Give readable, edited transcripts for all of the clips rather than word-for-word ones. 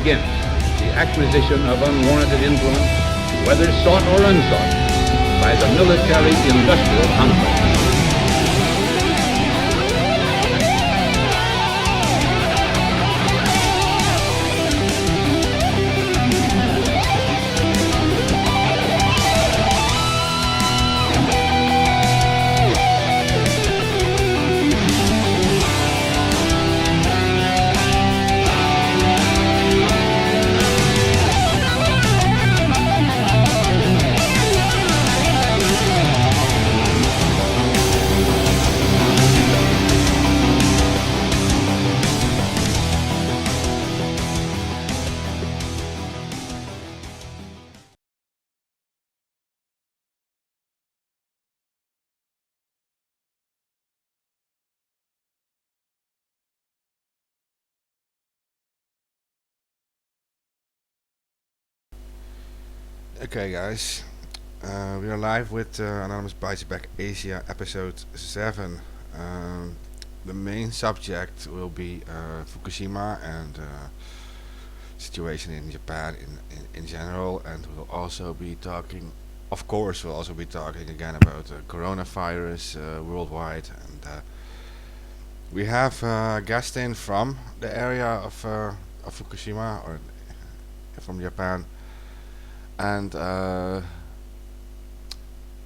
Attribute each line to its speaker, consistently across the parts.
Speaker 1: against the acquisition of unwarranted influence, whether sought or unsought, by the military-industrial complex.
Speaker 2: Okay, guys, we are live with Anonymous Bites Back Asia episode 7. The main subject will be Fukushima and situation in Japan in general, and we'll also be talking, of course, we'll also be talking again about coronavirus worldwide. And we have a guest in from the area of Fukushima, or from Japan. And I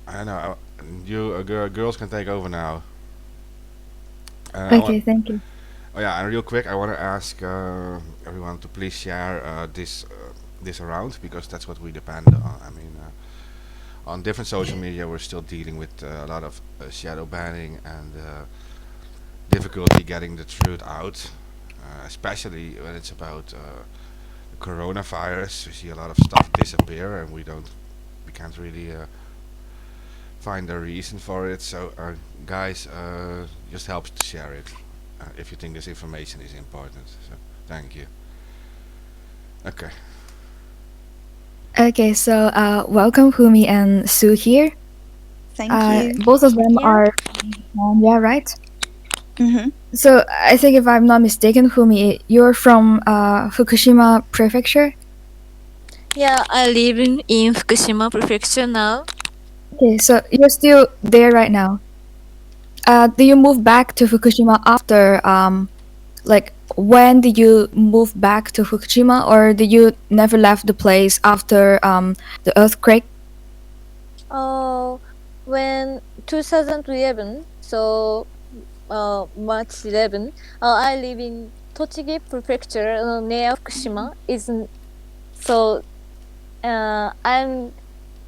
Speaker 2: don't know. You girls can take over now. I want.
Speaker 3: Okay, thank you.
Speaker 2: Oh yeah, and real quick, I want to ask everyone to please share this around, because that's what we depend on. I mean, on different social media, we're still dealing with a lot of shadow banning and difficulty getting the truth out, especially when it's about coronavirus. We see a lot of stuff disappear, and we can't really find a reason for it. So, guys, just help to share it if you think this information is important. So, thank you. Okay.
Speaker 3: Okay, so welcome Fumi and Sue here.
Speaker 4: Thank you.
Speaker 3: Both of them
Speaker 4: Yeah.
Speaker 3: are yeah, right?
Speaker 4: Mm-hmm.
Speaker 3: So I think if I'm not mistaken, Fumi, you're from Fukushima Prefecture.
Speaker 4: Yeah, I live in Fukushima Prefecture now.
Speaker 3: Okay, so you're still there right now. Do you move back to Fukushima after like when did you move back to Fukushima, or did you never left the place after the earthquake?
Speaker 4: When 2011, so March 11, I live in Tochigi Prefecture near Fukushima. So I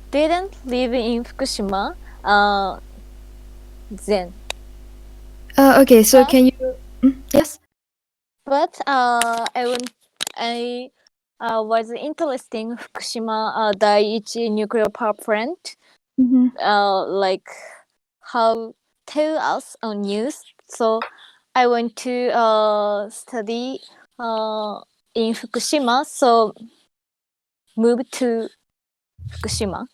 Speaker 4: didn't live in Fukushima then.
Speaker 3: Okay, so can you? Yes.
Speaker 4: But I was interested in Fukushima Daiichi nuclear power plant.
Speaker 3: Mm-hmm.
Speaker 4: Like how tell us on news. So I went to study in Fukushima. So moved to Fukushima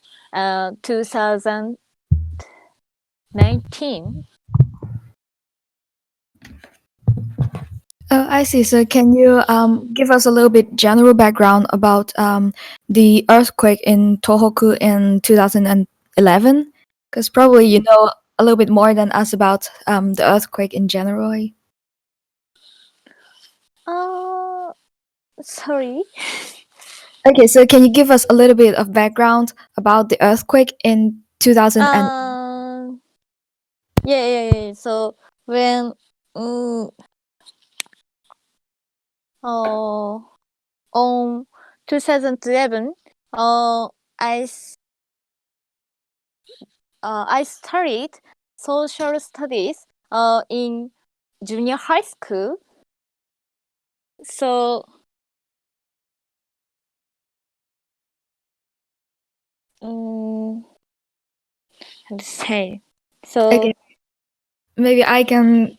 Speaker 4: 2019.
Speaker 3: Oh, I see. So can you give us a little bit general background about the earthquake in Tohoku in 2011? Because probably you know a little bit more than us about the earthquake in general.
Speaker 4: Sorry.
Speaker 3: Okay, so can you give us a little bit of background about the earthquake in 2000 and
Speaker 4: Yeah. So when on 2011, I studied social studies in junior high school. So how to say? So
Speaker 3: okay, maybe I can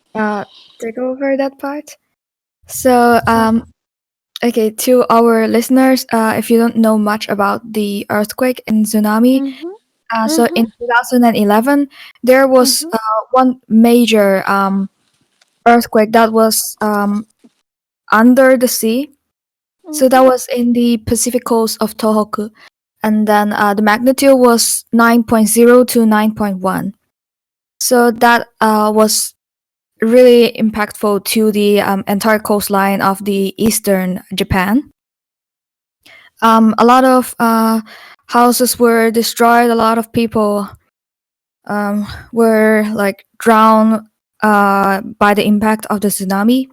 Speaker 3: take over that part. So okay, to our listeners, if you don't know much about the earthquake and tsunami, so in 2011, there was one major earthquake that was under the sea. So that was in the Pacific coast of Tohoku. And then the magnitude was 9.0 to 9.1. So that was really impactful to the entire coastline of the eastern Japan. A lot of houses were destroyed. A lot of people were like drowned by the impact of the tsunami.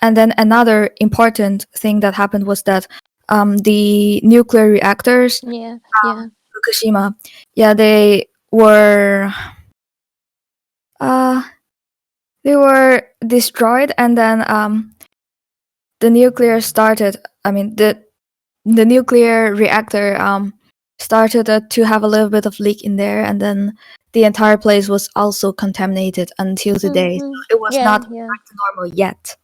Speaker 3: And then another important thing that happened was that the nuclear reactors,
Speaker 4: Yeah, yeah.
Speaker 3: Fukushima, uh, they were destroyed, and then the nuclear started. I mean, the nuclear reactor started to have a little bit of leak in there, and then the entire place was also contaminated until today. So it was
Speaker 4: Yeah,
Speaker 3: not
Speaker 4: yeah.
Speaker 3: back to normal yet.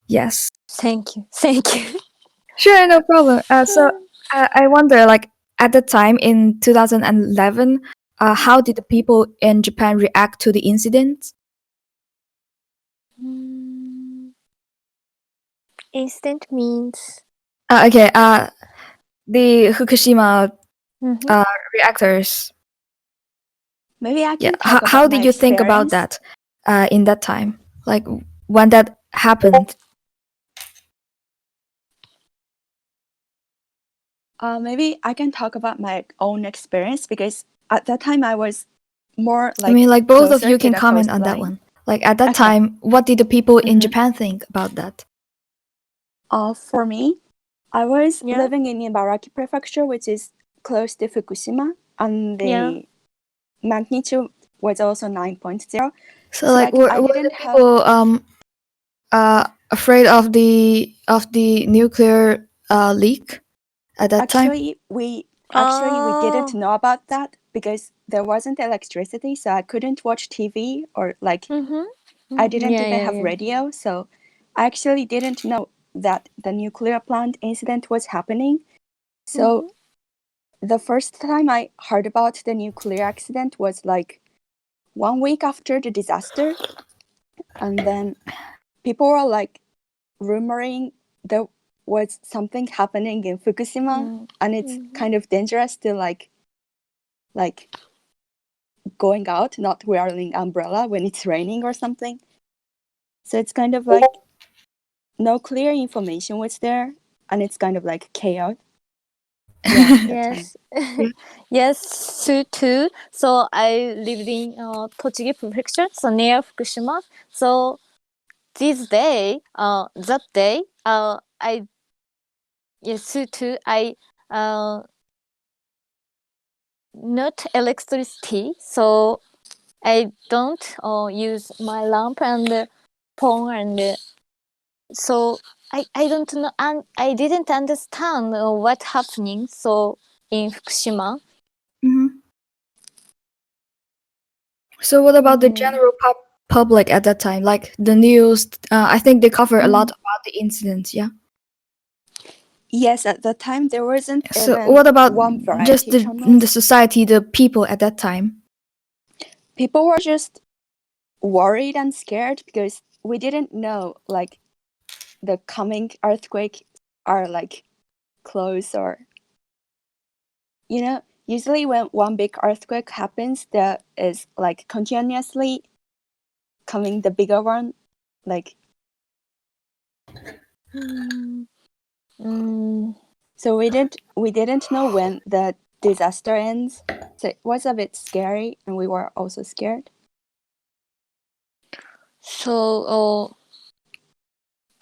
Speaker 3: Yes.
Speaker 4: Thank you. Thank you.
Speaker 3: Sure, no problem. So I wonder, like at the time in 2011, how did the people in Japan react to the incident?
Speaker 4: Instant means.
Speaker 3: Okay. The Fukushima
Speaker 4: Mhm.
Speaker 3: reactors.
Speaker 5: Maybe I
Speaker 3: Yeah.
Speaker 5: can talk about
Speaker 3: How
Speaker 5: my
Speaker 3: did you think about
Speaker 5: experience.
Speaker 3: that in that time? Like when that happened?
Speaker 5: Maybe I can talk about my own experience because at that time I was more
Speaker 3: I mean, like both of
Speaker 5: closer
Speaker 3: you
Speaker 5: to
Speaker 3: can
Speaker 5: the
Speaker 3: comment on that
Speaker 5: coastline.
Speaker 3: one. Like at that
Speaker 5: Okay.
Speaker 3: time, what did the people in
Speaker 5: Mhm.
Speaker 3: Japan think about that?
Speaker 5: For me, I was
Speaker 4: Yeah.
Speaker 5: living in Ibaraki Prefecture, which is close to Fukushima, and the
Speaker 4: Yeah.
Speaker 5: magnitude was also 9.0.
Speaker 3: So like,
Speaker 5: I
Speaker 3: were the
Speaker 5: didn't have.
Speaker 3: people afraid of the nuclear leak at that time?
Speaker 5: Actually, we didn't know about that because there wasn't electricity, so I couldn't watch TV or
Speaker 4: Mhm.
Speaker 5: I didn't
Speaker 4: Yeah,
Speaker 5: even
Speaker 4: yeah,
Speaker 5: have
Speaker 4: yeah.
Speaker 5: radio, so I actually didn't know that the nuclear plant incident was happening. So the first time I heard about the nuclear accident was like 1 week after the disaster, and then people were like rumoring there was something happening in Fukushima, and it's kind of dangerous to like going out, not wearing umbrella when it's raining or something. So it's kind of like no clear information was there, and it's kind of like chaos. Yeah, at that time.
Speaker 4: Yes. Yes, too. So I lived in Tochigi Prefecture, so near Fukushima. So that day, I not electricity, so I don't use my lamp and phone, and so I don't know, and I didn't understand what happening. So in Fukushima.
Speaker 3: Mm-hmm. So what about the general public at that time? Like the news, I think they cover a lot about the incident. Yeah.
Speaker 5: Yes, at that time there wasn't
Speaker 3: So
Speaker 5: even
Speaker 3: what about
Speaker 5: one
Speaker 3: just
Speaker 5: variety
Speaker 3: the
Speaker 5: channels.
Speaker 3: society, the people at that time?
Speaker 5: People were just worried and scared because we didn't know like the coming earthquake are like close, or usually when one big earthquake happens there is like continuously coming the bigger one, like so we didn't know when the disaster ends, so it was a bit scary and we were also scared.
Speaker 4: So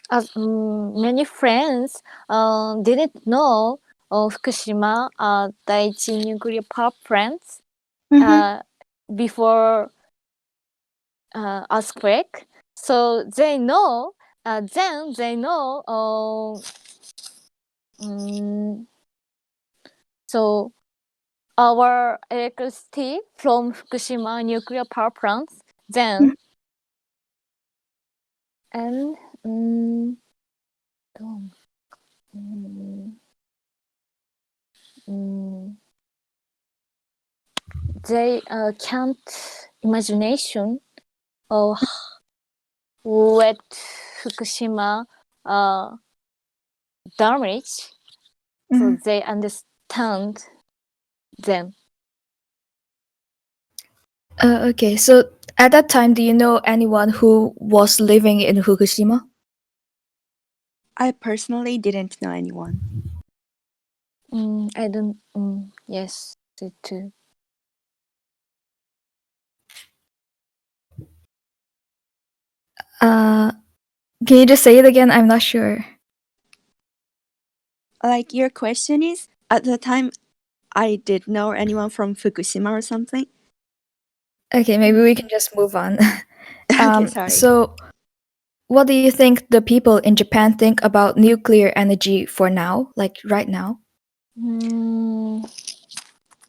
Speaker 4: as many friends didn't know Fukushima Daiichi nuclear power plants before earthquake. So they know. Then they know. So our electricity from Fukushima nuclear power plants. Then and they can't imagination of what Fukushima damage, so they understand them.
Speaker 3: Okay, so at that time, do you know anyone who was living in Fukushima?
Speaker 5: I personally didn't know anyone.
Speaker 4: I don't. Yes, it too.
Speaker 3: Can you just say it again? I'm not sure.
Speaker 5: Like, your question is, at the time, I did know anyone from Fukushima or something?
Speaker 3: Okay, maybe we can just move on.
Speaker 5: Okay, sorry.
Speaker 3: So, what do you think the people in Japan think about nuclear energy for now, like right now?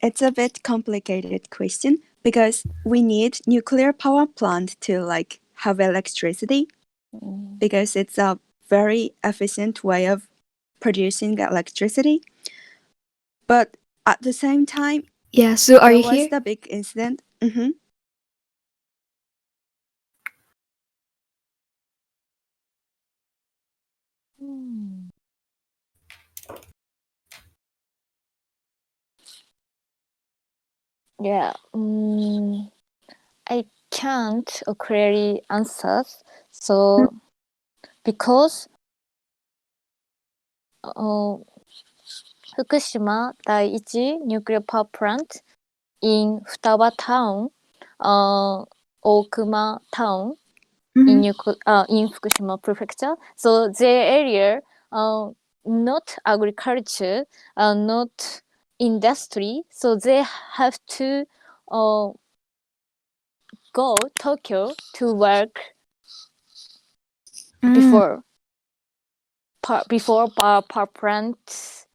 Speaker 5: It's a bit complicated question because we need nuclear power plant to like have electricity because it's a very efficient way of producing electricity. But at the same time,
Speaker 3: Yeah, so are
Speaker 5: there
Speaker 3: you
Speaker 5: was
Speaker 3: here?
Speaker 5: the big incident.
Speaker 4: Yeah. I can't clearly answer. So because 福島第一 nuclear power plant in Futaba town, 大熊 town in in Fukushima prefecture. So the area, not agriculture, not industry. So they have to go Tokyo to work before power plant,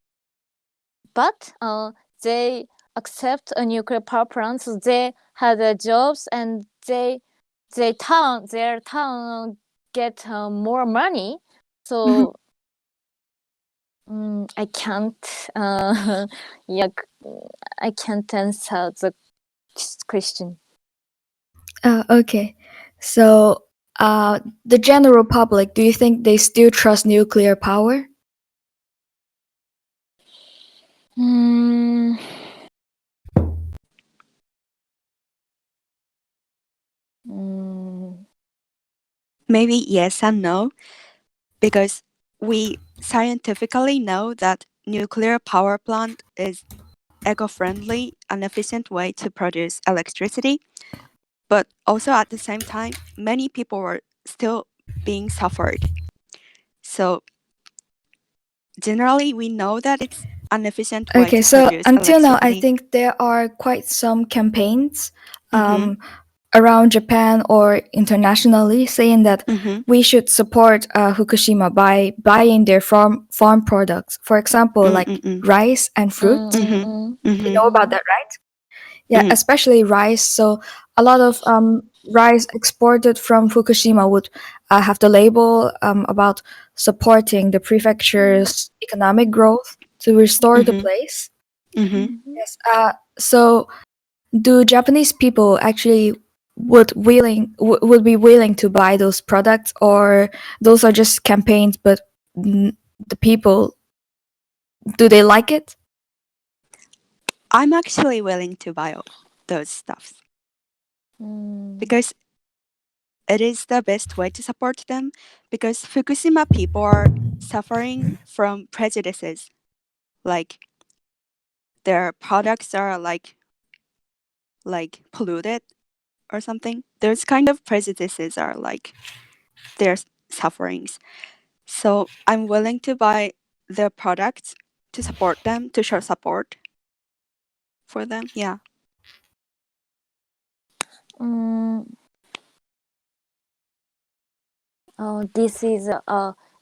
Speaker 4: but they accept a nuclear power plant. So they had jobs and their town get more money. So I can't yeah, I can't answer the question.
Speaker 3: Okay, so the general public, do you think they still trust nuclear power?
Speaker 5: Maybe yes and no, because we scientifically know that nuclear power plant is eco-friendly and efficient way to produce electricity. But also at the same time, many people were still being suffered. So generally, we know that it's an efficient way
Speaker 3: Okay,
Speaker 5: to
Speaker 3: so
Speaker 5: produce
Speaker 3: until now, I
Speaker 5: electricity.
Speaker 3: think there are quite some campaigns around Japan or internationally saying that we should support Fukushima by buying their farm products. For example, like rice and fruit. You know about that, right? Yeah, especially rice. So a lot of rice exported from Fukushima would have the label about supporting the prefecture's economic growth to restore the place. Yes. So do Japanese people actually would be willing to buy those products, or those are just campaigns? But the people, do they like it?
Speaker 5: I'm actually willing to buy those stuffs because it is the best way to support them, because Fukushima people are suffering from prejudices, like their products are like polluted or something. Those kind of prejudices are like their sufferings. So I'm willing to buy their products to support them, to show support for them. Yeah.
Speaker 4: This is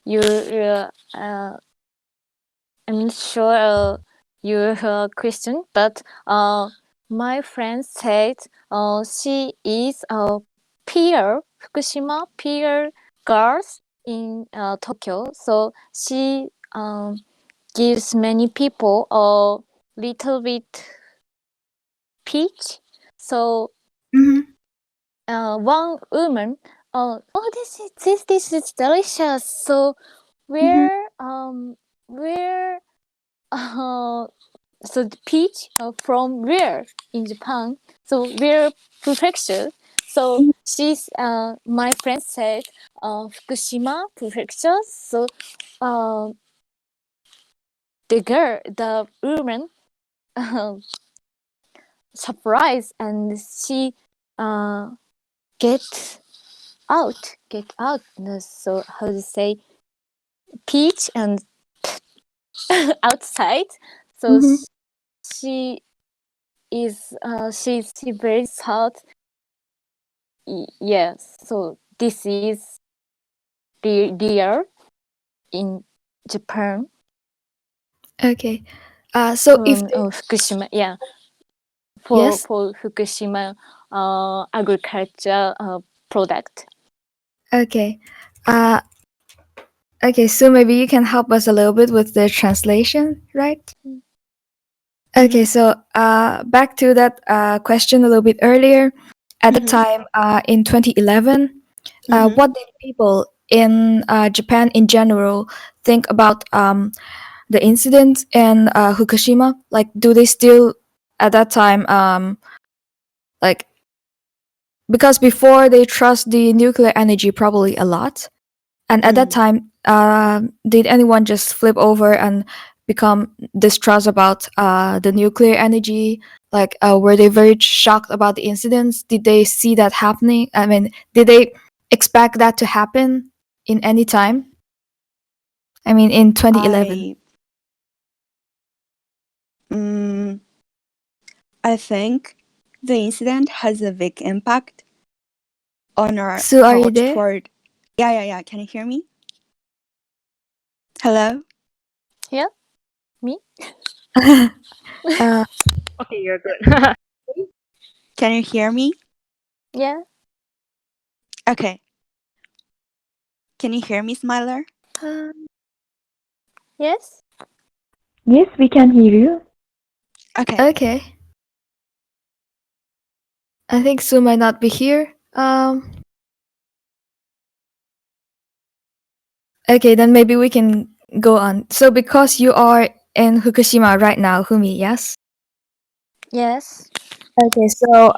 Speaker 4: your I'm not sure your question, but my friend said she is a peer Fukushima peer girls in Tokyo, so she gives many people a little bit peach. So one woman, oh, this is delicious. So where where so the peach from where in Japan? So where prefecture? So she's my friend said Fukushima prefecture. So uh, the woman surprised and she uh, get get out. So how to say peach and outside. So
Speaker 3: Mm-hmm.
Speaker 4: she is she very sad. Yes. So this is real in Japan
Speaker 3: Okay. So if they,
Speaker 4: Fukushima. Yeah.
Speaker 3: yes.
Speaker 4: For Fukushima agriculture product.
Speaker 3: Okay. Uh, okay. So maybe you can help us a little bit with the translation, right? Okay.
Speaker 5: Mhm.
Speaker 3: So back to that question a little bit earlier. At the
Speaker 5: Mhm.
Speaker 3: time, in 2011,
Speaker 5: Mhm.
Speaker 3: what did people in Japan in general think about the incident in Fukushima? Like, do they still at that time like, because before they trust the nuclear energy probably a lot, and at that
Speaker 5: Mm.
Speaker 3: time, did anyone just flip over and become distrust about the nuclear energy? Like, were they very shocked about the incidents? Did they see that happening? I mean, did they expect that to happen in any time? I mean, in 2011.
Speaker 5: I mm, I think the incident has a big impact on our
Speaker 3: Sue, are you
Speaker 5: thought
Speaker 3: there?
Speaker 5: toward. Yeah, yeah, yeah. Can you hear me? Hello.
Speaker 4: Yeah. Me.
Speaker 3: uh,
Speaker 6: Okay, you're good.
Speaker 5: Can you hear me?
Speaker 4: Yeah.
Speaker 5: Okay. Can you hear me, Smiler?
Speaker 3: uh,
Speaker 4: Yes.
Speaker 6: Yes, we can hear you.
Speaker 5: Okay.
Speaker 3: okay. I think Sue might not be here. Okay, then maybe we can go on. So because you are in Fukushima right now, Humi, yes?
Speaker 4: Yes.
Speaker 3: Okay, so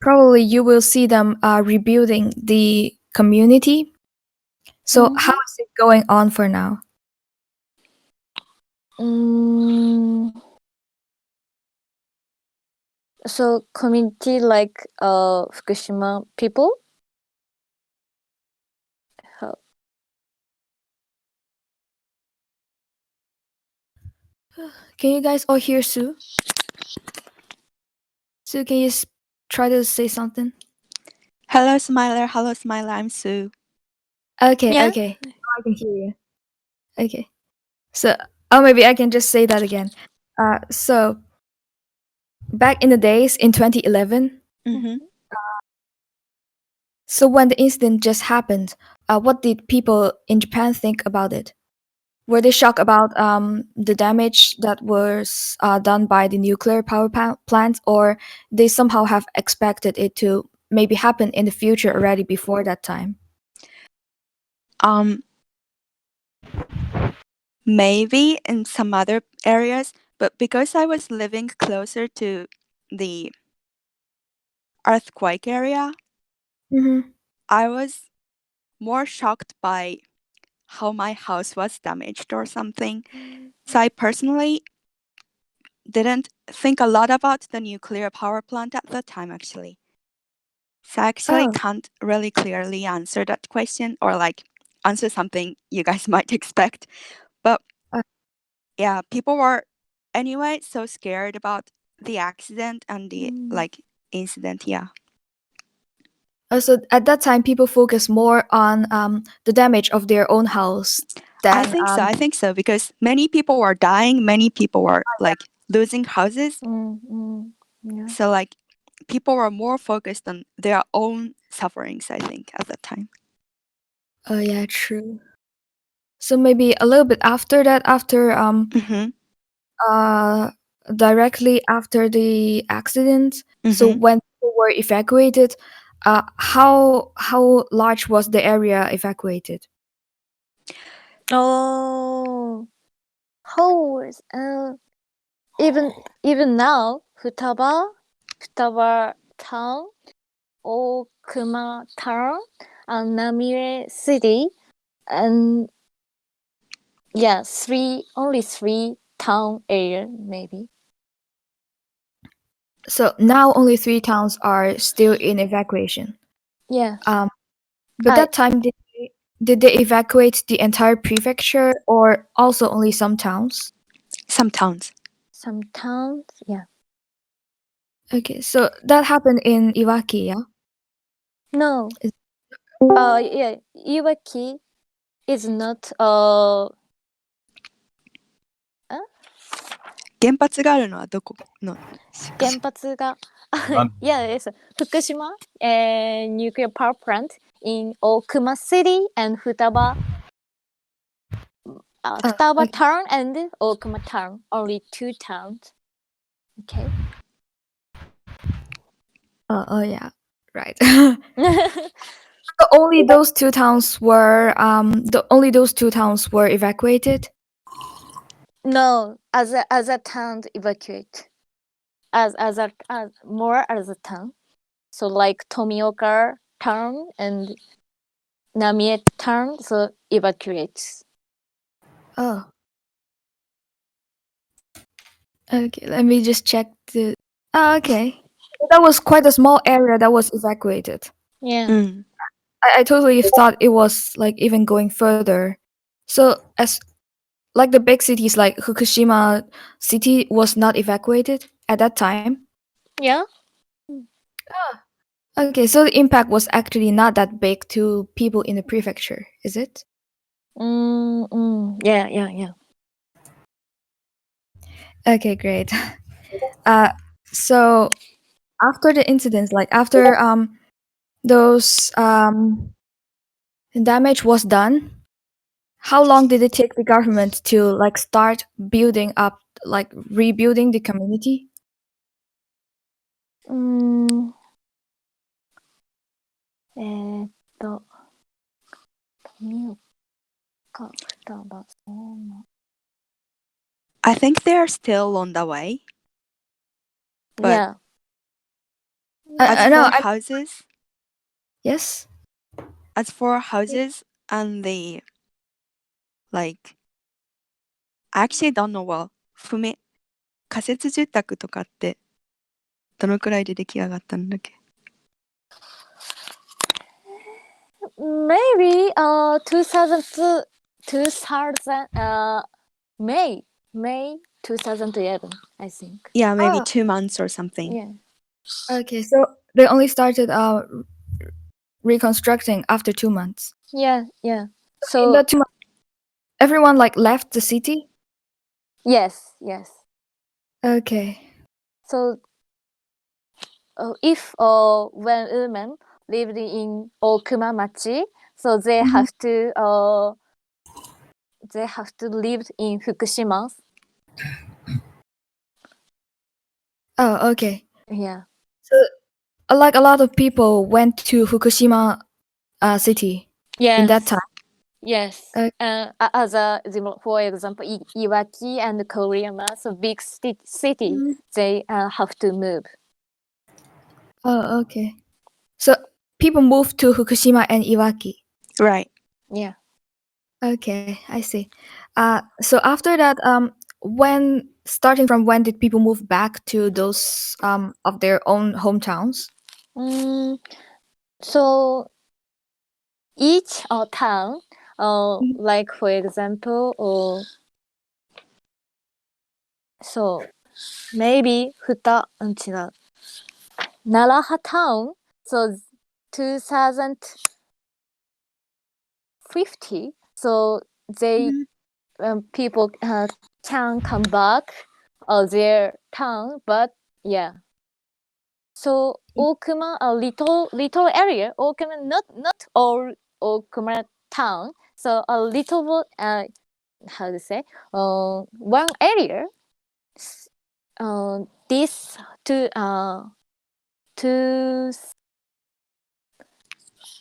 Speaker 3: probably you will see them rebuilding the community. So how
Speaker 4: Mm-hmm.
Speaker 3: is it going on for now?
Speaker 4: Mm, so community like Fukushima people. How-
Speaker 3: Can you guys all hear Sue? Sue, can you try to say something?
Speaker 5: Hello, Smiler. Hello, Smiler. I'm Sue.
Speaker 3: Okay,
Speaker 4: Yeah.
Speaker 3: okay. Now I can hear you. Okay. So, oh, maybe I can just say that again. So back in the days in 2011,
Speaker 5: Mm-hmm.
Speaker 3: so when the incident just happened, what did people in Japan think about it? Were they shocked about the damage that was done by the nuclear power plant, or they somehow have expected it to maybe happen in the future already before that time?
Speaker 5: Um, maybe in some other areas, but because I was living closer to the earthquake area,
Speaker 3: Mm-hmm.
Speaker 5: I was more shocked by how my house was damaged or something. So I personally didn't think a lot about the nuclear power plant at the time, actually. So I actually
Speaker 3: Oh,
Speaker 5: can't really clearly answer that question or like answer something you guys might expect. But
Speaker 3: uh,
Speaker 5: yeah, people were anyway so scared about the accident and the
Speaker 4: Mm.
Speaker 5: like incident. Yeah.
Speaker 3: so at that time, people focus more on the damage of their own house
Speaker 5: I
Speaker 3: than
Speaker 5: think so. I think so because many people were dying, many people were like losing houses.
Speaker 4: Yeah.
Speaker 5: So like people were more focused on their own sufferings, I think, at that time.
Speaker 3: oh yeah, true. So maybe a little bit after that, after
Speaker 5: Mm-hmm.
Speaker 3: uh directly after the accident, so
Speaker 5: Mm-hmm.
Speaker 3: when people were evacuated, how large was the area evacuated?
Speaker 4: Oh. How was even now Futaba town, Okuma town, and Namire city, and yeah, only three town area maybe.
Speaker 3: So now only 3 towns are still in evacuation.
Speaker 4: Yeah.
Speaker 3: But that time, did they evacuate the entire prefecture or also only some towns?
Speaker 5: Some towns.
Speaker 4: Some towns, yeah.
Speaker 3: Okay, so that happened in Iwaki, yeah?
Speaker 4: No.
Speaker 3: Is-
Speaker 4: Yeah, Iwaki is not
Speaker 5: 原発があるのはどこの
Speaker 4: 原発が yeah, yes. Fukushima nuclear power plant in Okuma city and Futaba
Speaker 3: okay.
Speaker 4: town and Okuma town. Only 2 towns. Okay.
Speaker 3: Oh yeah, right. So only those 2 towns were evacuated.
Speaker 4: No, as a town evacuate. As more as a town. So like Tomioka town and Namie town, so evacuates.
Speaker 3: Oh. Okay, let me just check the. Oh, okay. That was quite a small area that was evacuated.
Speaker 4: Yeah.
Speaker 5: うん
Speaker 3: I totally thought it was like even going further. So as like the big cities like Fukushima city was not evacuated at that time.
Speaker 4: Yeah.
Speaker 3: Okay, so the impact was actually not that big to people in the prefecture, is it?
Speaker 4: Yeah.
Speaker 3: Okay, great. So after the incidents, like after those damage was done, how long did it take the government to like start building up, like rebuilding the community?
Speaker 4: Mm, えーっと、富岡、双葉、相馬。
Speaker 5: I think they are still on the way. But
Speaker 4: Yeah.
Speaker 5: as
Speaker 3: No,
Speaker 5: for houses,
Speaker 3: yes.
Speaker 5: and the like, I actually don't know well. 仮設住宅とかってどのくらいで出来上がったんだっけ
Speaker 4: Maybe 2000 May 2011, I think.
Speaker 5: Yeah, maybe
Speaker 3: Ah.
Speaker 5: 2 months or something.
Speaker 4: Yeah.
Speaker 3: Okay, so they only started reconstructing after 2 months.
Speaker 4: Yeah.
Speaker 3: In
Speaker 4: So
Speaker 3: that 2 months, everyone like left the city.
Speaker 4: yes.
Speaker 3: Okay.
Speaker 4: So if when women lived in Okuma machi, so they have to live in Fukushima.
Speaker 3: Oh, okay.
Speaker 4: Yeah.
Speaker 3: So, like a lot of people went to Fukushima city in that time.
Speaker 4: Yes. For example, Iwaki and Koriyama, so big city, they have to move.
Speaker 3: Oh, okay. So people moved to Fukushima and Iwaki.
Speaker 5: Right.
Speaker 4: Yeah.
Speaker 3: Okay, I see. So after that, starting from when did people move back to those of their own hometowns?
Speaker 4: So each town, like for example, so maybe 違う。Naraha town, so 2050, so they people can come back their town, but yeah. So Okuma, a little area, Okuma, not all Okuma town, so a little how to say, one area. This to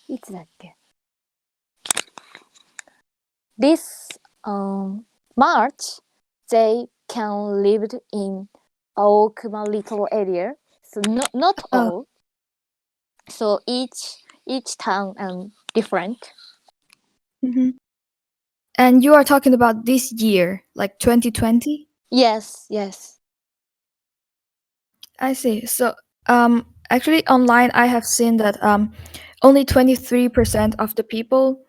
Speaker 4: いつだっけ This March, they can live in Aokuma little area. So not
Speaker 3: Oh.
Speaker 4: all. So each town different.
Speaker 3: Hmm. And you are talking about this year, like 2020?
Speaker 4: Yes, yes.
Speaker 3: I see. So, actually, online, I have seen that only 23% of the people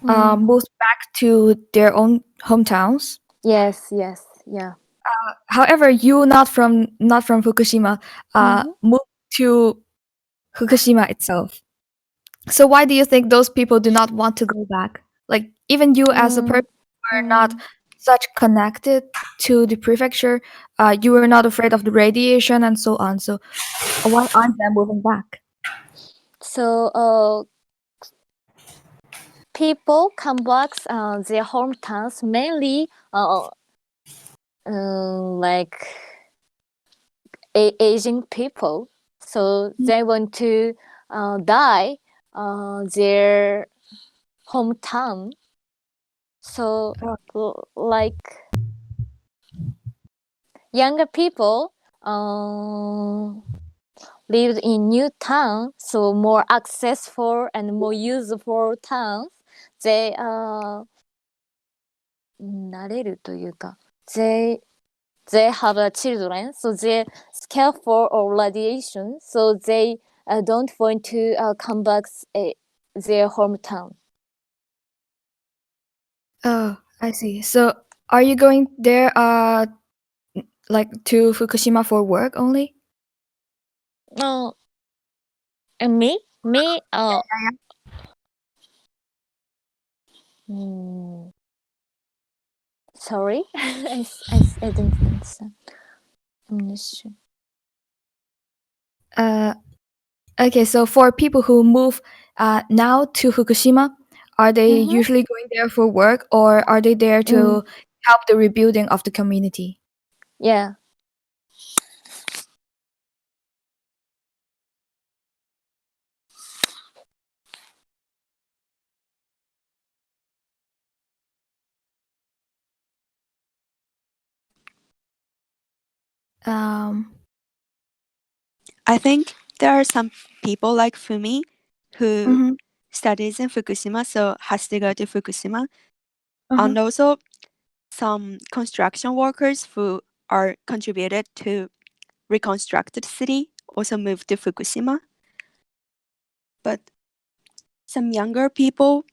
Speaker 3: moved back to their own hometowns.
Speaker 4: Yes, yes, yeah.
Speaker 3: However, you not from Fukushima, moved to Fukushima itself. So why do you think those people do not want to go back? Like even you as a person were not such connected to the prefecture, you were not afraid of the radiation and so on. So why aren't they moving back?
Speaker 4: So people come back their hometowns mainly like aging people. So they want to die their hometown. So like younger people lived in new town, so more accessible and more useful towns. They 慣れるというか they have children, so they scare for radiation, so they don't want to come back their hometown.
Speaker 3: Oh, I see. So are you going there like to Fukushima for work only?
Speaker 4: No, and me sorry, I didn't understand. I'm not sure.
Speaker 3: Okay, so for people who move now to Fukushima, are they usually going there for work or are they there to help the rebuilding of the community?
Speaker 4: Yeah.
Speaker 3: Um,
Speaker 5: I think there are some people like Fumi who
Speaker 3: mhm,
Speaker 5: studies in Fukushima, so has to go to Fukushima.
Speaker 3: uh-huh.
Speaker 5: And also some construction workers who are contributed to reconstructed city also moved to Fukushima. But some younger people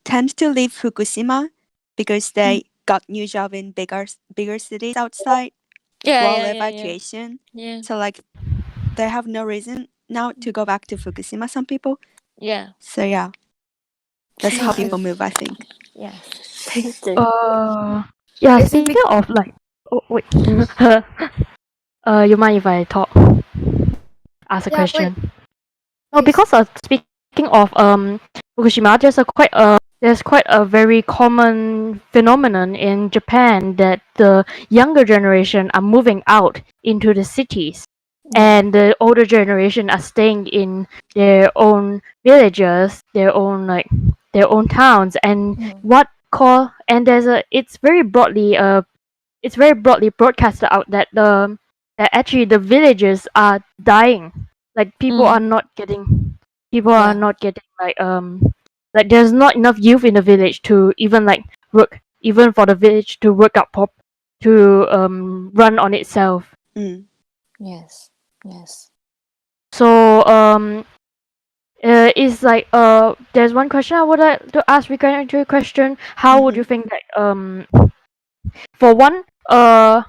Speaker 5: tend to leave Fukushima because they got new job in bigger cities outside while evacuation.
Speaker 4: Yeah.
Speaker 5: So like they have no reason now to go back to Fukushima, some people.
Speaker 4: Yeah.
Speaker 5: So yeah, that's how
Speaker 3: Thank you.
Speaker 5: people move, I think.
Speaker 4: Yeah. Thank you.
Speaker 6: Yeah,
Speaker 3: Is it
Speaker 6: speaking of like, oh wait, you mind if I talk? Ask a
Speaker 3: yeah, please,
Speaker 6: question. No,
Speaker 3: please.
Speaker 6: because speaking of Fukushima, there's quite a very common phenomenon in Japan that the younger generation are moving out into the cities, and the older generation are staying in their own villages, their own towns, and there's a it's very broadly broadcasted out that that actually the villages are dying. Like people are
Speaker 4: Yeah.
Speaker 6: not getting like there's not enough youth in the village to even like work, even for the village to work up pop to run on itself.
Speaker 5: Mm.
Speaker 4: Yes. Yes.
Speaker 6: So it's like there's one question I would like to ask regarding to your question. How would you think that for one are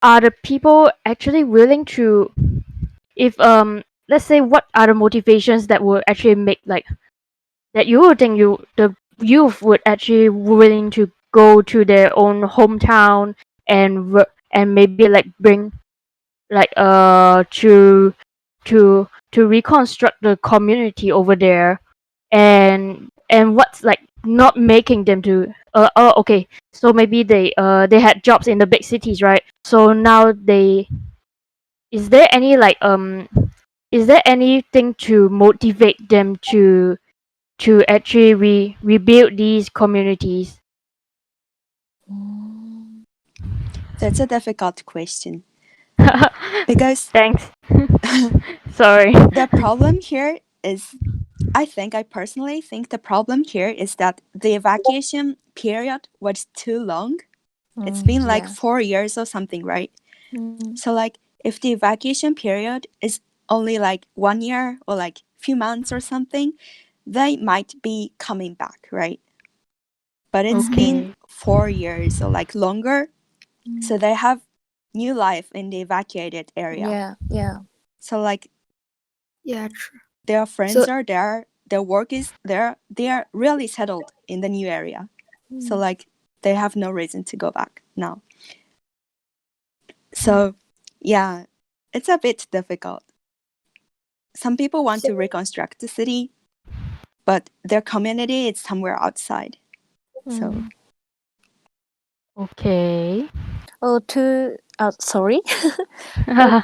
Speaker 6: the people actually willing to, if let's say, what are the motivations that would actually make like that you would think the youth would actually willing to go to their own hometown and maybe like bring like to reconstruct the community over there, and what's like not making them to oh okay, so maybe they had jobs in the big cities, right? So now they is there any like is there anything to motivate them to actually rebuild these communities?
Speaker 5: That's a difficult question because
Speaker 6: Thanks. Sorry.
Speaker 5: the problem here is, I personally think the problem here is that the evacuation period was too long. It's been like 4 years or something, right? So like if the evacuation period is only like 1 year or like few months or something, they might be coming back, right? But it's been
Speaker 6: Okay.
Speaker 5: 4 years or like longer, so they have new life in the evacuated area.
Speaker 4: Yeah.
Speaker 5: So like
Speaker 3: Yeah, true.
Speaker 5: their friends
Speaker 3: So
Speaker 5: are there, their work is there, they are really settled in the new area. So like they have no reason to go back now. So yeah, it's a bit difficult. Some people want to reconstruct the city, but their community is somewhere outside. So
Speaker 6: Okay.
Speaker 4: Oh, sorry. To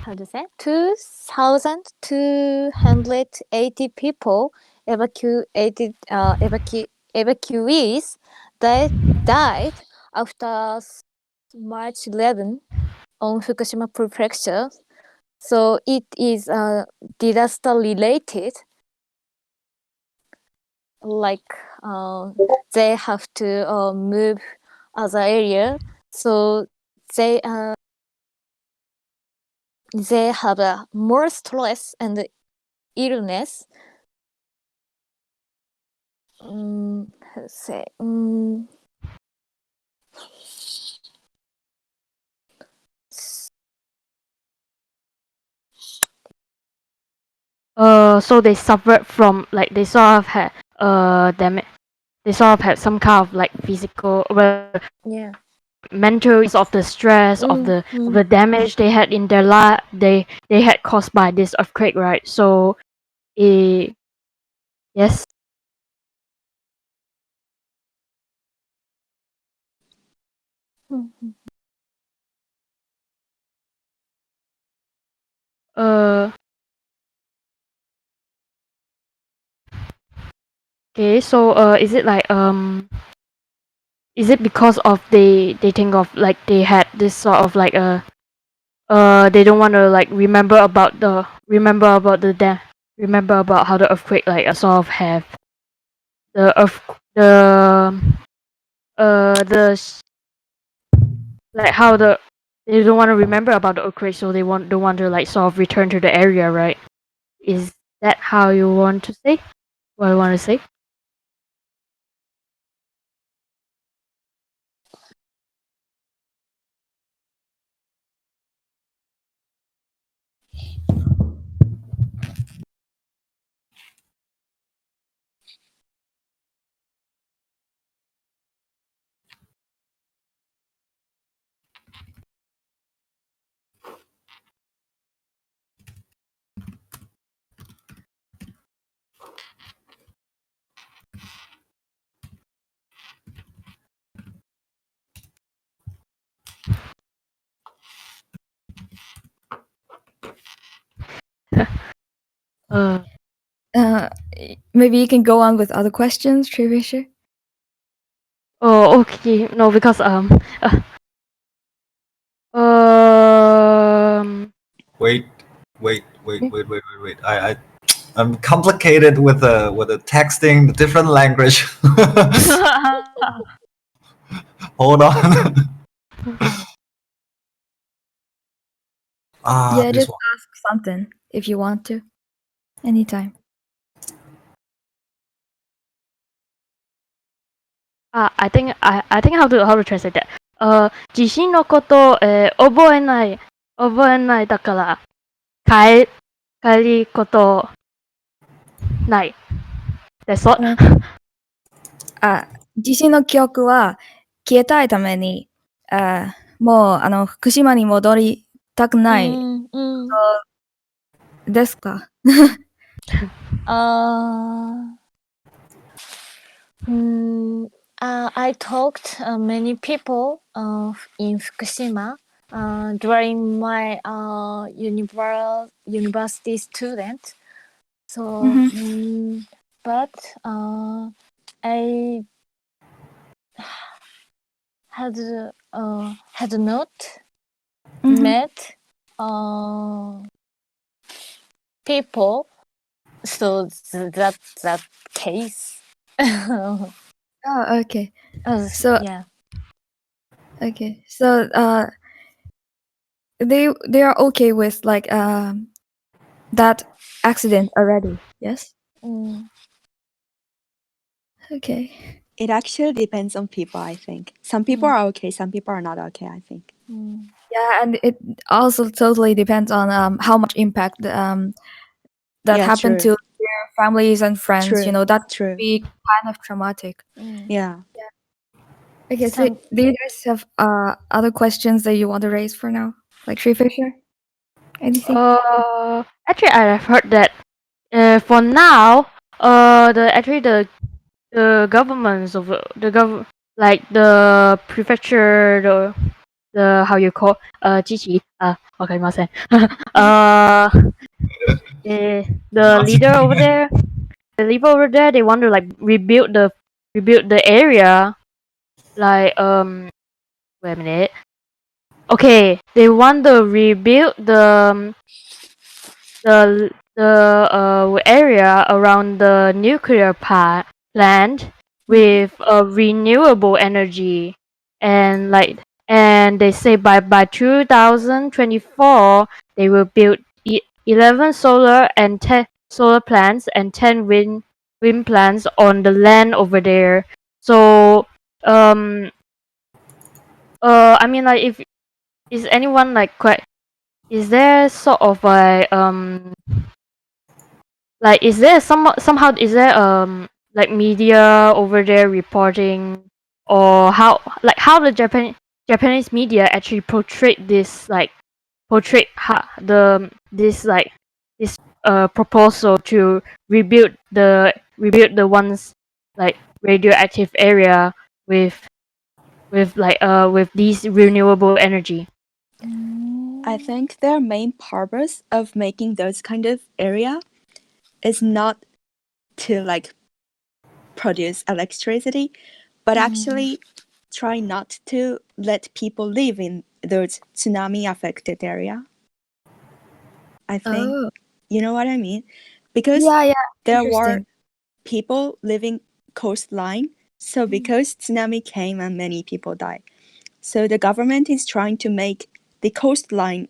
Speaker 4: how to say 2,280 people evacuees that died after March 11 on Fukushima Prefecture. So it is disaster related. Like they have to move other area, so they they have more stress and illness. How to say?
Speaker 6: So they suffered from like they sort of had damage. They sort of had some kind of like physical, well,
Speaker 4: Yeah.
Speaker 6: mental of the stress of the damage they had in their life. They had caused by this earthquake, right? So, yes. Uh. Okay. So is it like is it because of they think of like they had this sort of like they don't want to like remember about how the earthquake like sort of have the earth the like how the they don't want to remember about the earthquake, so they don't want to like sort of return to the area, right? Is that how you want to say? What I want to say? Uh.
Speaker 3: uh, maybe you can go on with other questions, Trevisher.
Speaker 6: Oh, okay. No, because um.
Speaker 7: Wait, I'm complicated with the texting, the different language. Hold on.
Speaker 3: Yeah,
Speaker 7: This
Speaker 3: just
Speaker 7: one.
Speaker 3: ask something if you want to. Anytime.
Speaker 6: I think how to translate that. 地震のこと覚えないだから帰りことない。That's all.
Speaker 3: 地震の記憶は消えたいために、もう福島に戻りたくないですか？I
Speaker 4: talked many people in Fukushima during my university student. So, but I had not
Speaker 3: Mhm.
Speaker 4: met people. So that case.
Speaker 3: Oh, okay. So
Speaker 4: Yeah.
Speaker 3: okay. So they are okay with like that accident already. Yes.
Speaker 4: Mm.
Speaker 3: Okay.
Speaker 5: It actually depends on people, I think. Some people are okay, some people are not okay, I think.
Speaker 4: Mm.
Speaker 3: Yeah, and it also totally depends on how much impact that
Speaker 5: Yeah,
Speaker 3: happened
Speaker 5: true.
Speaker 3: to their families and friends. You
Speaker 5: True.
Speaker 3: know, that could
Speaker 5: True.
Speaker 3: be kind of traumatic.
Speaker 4: Mm.
Speaker 5: Yeah.
Speaker 3: Okay, so
Speaker 4: Some
Speaker 3: do you guys have other questions that you want to raise for now? Like Sri Fisher? Anything?
Speaker 6: Actually, I have heard that for now, the governments of like the prefecture, the how you call 机器 わかりません the leader over there, they want to like rebuild the area, like wait a minute. Okay, they want to rebuild the area around the nuclear plant with renewable energy, and like, and they say by 2024 they will build 11 solar and 10 solar plants and 10 wind plants on the land over there. So I mean, like, if is anyone like quite, is there sort of like, is there somehow, is there like media over there reporting, or how the Japanese media actually portrayed this, like portrayed this like this proposal to rebuild the ones like radioactive area with with these renewable energy.
Speaker 5: I think their main purpose of making those kind of area is not to like produce electricity, but actually try not to let people live in those tsunami affected area. I think
Speaker 3: Oh,
Speaker 5: you know what I mean? Because
Speaker 3: yeah, yeah.
Speaker 5: there were
Speaker 3: Interesting.
Speaker 5: people living coastline, so because tsunami came and many people died. So the government is trying to make the coastline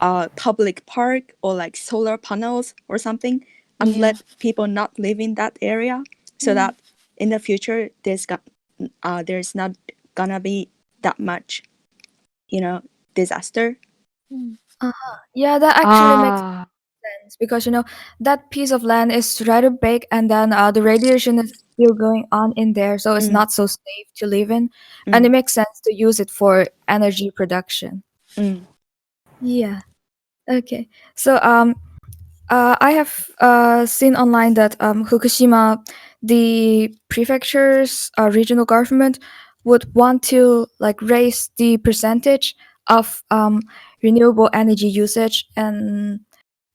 Speaker 5: a public park or like solar panels or something, and
Speaker 4: Yeah.
Speaker 5: let people not live in that area, so that in the future there's not gonna be that much, disaster.
Speaker 3: Yeah, that actually makes
Speaker 6: Ah.
Speaker 3: sense because that piece of land is rather big, and then the radiation is still going on in there, so it's
Speaker 5: Mm,
Speaker 3: not so safe to live in, and
Speaker 5: mm,
Speaker 3: it makes sense to use it for energy production.
Speaker 5: mm,
Speaker 3: Yeah. Okay. So I have seen online that Fukushima, the prefecture's regional government, would want to like raise the percentage of renewable energy usage in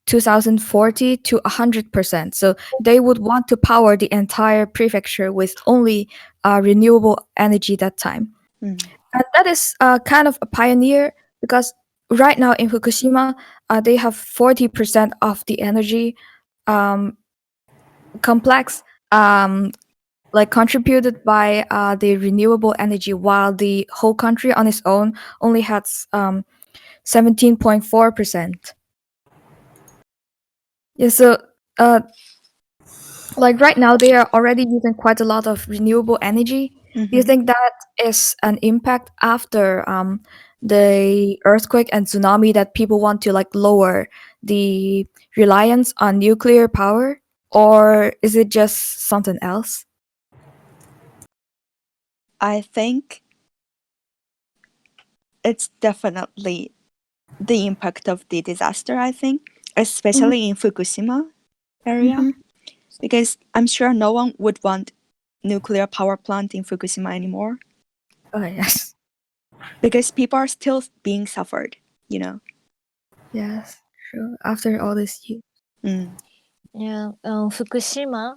Speaker 3: 2040 to 100%. So they would want to power the entire prefecture with only renewable energy that time.
Speaker 5: mm.
Speaker 3: And that is kind of a pioneer because right now in Fukushima, they have 40% of the energy um, complex, like contributed by the renewable energy, while the whole country on its own only has 17.4%. Yeah, so uh, like right now they are already using quite a lot of renewable energy. Do you
Speaker 5: Mhm.
Speaker 3: think that is an impact after the earthquake and tsunami, that people want to like lower the reliance on nuclear power, or is it just something else?
Speaker 5: I think it's definitely the impact of the disaster, I think, especially in Fukushima area,
Speaker 3: Mm-hmm.
Speaker 5: because I'm sure no one would want nuclear power plant in Fukushima anymore,
Speaker 3: Oh yes,
Speaker 5: because people are still being suffered,
Speaker 3: yes, true. After all this year.
Speaker 5: Mm.
Speaker 4: Yeah. Fukushima.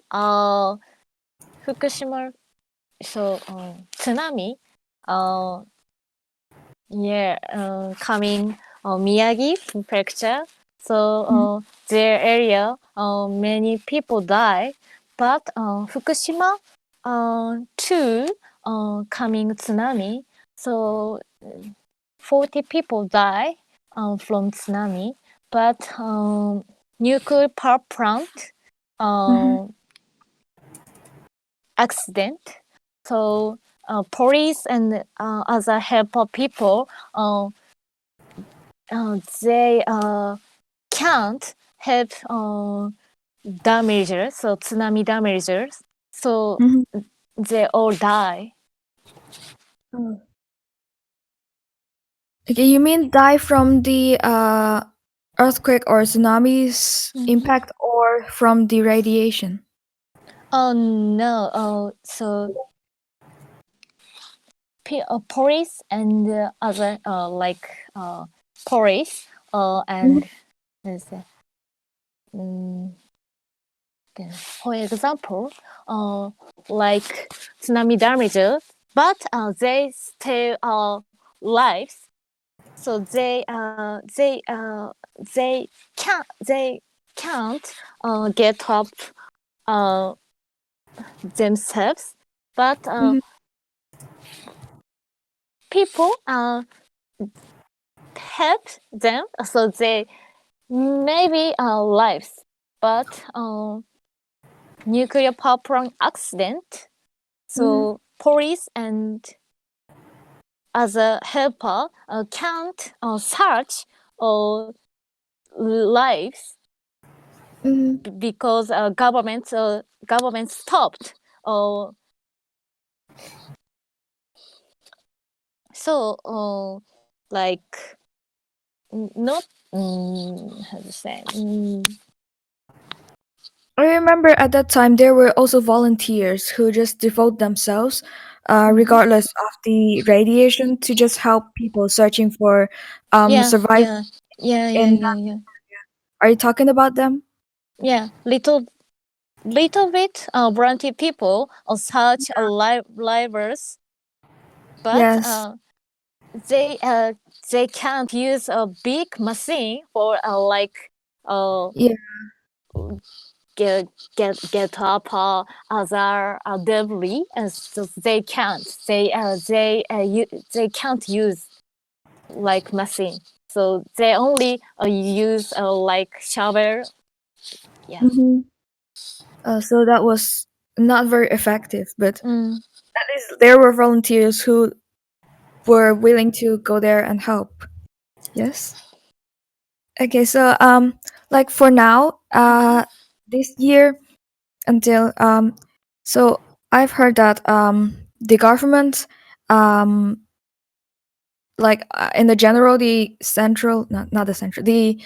Speaker 4: Fukushima. So tsunami uh, yeah, coming Miyagi prefecture. So their area, many people die, but Fukushima, too, coming tsunami. So 40 people die from tsunami, but nuclear power plant accident. So police and other helper people, they can't help damagers, so tsunami damagers. So
Speaker 3: Mhm.
Speaker 4: they all die.
Speaker 3: Oh. Okay, you mean die from the earthquake or tsunamis impact, or from the radiation?
Speaker 4: Oh no! So police and other like police
Speaker 3: Mhm.
Speaker 4: and let's say, mm, for example, like tsunami damages, but they still lives. So they can't get up uh, themselves, but
Speaker 3: Mhm.
Speaker 4: people help them, so they maybe lives, but nuclear power plant accident.
Speaker 3: Mhm.
Speaker 4: So police and other helper can't search lives
Speaker 3: Mhm.
Speaker 4: because government stopped. Uh, so like not how to say.
Speaker 3: I remember at that time there were also volunteers who just devote themselves, regardless of the radiation, to just help people searching for
Speaker 4: Yeah,
Speaker 3: survival.
Speaker 4: yeah, yeah, yeah,
Speaker 3: In
Speaker 4: yeah, yeah.
Speaker 3: Are you talking about them?
Speaker 4: Yeah, little bit volunteer people search livers, but
Speaker 3: Yes.
Speaker 4: they uh, they can't use a big machine for like uh,
Speaker 3: Yeah.
Speaker 4: get get up other debris, and so they can't. They can't use like machine. So they only use like shovel. Yeah.
Speaker 3: Hmm. So that was not very effective, but
Speaker 4: Mm.
Speaker 3: at least there were volunteers who were willing to go there and help. Yes. Okay. So like for now, this year until so I've heard that the government um like in the general, the central, not the central, the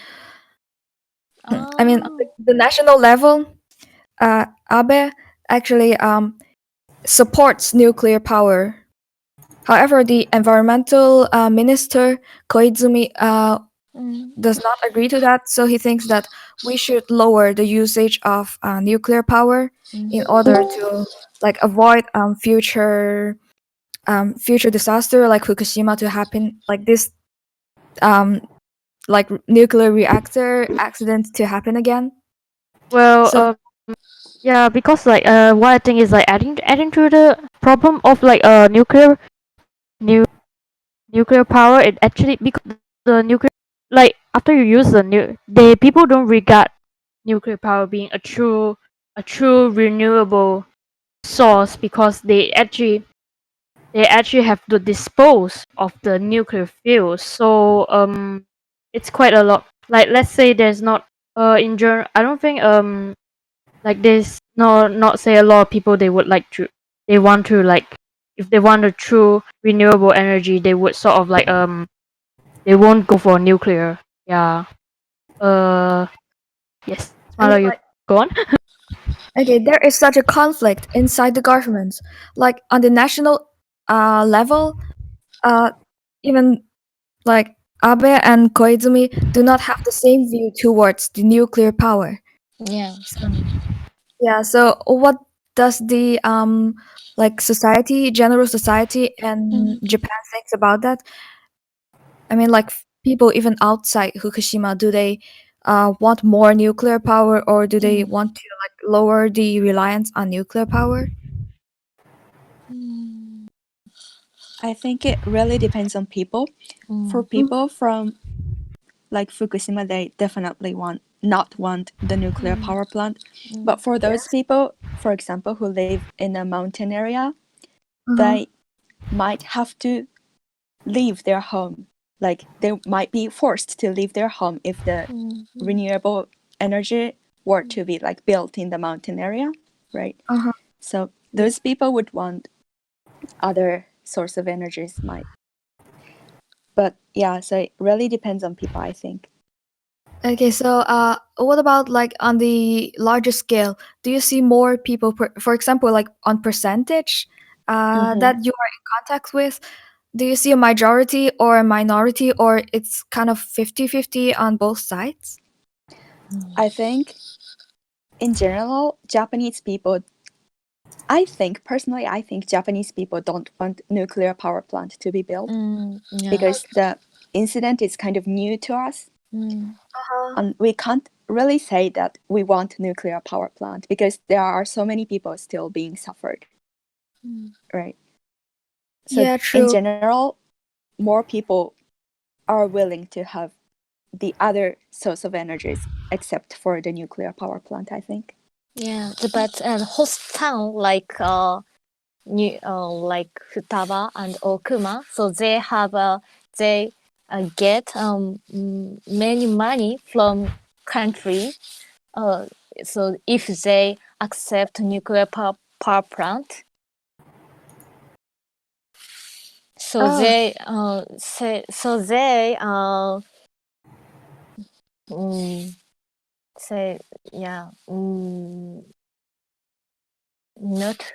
Speaker 3: I mean
Speaker 4: Oh.
Speaker 3: the national level, Abe actually supports nuclear power. However, the environmental minister Koizumi
Speaker 4: Mm.
Speaker 3: does not agree to that, so he thinks that we should lower the usage of nuclear power in
Speaker 4: Mm.
Speaker 3: order to like avoid future disaster like Fukushima to happen, like this um, like nuclear reactor accident to happen again.
Speaker 6: Well,
Speaker 3: So
Speaker 6: yeah, because like what I think is like adding to the problem of like new nuclear power. It actually, because the nuclear, like after you use the people don't regard nuclear power being a true renewable source, because they actually have to dispose of the nuclear fuels. So it's quite a lot. Like let's say there's not in general, I don't think like there's no, not say a lot of people they would like to, they want to like, if they want a true renewable energy, they would sort of like they won't go for nuclear. Yeah. Uh yes.
Speaker 3: I mean,
Speaker 6: Smaller, you
Speaker 3: like,
Speaker 6: go on.
Speaker 3: okay, there is such a conflict inside the government. Like on the national level, uh, even like Abe and Koizumi do not have the same view towards the nuclear power.
Speaker 4: Yeah.
Speaker 3: So, yeah, so what does the like society, general society in Japan thinks about that? I mean, like people even outside Fukushima, do they want more nuclear power, or do they want to like lower the reliance on nuclear power?
Speaker 5: I think it really depends on people. For people from like Fukushima, they definitely not want the nuclear power plant. But for those people, for example, who live in a mountain area, they might have to leave their home. Like they might be forced to leave their home if the renewable energy were to be like built in the mountain area, right? So those people would want other source of energies might. But yeah, so it really depends on people, I think.
Speaker 3: Okay, so what about like on the larger scale? Do you see more people, for example, like on percentage that you are in contact with? Do you see a majority or a minority, or it's kind of 50-50 on both sides?
Speaker 5: I think in general, Japanese people, I think personally, I think Japanese people don't want nuclear power plant to be built because the incident is kind of new to us. And we can't really say that we want nuclear power plant because there are so many people still being suffered, right? So
Speaker 3: Yeah,
Speaker 5: in
Speaker 3: true.
Speaker 5: general, more people are willing to have the other source of energies except for the nuclear power plant, I think.
Speaker 4: Yeah, but host town like like Futaba and Okuma, so they have they get many money from country. So if they accept nuclear power plant, so they say yeah not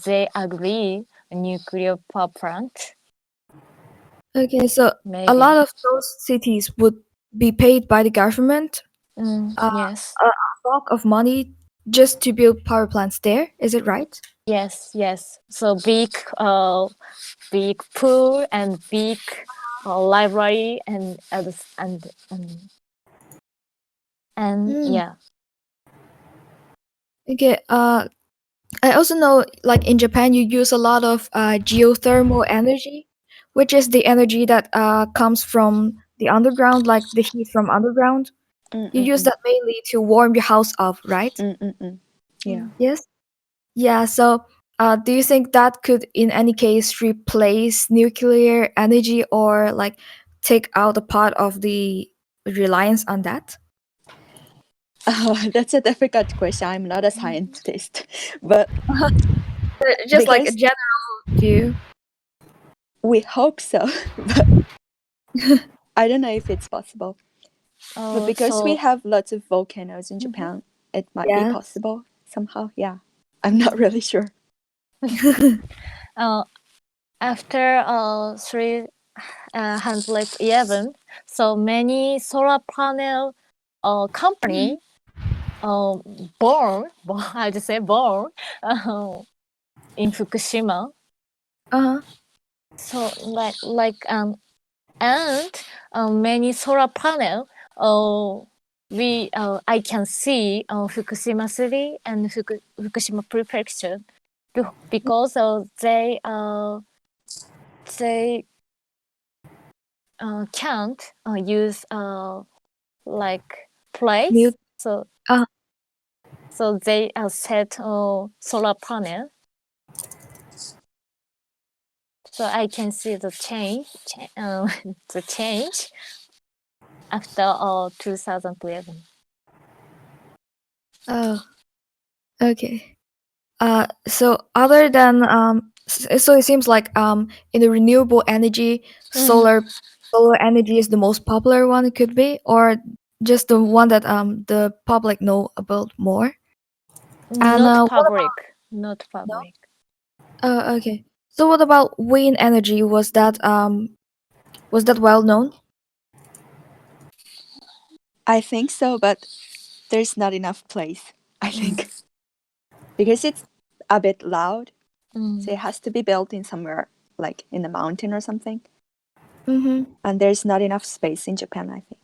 Speaker 4: they agree nuclear power plant.
Speaker 3: Okay, so
Speaker 4: Maybe.
Speaker 3: a lot of those cities would be paid by the government
Speaker 4: Yes.
Speaker 3: a bulk of money just to build power plants there. Is it right?
Speaker 4: Yes. So big pool and big library and
Speaker 3: Mm.
Speaker 4: yeah.
Speaker 3: Okay. I also know, like in Japan, you use a lot of geothermal energy, which is the energy that comes from the underground, like the heat from underground. You use that mainly to warm your house up, right?
Speaker 5: Yeah.
Speaker 3: Yes. Yeah. So, do you think that could, in any case, replace nuclear energy, or like take out a part of the reliance on that?
Speaker 5: That's a difficult question. I'm not a scientist, but
Speaker 3: Just like a
Speaker 5: because
Speaker 3: general view.
Speaker 5: we hope so, but I don't know if it's possible. But because we have lots of volcanoes in Japan, it might be
Speaker 3: Yeah.
Speaker 5: possible somehow. Yeah, I'm not really sure.
Speaker 4: After 311, so many solar panel company born I just say born in Fukushima. So and many solar panel I can see Fukushima City and Fukushima Prefecture because they can't use like place.
Speaker 3: New.
Speaker 4: So
Speaker 3: Uh,
Speaker 4: they set solar panel. So I can see the the change after 2011.
Speaker 3: oh, okay. So other than so it seems like in the renewable energy, solar energy is the most popular one it could be, or just the one that the public know about more. And
Speaker 4: Not
Speaker 3: what about
Speaker 4: public. Not
Speaker 3: no?
Speaker 4: public.
Speaker 3: Okay. So what about wind energy? Was that well known?
Speaker 5: I think so, but there's not enough place, I think. because it's a bit loud,
Speaker 4: Mm.
Speaker 5: so it has to be built in somewhere like in the mountain or something.
Speaker 3: Mm-hmm.
Speaker 5: And there's not enough space in Japan, I think.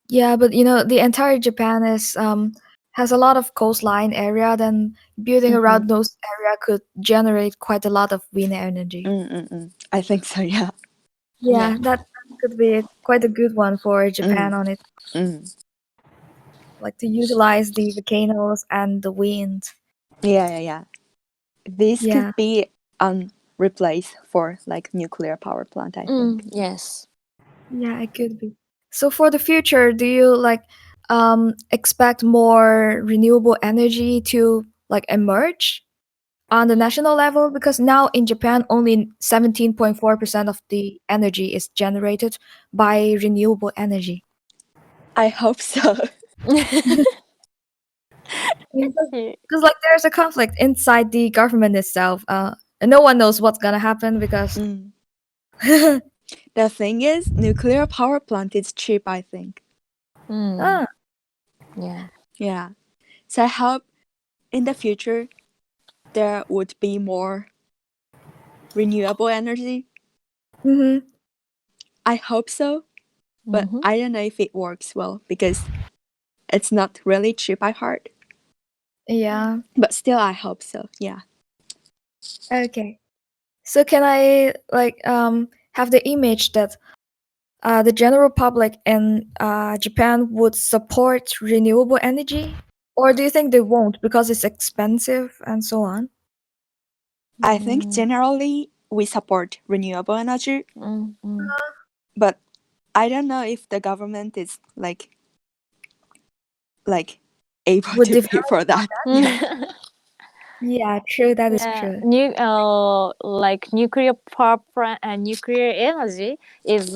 Speaker 3: Yeah, but the entire Japan is has a lot of coastline area. Then building around those area could generate quite a lot of wind energy.
Speaker 5: I think so, yeah.
Speaker 3: Yeah, that could be quite a good one for Japan
Speaker 5: Mm.
Speaker 3: on it,
Speaker 5: Mm.
Speaker 3: like to utilize the volcanoes and the wind.
Speaker 5: Yeah. This
Speaker 3: Yeah,
Speaker 5: could be replaced for like nuclear power plant, I think.
Speaker 4: Yes.
Speaker 3: yeah, it could be. So for the future, do you expect more renewable energy to like emerge on the national level? Because now in Japan, only 17.4% of the energy is generated by renewable energy.
Speaker 5: I hope so.
Speaker 3: Because like there's a conflict inside the government itself, and no one knows what's gonna happen because
Speaker 5: Mm. The thing is, nuclear power plant is cheap, I think.
Speaker 3: ah,
Speaker 4: Yeah.
Speaker 5: Yeah. So I hope in the future there would be more renewable energy.
Speaker 3: mm-hmm,
Speaker 5: I hope so, but I don't know if it works well because it's not really cheap, I heard.
Speaker 3: yeah,
Speaker 5: But still, I hope so. Yeah.
Speaker 3: okay. So can I have the image that the general public in Japan would support renewable energy, or do you think they won't because it's expensive and so on?
Speaker 5: I think generally we support renewable energy, but I don't know if the government is like able
Speaker 3: Would
Speaker 5: to pay
Speaker 3: develop
Speaker 5: for that. Yeah.
Speaker 3: Yeah, true. That is
Speaker 4: Yeah,
Speaker 3: true.
Speaker 4: like nuclear power plant and nuclear energy is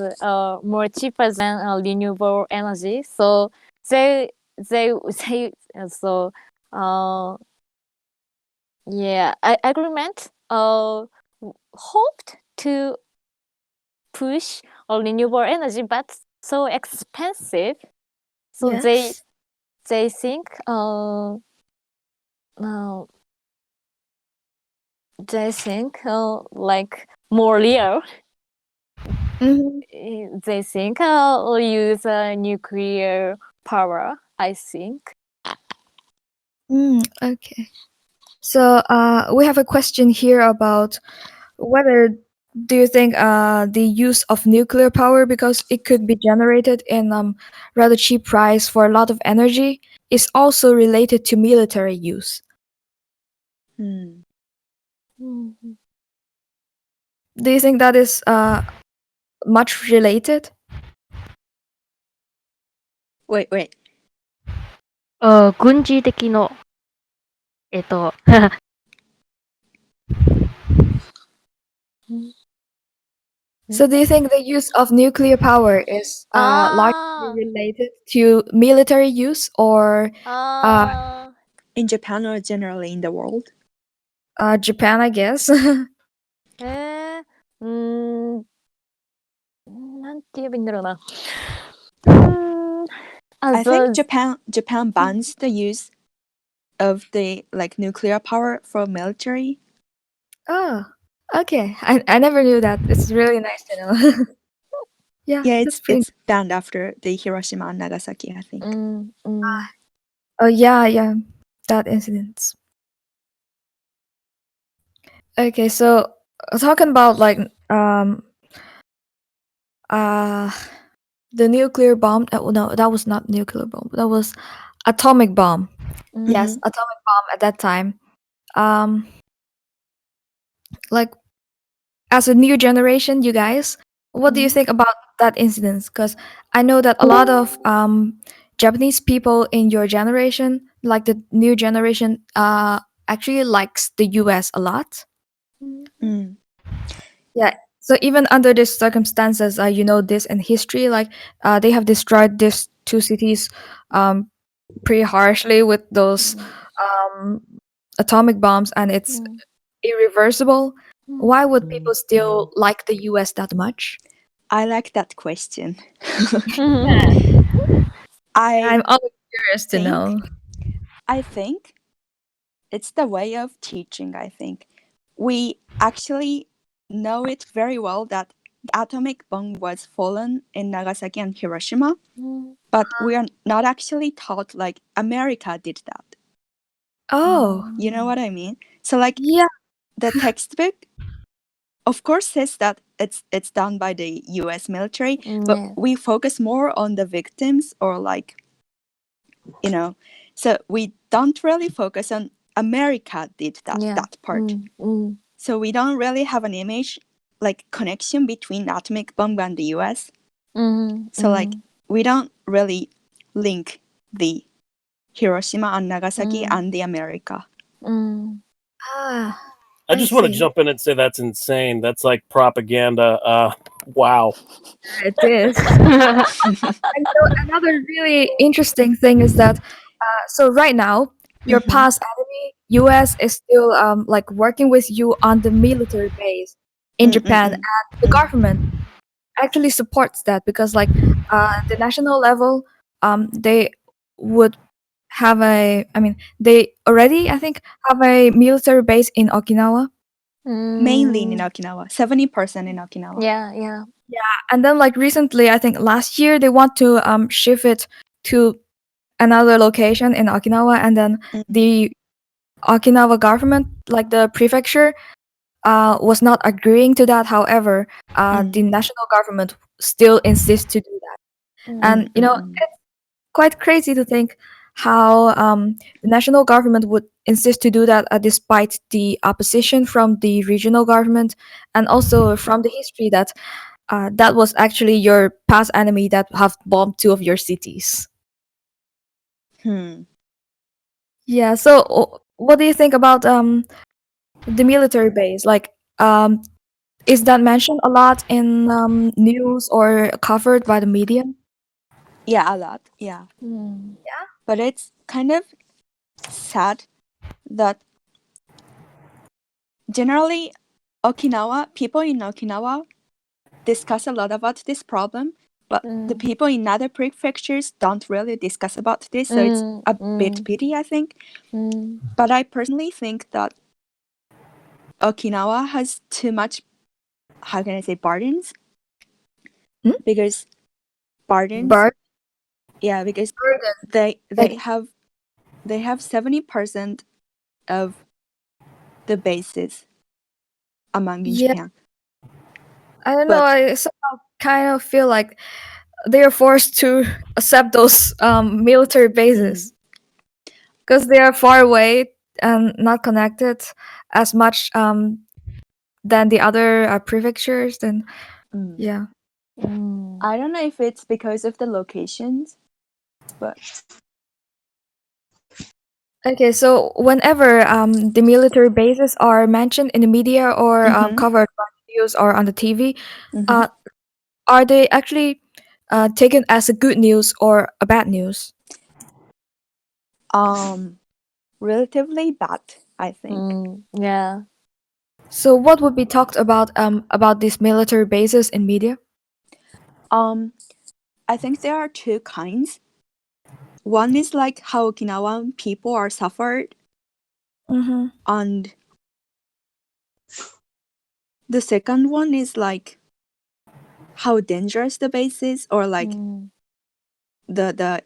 Speaker 4: more cheaper than renewable energy. So they so yeah, agreement hoped to push renewable energy, but so expensive. So
Speaker 3: Yes.
Speaker 4: they think they think like more real.
Speaker 3: Hmm.
Speaker 4: They think use nuclear power. I think.
Speaker 3: Okay. So we have a question here about whether do you think the use of nuclear power, because it could be generated in rather cheap price for a lot of energy, is also related to military use?
Speaker 5: Hmm.
Speaker 3: Do you think that is much related?
Speaker 5: Wait.
Speaker 6: 軍事的の、
Speaker 3: So do you think the use of nuclear power is largely related to military use, or
Speaker 5: In Japan or generally in the world?
Speaker 3: Japan, I guess?
Speaker 4: なんて言えばいいんだろうな。
Speaker 5: I think Japan bans the use of the nuclear power for military.
Speaker 3: Oh, okay. I never knew that. It's really nice to know. Yeah,
Speaker 5: Yeah,
Speaker 3: that's pretty.
Speaker 5: it's banned after the Hiroshima and Nagasaki, I think.
Speaker 3: Oh yeah, that incident. Okay, so talking about uh the nuclear bomb. No, that was not nuclear bomb. That was atomic bomb. Yes, atomic bomb at that time. Um, like as a new generation, you guys, what do you think about that incident? Because I know that a lot of Japanese people in your generation, like the new generation, actually likes the US a lot.
Speaker 5: Mm.
Speaker 3: Yeah. So even under these circumstances, this in history, they have destroyed these two cities pretty harshly with those um, atomic bombs, and it's irreversible. Why would people still like the US that much?
Speaker 5: I like that question.
Speaker 3: I'm always curious to
Speaker 5: think
Speaker 3: know.
Speaker 5: I think it's the way of teaching, I think. We actually know it very well that the atomic bomb was fallen in Nagasaki and Hiroshima, but we are not actually taught like America did that.
Speaker 3: Oh,
Speaker 5: You know what I mean? So like
Speaker 3: yeah.
Speaker 5: the textbook of course says that it's done by the US military, but
Speaker 4: Yeah.
Speaker 5: we focus more on the victims or like, you know, so we don't really focus on America did that part. So we don't really have an image like connection between atomic bomb and the US. So like we don't really link the Hiroshima and Nagasaki and the America.
Speaker 3: Ah,
Speaker 8: I just want to
Speaker 3: see.
Speaker 8: jump in and say that's insane. That's like propaganda. Wow.
Speaker 3: It is. And so another really interesting thing is that, so right now, your past enemy, US, is still like working with you on the military base in Japan, and the government actually supports that because, like, the national level, they would have a. I mean, they already, I think, have a military base in Okinawa.
Speaker 5: Mainly in Okinawa, 70% in Okinawa.
Speaker 4: Yeah.
Speaker 3: And then, like, recently, I think last year, they want to shift it to another location in Okinawa, and then the Okinawa government, like the prefecture, was not agreeing to that. However, the national government still insists to do that. And it's quite crazy to think how the national government would insist to do that, despite the opposition from the regional government, and also from the history that that was actually your past enemy that have bombed two of your cities. Yeah. So, what do you think about the military base? Like, is that mentioned a lot in news or covered by the media?
Speaker 5: Yeah, a lot. Yeah. But it's kind of sad that generally people in Okinawa discuss a lot about this problem, but the people in other prefectures don't really discuss about this, so it's a bit pity, I think. But I personally think that Okinawa has too much, how can I say, burdens? Because burdens, yeah, because they have 70% of the bases among in
Speaker 3: Yeah.
Speaker 5: Japan.
Speaker 3: I don't know. I somehow kind of feel like they are forced to accept those military bases because they are far away and not connected as much than the other prefectures. Then, yeah.
Speaker 5: I don't know if it's because of the locations, but
Speaker 3: Okay, so whenever the military bases are mentioned in the media or covered by the news or on the TV, are they actually taken as a good news or a bad news?
Speaker 5: relatively bad, I think.
Speaker 4: Yeah.
Speaker 3: So what would be talked about these military bases in media?
Speaker 5: I think there are two kinds. One is like how Okinawan people are suffered, and the second one is like how dangerous the base is, or like the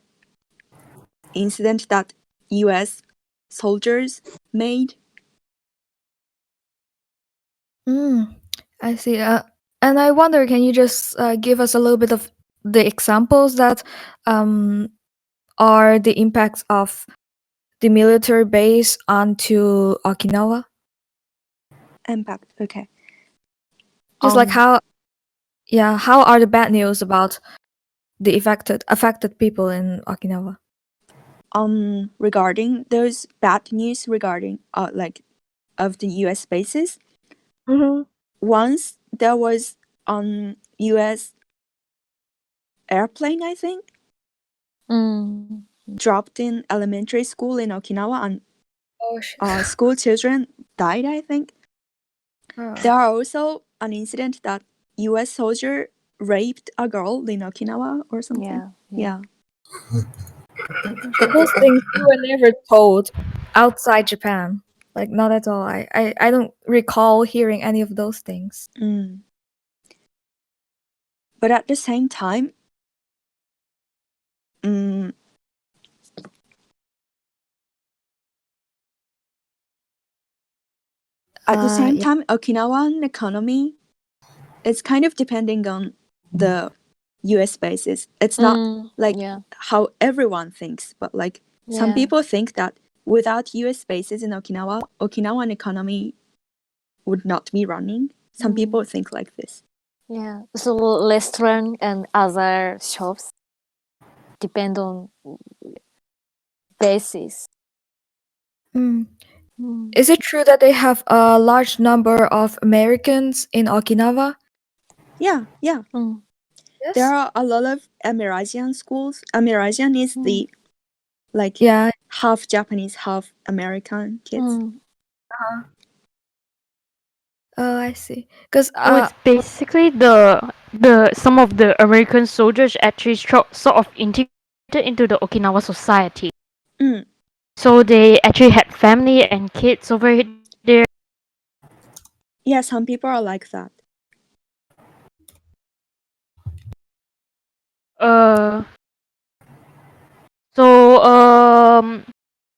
Speaker 5: incident that US soldiers made.
Speaker 3: I see. And I wonder, can you just give us a little bit of the examples that are the impacts of the military base onto Okinawa?
Speaker 5: Impact, okay.
Speaker 3: Just like how are the bad news about the affected people in Okinawa?
Speaker 5: Regarding those bad news regarding like of the US bases, once there was US airplane, I think, dropped in elementary school in Okinawa, and school children died, I think. There are also an incident that US soldier raped a girl in Okinawa or something. Yeah.
Speaker 3: So those things you were never told outside Japan. Like not at all. I don't recall hearing any of those things.
Speaker 5: But at the same time,
Speaker 3: Yeah.
Speaker 5: Okinawan economy is kind of depending on the US bases. It's not like
Speaker 4: yeah.
Speaker 5: how everyone thinks, but like some
Speaker 4: Yeah.
Speaker 5: people think that without US bases in Okinawa, Okinawan economy would not be running. Some people think like this.
Speaker 4: Yeah. So restaurant and other shops depend on basis.
Speaker 3: Is it true that they have a large number of Americans in Okinawa?
Speaker 5: Yeah.
Speaker 3: Yes.
Speaker 5: There are a lot of Amerasian schools. Amerasian is the like
Speaker 3: Yeah.
Speaker 5: half Japanese, half American kids.
Speaker 3: Oh, I see. Because
Speaker 6: So it's basically the some of the American soldiers actually sort of integrated into the Okinawa society. So they actually had family and kids over there.
Speaker 5: Yeah, some people are like that.
Speaker 6: So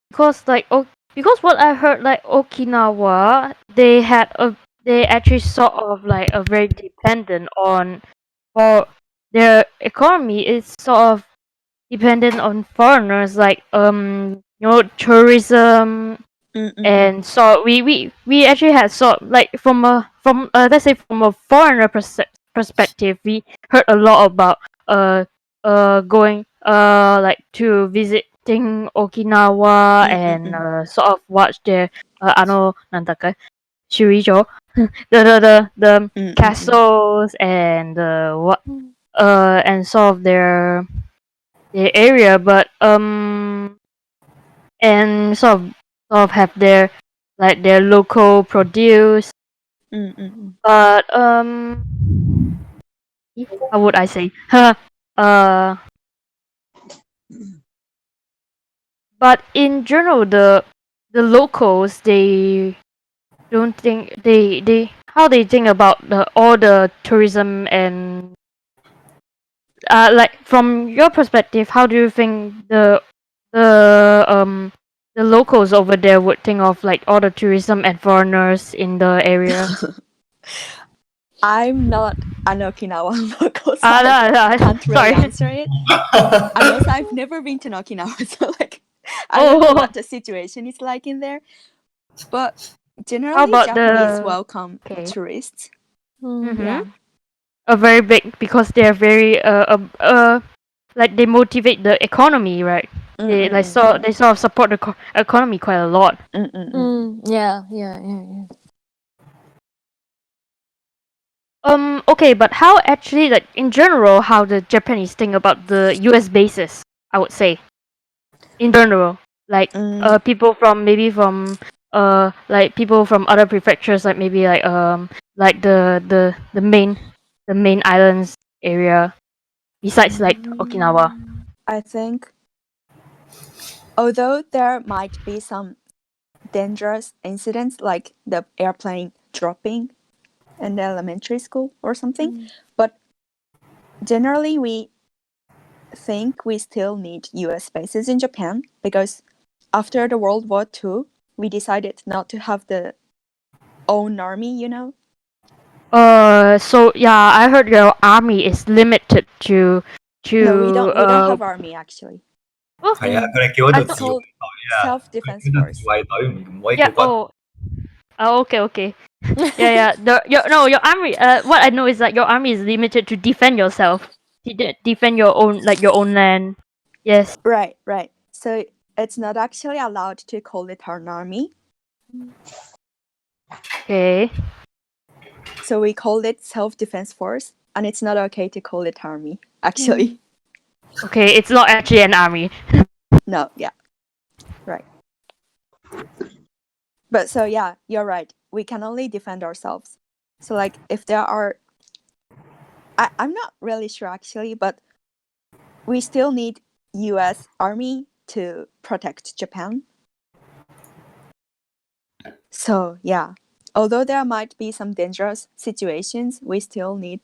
Speaker 6: because what I heard, like Okinawa, they actually sort of like a very dependent on, or their economy is sort of dependent on foreigners, like tourism. And so we actually had sort like from let's say from a foreigner perspective, we heard a lot about going like to visiting Okinawa and sort of watch their Shurijo the castles and what and sort of their area, but and sort of have their local produce. But how would I say? uh, but in general, the locals, they don't think they how they think about all the tourism and like from your perspective, how do you think the locals over there would think of like all the tourism and foreigners in the area?
Speaker 5: I'm not an Okinawan local, so
Speaker 6: I
Speaker 5: can't really
Speaker 6: sorry.
Speaker 5: answer it. And also, I've never been to Okinawa, so like, I don't know what the situation is like in there. But generally,
Speaker 6: about
Speaker 5: Japanese
Speaker 6: the
Speaker 5: welcome
Speaker 6: okay.
Speaker 5: tourists.
Speaker 6: Yeah. A very big, because they're very like they motivate the economy, right? They they sort of support the economy quite a lot.
Speaker 4: Yeah.
Speaker 6: Okay, but how actually, like in general, how the Japanese think about the US bases, I would say. In general. Like people from maybe from like people from other prefectures, like maybe like the main islands area, besides like Okinawa.
Speaker 5: I think, although there might be some dangerous incidents like the airplane dropping in the elementary school or something, but generally we think we still need US bases in Japan because after the World War II, we decided not to have the own army, you know?
Speaker 6: So yeah, I heard your army is limited to
Speaker 5: No, we don't have army actually.
Speaker 7: 係啊，佢哋叫嗰度
Speaker 5: It's
Speaker 7: 自衛
Speaker 5: called
Speaker 7: 隊啊，佢哋
Speaker 5: self-defense
Speaker 7: 叫做自
Speaker 5: force.
Speaker 7: 衛隊，唔可以
Speaker 6: yeah
Speaker 7: 叫軍。
Speaker 6: okay. yeah your army, what I know is that your army is limited to defend yourself, defend your own land. Yes.
Speaker 5: Right. So it's not actually allowed to call it an army.
Speaker 6: Okay.
Speaker 5: So we call it self-defense force, and it's not okay to call it army, actually.
Speaker 6: Okay, it's not actually an army.
Speaker 5: No, yeah. Right. But so yeah, you're right. We can only defend ourselves. So like if there are I'm not really sure actually, but we still need US Army to protect Japan. So yeah, although there might be some dangerous situations, we still need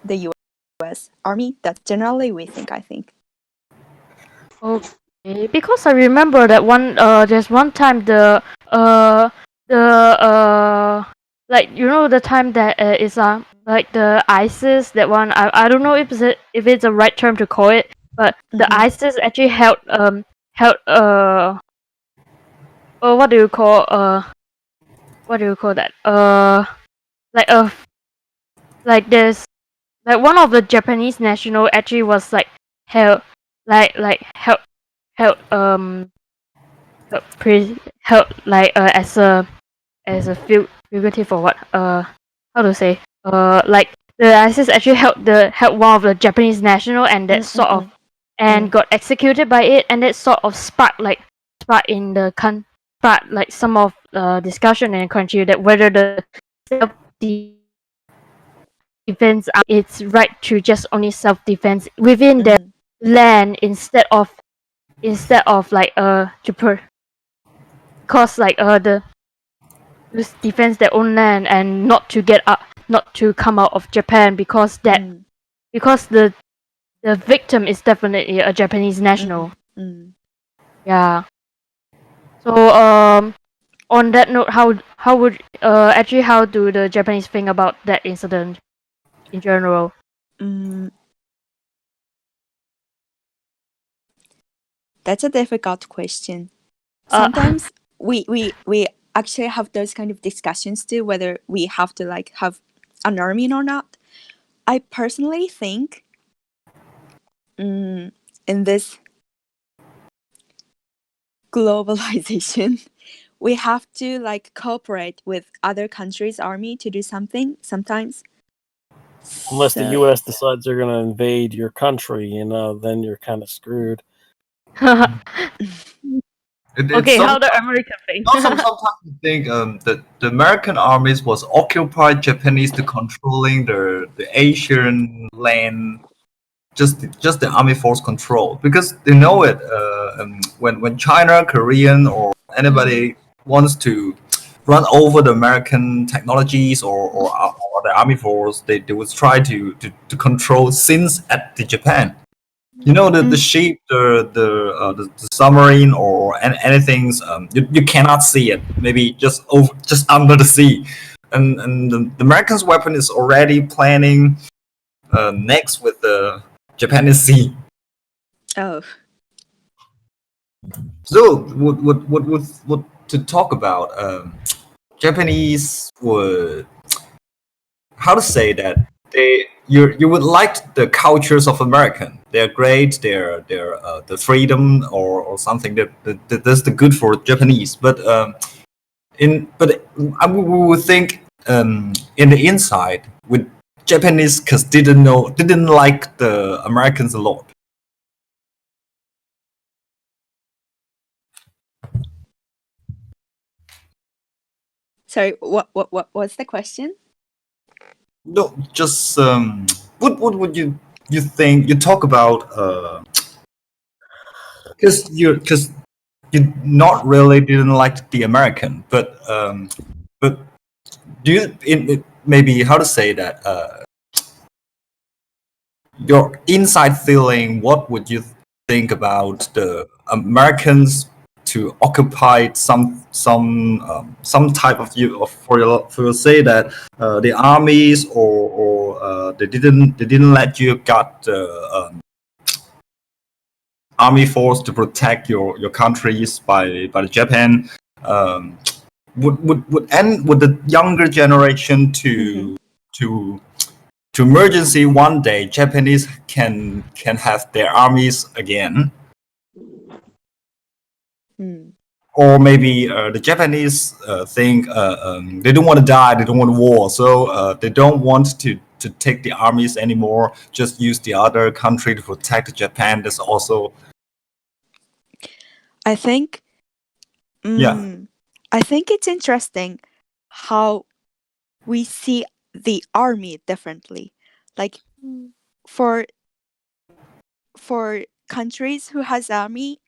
Speaker 5: the U.S. Army. That's generally we think. I think.
Speaker 6: Okay, because I remember that there's one time like the time that is like the ISIS, that one. I don't know if it's a right term to call it, but the
Speaker 5: Mhm.
Speaker 6: ISIS actually held what do you call that like there's like one of the Japanese national actually was like held held held like as a fugitive, or what, how to say, like the ISIS actually held one of the Japanese national, and that sort of and got executed by it, and that sort of sparked in the sparked like some of discussion in the country that whether the self defense it's right to just only self defense within their land, instead of like because like the just defense their own land, and not to come out of Japan, because because the victim is definitely a Japanese national. Yeah. So on that note, how would actually how do the Japanese think about that incident in general?
Speaker 5: That's a difficult question. Sometimes we actually have those kind of discussions too, whether we have to like have an army or not. I personally think in this globalization, we have to like cooperate with other countries' army to do something sometimes.
Speaker 8: Unless the
Speaker 5: So-
Speaker 8: U.S. decides they're going to invade your country, then you're kind of screwed.
Speaker 6: Okay, how the American thing?
Speaker 7: Sometimes I think the American armies was occupied Japanese to controlling the Asian land, just the army force control, because they know it. When China, Korean, or anybody wants to run over the American technologies or the army force, they would try to control since at the Japan. The ship, the submarine, or anything. You cannot see it. Maybe just under the sea, and the Americans' weapon is already planning next with the Japanese sea.
Speaker 5: Oh.
Speaker 7: So would to talk about Japanese would, how to say that, you would like the cultures of American. They're great. They're the freedom or something that's the good for Japanese. But I would think in the inside with Japanese, because didn't like the Americans a lot.
Speaker 5: Sorry, what's the question?
Speaker 7: No, just what would you think? You talk about because you not really didn't like the American, but do you maybe how to say that your inside feeling? What would you think about the Americans to occupy some type of for you say that the armies or they didn't let you got army force to protect your countries by the Japan. Would the younger generation to emergency one day Japanese can have their armies again, or maybe the Japanese think they don't want to die, they don't want war, so they don't want to take the armies anymore, just use the other country to protect Japan. That's also
Speaker 5: I think
Speaker 7: yeah.
Speaker 5: I think it's interesting how we see the army differently. Like for countries who has army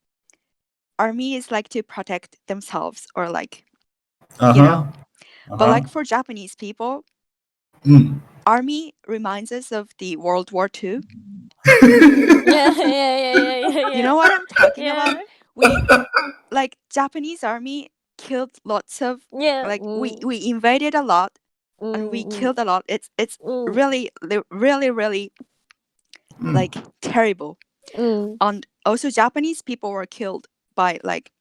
Speaker 5: is like to protect themselves, or like you know.
Speaker 7: Uh-huh.
Speaker 5: But like for Japanese people,
Speaker 7: Mm.
Speaker 5: army reminds us of the World War II.
Speaker 4: Yeah.
Speaker 5: You know what I'm talking about?
Speaker 4: Yeah.
Speaker 5: We like Japanese army killed lots of
Speaker 4: Yeah.
Speaker 5: like we invaded a lot and we killed a lot. It's really really like terrible. And also Japanese people were killed by like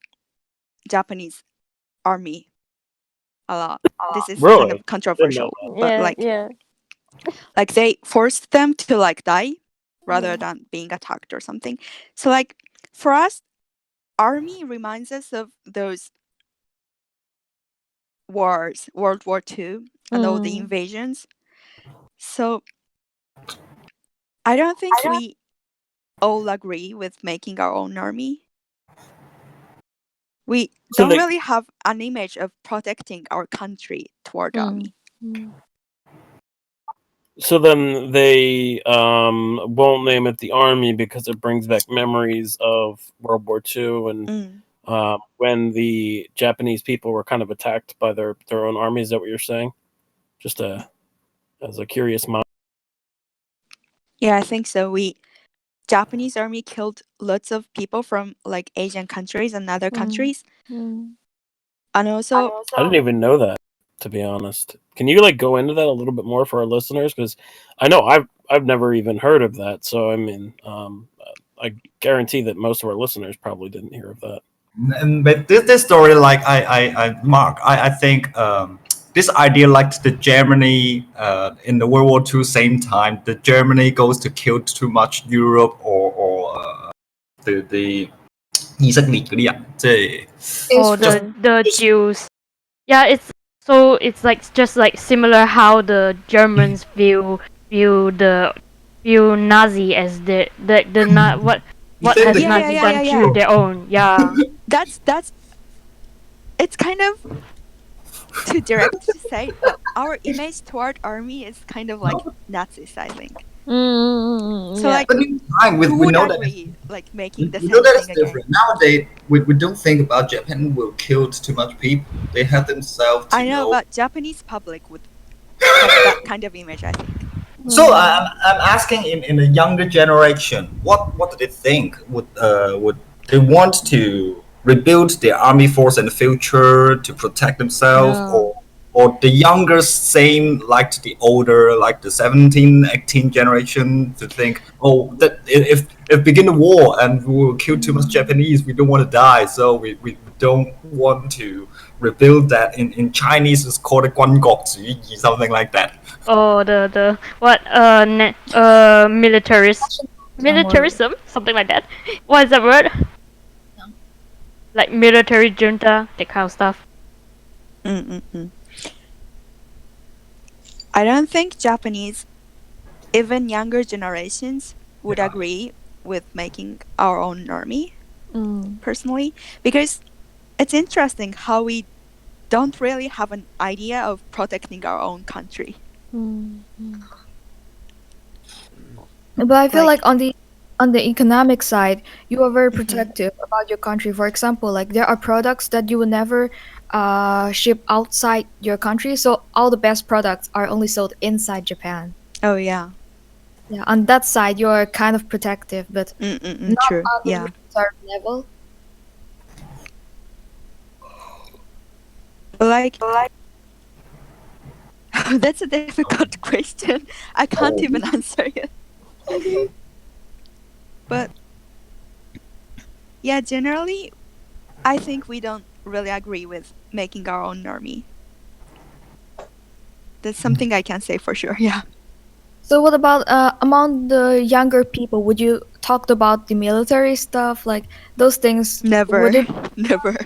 Speaker 5: Japanese army a lot. This is kind
Speaker 8: Really?
Speaker 5: of controversial, but
Speaker 4: Yeah.
Speaker 5: like they forced them to like die rather than being attacked or something. So like for us, army reminds us of those wars, World War II, and all the invasions. So I don't think we all agree with making our own army. We
Speaker 8: So
Speaker 5: don't
Speaker 8: they,
Speaker 5: really have an image of protecting our country toward army.
Speaker 8: so then they won't name it the army because it brings back memories of World War II and when the Japanese people were kind of attacked by their own army. Is that what you're saying? Just as a curious mind.
Speaker 5: Yeah, I think so. Japanese army killed lots of people from like Asian countries and other countries. And also
Speaker 8: I didn't even know that, to be honest. Can you like go into that a little bit more for our listeners? Because I know I've never even heard of that. So I mean, I guarantee that most of our listeners probably didn't hear of that.
Speaker 7: But this story, like Mark, I think this idea, like the Germany in the World War II same time, the Germany goes to kill too much Europe or the 意識列嗰啲人，即係
Speaker 6: Oh, the Jews. Yeah, it's like just like similar how the Germans view Nazi as the not what has
Speaker 7: Yeah,
Speaker 6: Nazi done to their own. Yeah.
Speaker 5: that's it's kind of too direct to say, but our image toward army is kind of like Nazis, I think. So like,
Speaker 7: But in time,
Speaker 5: who
Speaker 7: we
Speaker 5: would
Speaker 7: know that
Speaker 5: agree like making the
Speaker 7: we
Speaker 5: same
Speaker 7: know that it's
Speaker 5: thing again?
Speaker 7: different. Nowadays, we don't think about Japan will kill too much people. They have themselves to
Speaker 5: I know, but Japanese public would have that kind of image, I think.
Speaker 7: So I'm asking in the younger generation, what do they think? Would they want to rebuild their army force in the future to protect themselves, or the younger same like the older, like the 17, 18 generation to think, oh, that if begin the war and we will kill too much Japanese, we don't want to die, so we don't want to rebuild that. In Chinese, it's called a 軍國主義, something like that.
Speaker 6: Oh, the what militarism, something like that. What is that word? Like military junta, that kind of stuff.
Speaker 5: I don't think Japanese, even younger generations, would agree with making our own army, personally, because it's interesting how we don't really have an idea of protecting our own country.
Speaker 3: But I feel like on the economic side, you are very protective about your country. For example, like there are products that you will never ship outside your country, so all the best products are only sold inside Japan.
Speaker 5: Oh yeah.
Speaker 3: Yeah, on that side, you are kind of protective, but not
Speaker 5: true.
Speaker 3: on the
Speaker 5: Yeah.
Speaker 3: military level.
Speaker 5: Like that's a difficult question. I can't even answer it. But yeah, generally, I think we don't really agree with making our own army. That's something I can say for sure. Yeah.
Speaker 3: So what about among the younger people? Would you talk about the military stuff, like those things?
Speaker 5: Never.
Speaker 3: Would it
Speaker 5: Never.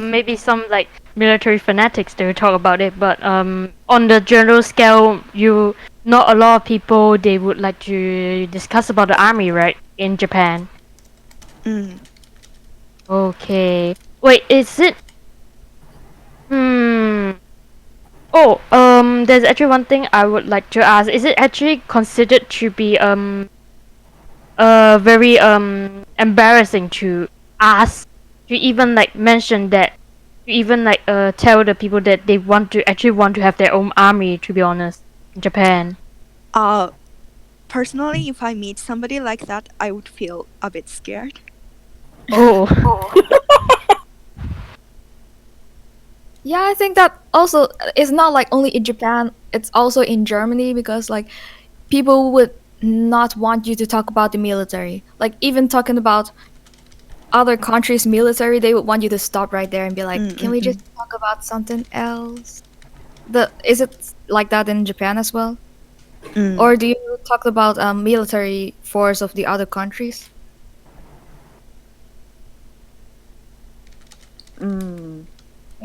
Speaker 6: Maybe some like military fanatics they will talk about it, but on the general scale, not a lot of people they would like to discuss about the army, right? In Japan. Okay. Wait, is it? Oh, there's actually one thing I would like to ask. Is it actually considered to be very embarrassing to ask to even like mention that even like tell the people that they want to have their own army, to be honest, in Japan?
Speaker 5: Personally, if I meet somebody like that, I would feel a bit scared.
Speaker 6: Oh.
Speaker 3: Yeah, I think that also it's not like only in Japan, it's also in Germany because like people would not want you to talk about the military. Like even talking about other countries' military, they would want you to stop right there and be like, "Can we just talk about something else?" Is it like that in Japan as well? Or do you talk about military force of the other countries? I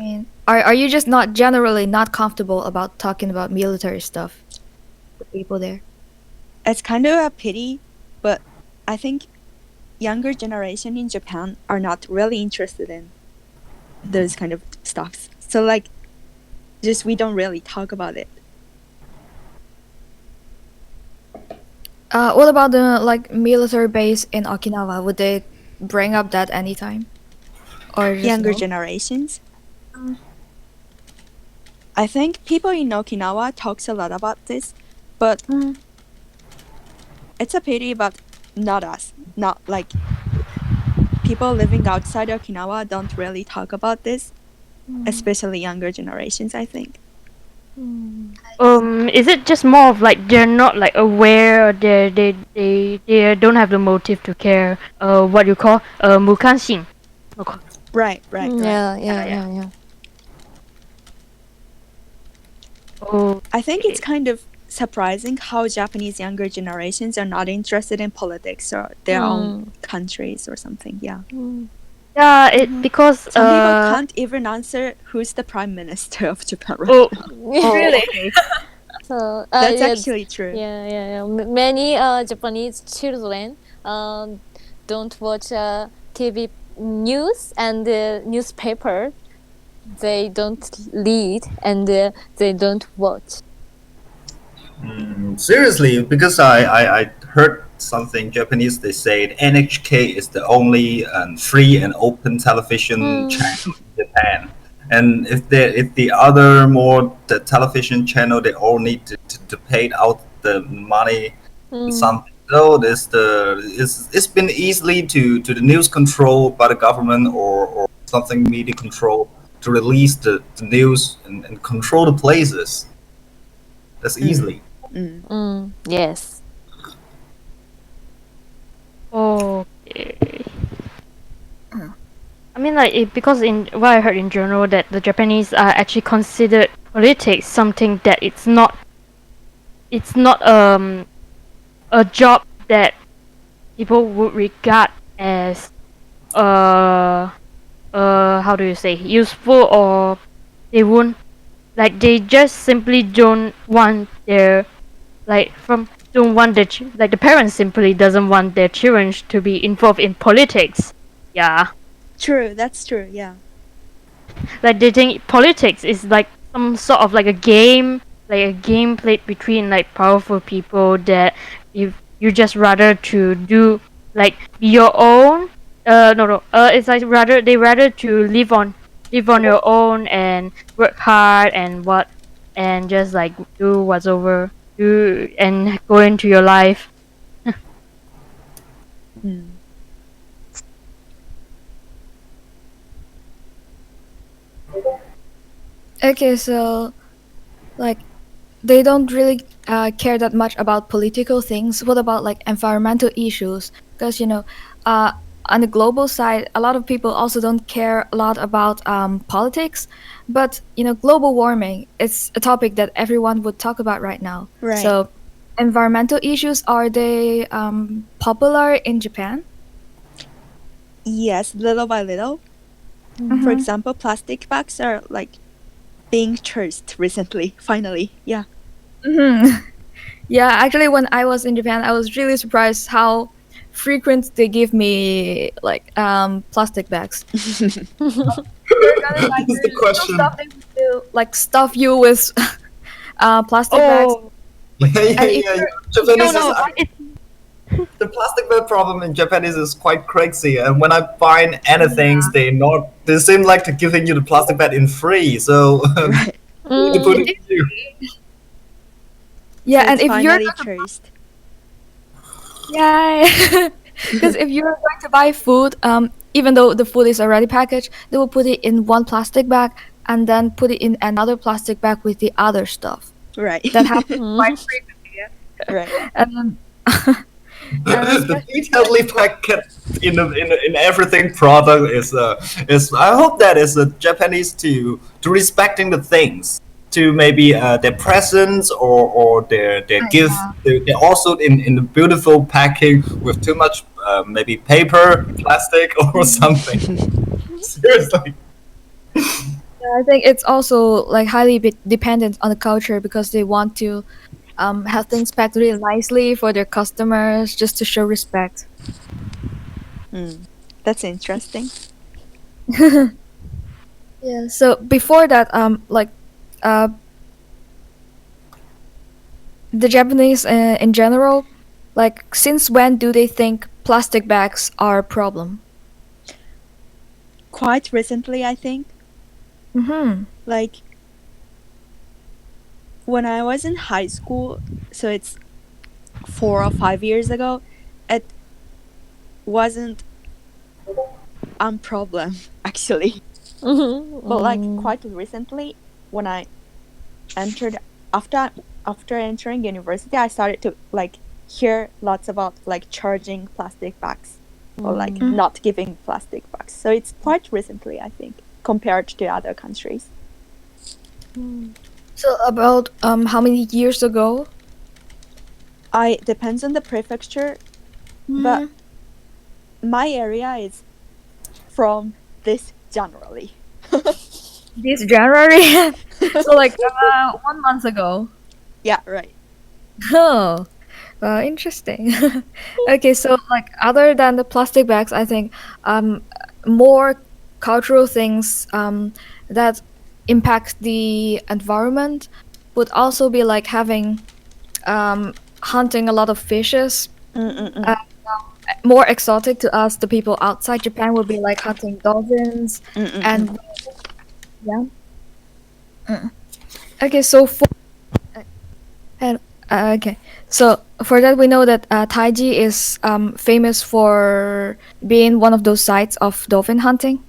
Speaker 3: mean, are you just not generally not comfortable about talking about military stuff with people there?
Speaker 5: It's kind of a pity, but I think younger generation in Japan are not really interested in those kind of stuffs. So like, just we don't really talk about it.
Speaker 3: What about the like military base in Okinawa? Would they bring up that anytime, or just
Speaker 5: Younger
Speaker 3: no?
Speaker 5: generations. I think people in Okinawa talks a lot about this, but it's a pity, but not us. Not like people living outside Okinawa don't really talk about this, especially younger generations, I think.
Speaker 6: Is it just more of like they're not like aware, or they don't have the motive to care? What you call mukanshin?
Speaker 5: Right.
Speaker 4: Yeah.
Speaker 6: Oh,
Speaker 5: I think it's kind of surprising how Japanese younger generations are not interested in politics or their own countries or something. Yeah.
Speaker 6: yeah. Because
Speaker 5: Some people can't even answer who's the prime minister of Japan right
Speaker 6: Oh,
Speaker 5: now.
Speaker 3: Really?
Speaker 6: okay.
Speaker 4: So
Speaker 5: That's
Speaker 4: yeah,
Speaker 5: actually true.
Speaker 4: yeah. Many Japanese children don't watch TV news and newspaper. They don't read and they don't watch.
Speaker 7: Seriously, because I heard something Japanese. They said NHK is the only free and open television channel in Japan, and if the other more the television channel, they all need to pay out the money. Something. So it's been easily to the news control by the government or something media control to release the news and control the places. That's easily.
Speaker 4: Yes.
Speaker 6: Okay. I mean, like, because in what I heard in general that the Japanese are actually considered politics something that it's not a job that people would regard as how do you say, useful, or they won't, like, they just simply don't want their, like, don't want their like the parents simply doesn't want their children to be involved in politics. Yeah.
Speaker 5: True, that's true, yeah.
Speaker 6: Like they think politics is like some sort of like a game played between like powerful people, that if you just rather to do like your own, no, it's like rather to live on your own and work hard and and just like do whatsoever do and go into your life.
Speaker 3: Okay, so like they don't really care that much about political things. What about like environmental issues? Because on the global side, a lot of people also don't care a lot about politics. But global warming is a topic that everyone would talk about right now.
Speaker 5: Right.
Speaker 3: So, environmental issues, are they popular in Japan?
Speaker 5: Yes, little by little. For example, plastic bags are like being cursed recently, finally. Yeah.
Speaker 3: Yeah, actually, when I was in Japan, I was really surprised how frequent they give me like plastic bags. They're gonna like
Speaker 7: That's the
Speaker 3: there's some
Speaker 7: question.
Speaker 3: stuff they do like stuff you with plastic bags.
Speaker 6: Oh,
Speaker 7: Yeah.
Speaker 3: And if
Speaker 7: Yeah.
Speaker 3: you're
Speaker 7: Japanese
Speaker 6: no,
Speaker 7: is
Speaker 6: it's
Speaker 7: The plastic bag problem in Japanese is quite crazy, and when I find anything, they seem like to giving you the plastic bag in free. So
Speaker 5: Right.
Speaker 7: they put
Speaker 3: It
Speaker 7: it
Speaker 3: is.
Speaker 7: in you.
Speaker 3: Yeah,
Speaker 5: So
Speaker 3: and
Speaker 5: it's
Speaker 3: if you're
Speaker 5: finally
Speaker 3: going to,
Speaker 5: traced.
Speaker 3: yeah, because if you're going to buy food, even though the food is already packaged, they will put it in one plastic bag and then put it in another plastic bag with the other stuff.
Speaker 5: Right.
Speaker 3: That happens quite frequently,
Speaker 5: Right.
Speaker 3: yeah. And then, and
Speaker 7: The
Speaker 3: especially
Speaker 7: detailedly packet in everything product is I hope that is a Japanese to respecting the things to maybe their presents or their gift they're also in the beautiful packing with too much maybe paper plastic or something seriously.
Speaker 3: I think it's also like highly dependent on the culture because they want to have things packed really nicely for their customers just to show respect.
Speaker 5: That's interesting.
Speaker 3: Yeah. So before that, uh, the Japanese in general, like since when do they think plastic bags are a problem?
Speaker 5: Quite recently, I think.
Speaker 3: Mm-hmm.
Speaker 5: Like when I was in high school, so it's 4 or 5 years ago, it wasn't a problem actually. But like quite recently, when I entered after entering university, I started to like hear lots about like charging plastic bags or like not giving plastic bags. So it's quite recently, I think, compared to other countries.
Speaker 3: So about how many years ago?
Speaker 5: I depends on the prefecture, but my area is from this January.
Speaker 3: This January. So like 1 month ago.
Speaker 5: Yeah, right.
Speaker 3: Oh, interesting. Okay, so like other than the plastic bags, I think more cultural things that impact the environment would also be like having hunting a lot of fishes.
Speaker 5: Mm-mm-mm.
Speaker 3: More exotic to us, the people outside Japan would be like hunting dolphins
Speaker 5: Mm-mm-mm.
Speaker 3: and yeah. Okay, so for and okay, so for that we know that Taiji is famous for being one of those sites of dolphin hunting.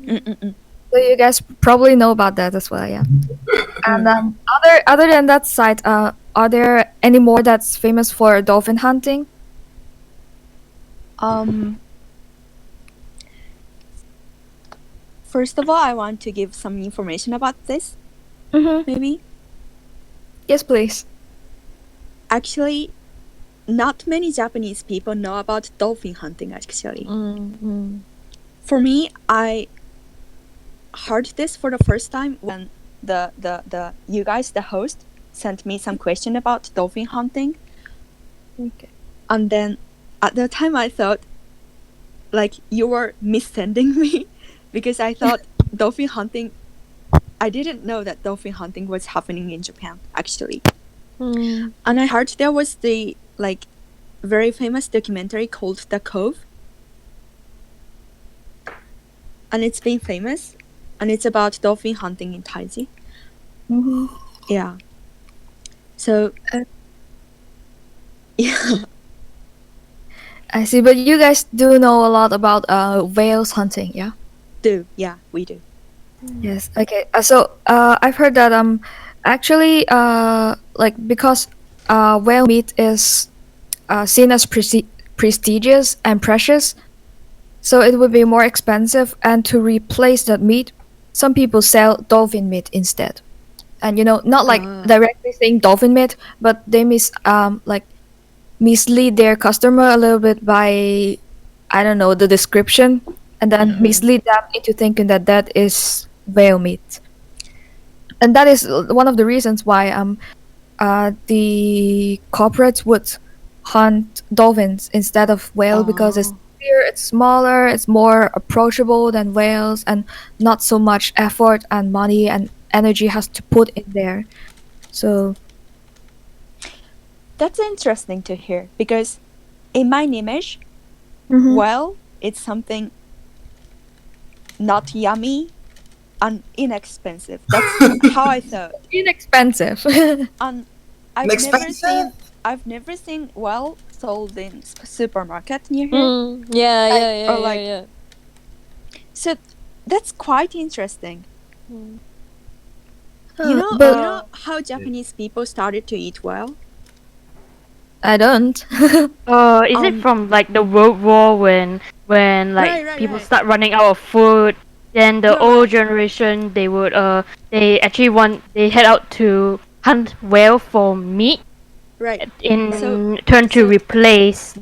Speaker 5: Mm-mm-mm.
Speaker 3: So you guys probably know about that as well, yeah. And other than that site, are there any more that's famous for dolphin hunting?
Speaker 5: First of all, I want to give some information about this,
Speaker 3: Mm-hmm.
Speaker 5: maybe.
Speaker 3: Yes, please.
Speaker 5: Actually, not many Japanese people know about dolphin hunting, actually. For me, I heard this for the first time when the you guys, the host, sent me some question about dolphin hunting.
Speaker 3: Okay.
Speaker 5: And then at the time I thought like you were missending me because I thought dolphin hunting, I didn't know that dolphin hunting was happening in Japan actually. And I heard there was the like very famous documentary called The Cove, and it's been famous, and it's about dolphin hunting in Taiji.
Speaker 3: Mm-hmm.
Speaker 5: Yeah. So yeah.
Speaker 3: I see, but you guys do know a lot about whales hunting, yeah?
Speaker 5: Yeah, we do.
Speaker 3: Yes. Okay. So I've heard that actually like because whale meat is seen as prestigious and precious, so it would be more expensive. And to replace that meat, some people sell dolphin meat instead. And not like directly saying dolphin meat, but they mislead their customer a little bit by, I don't know, the description, and then mislead them into thinking that that is whale meat. And that is one of the reasons why the corporates would hunt dolphins instead of whale, because it's bigger, it's smaller, it's more approachable than whales, and not so much effort and money and energy has to put in there. So
Speaker 5: That's interesting to hear because in my image,
Speaker 3: Mhm.
Speaker 5: well, it's something not yummy and inexpensive. That's how I thought.
Speaker 3: Inexpensive.
Speaker 5: And I've never seen well sold in supermarket near here.
Speaker 4: Yeah,
Speaker 5: Like,
Speaker 4: yeah, yeah,
Speaker 5: or
Speaker 4: yeah,
Speaker 5: like,
Speaker 4: yeah.
Speaker 5: so that's quite interesting. You know,
Speaker 3: but
Speaker 5: you know how Japanese people started to eat well?
Speaker 3: I don't.
Speaker 6: Is it from like the World War when like
Speaker 5: Right,
Speaker 6: people
Speaker 5: right.
Speaker 6: start running out of food? Then the
Speaker 5: You're
Speaker 6: old
Speaker 5: right.
Speaker 6: generation they actually they head out to hunt whale for meat
Speaker 5: Right. So
Speaker 6: in turn to
Speaker 5: so
Speaker 6: replace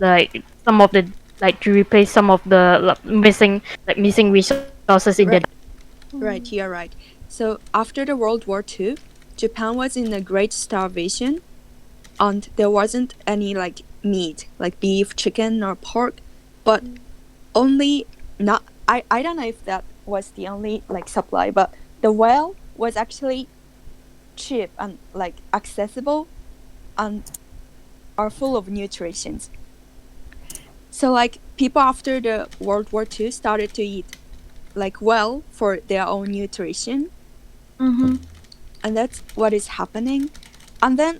Speaker 6: some of the missing resources in their
Speaker 5: right, right, you're right. So after the World War II, Japan was in a great starvation and there wasn't any like meat, like beef, chicken or pork, but only not I don't know if that was the only like supply, but the whale was actually cheap and like accessible and are full of nutrients. So like people after the World War II started to eat like well for their own nutrition,
Speaker 3: Mm-hmm.
Speaker 5: and that's what is happening. And then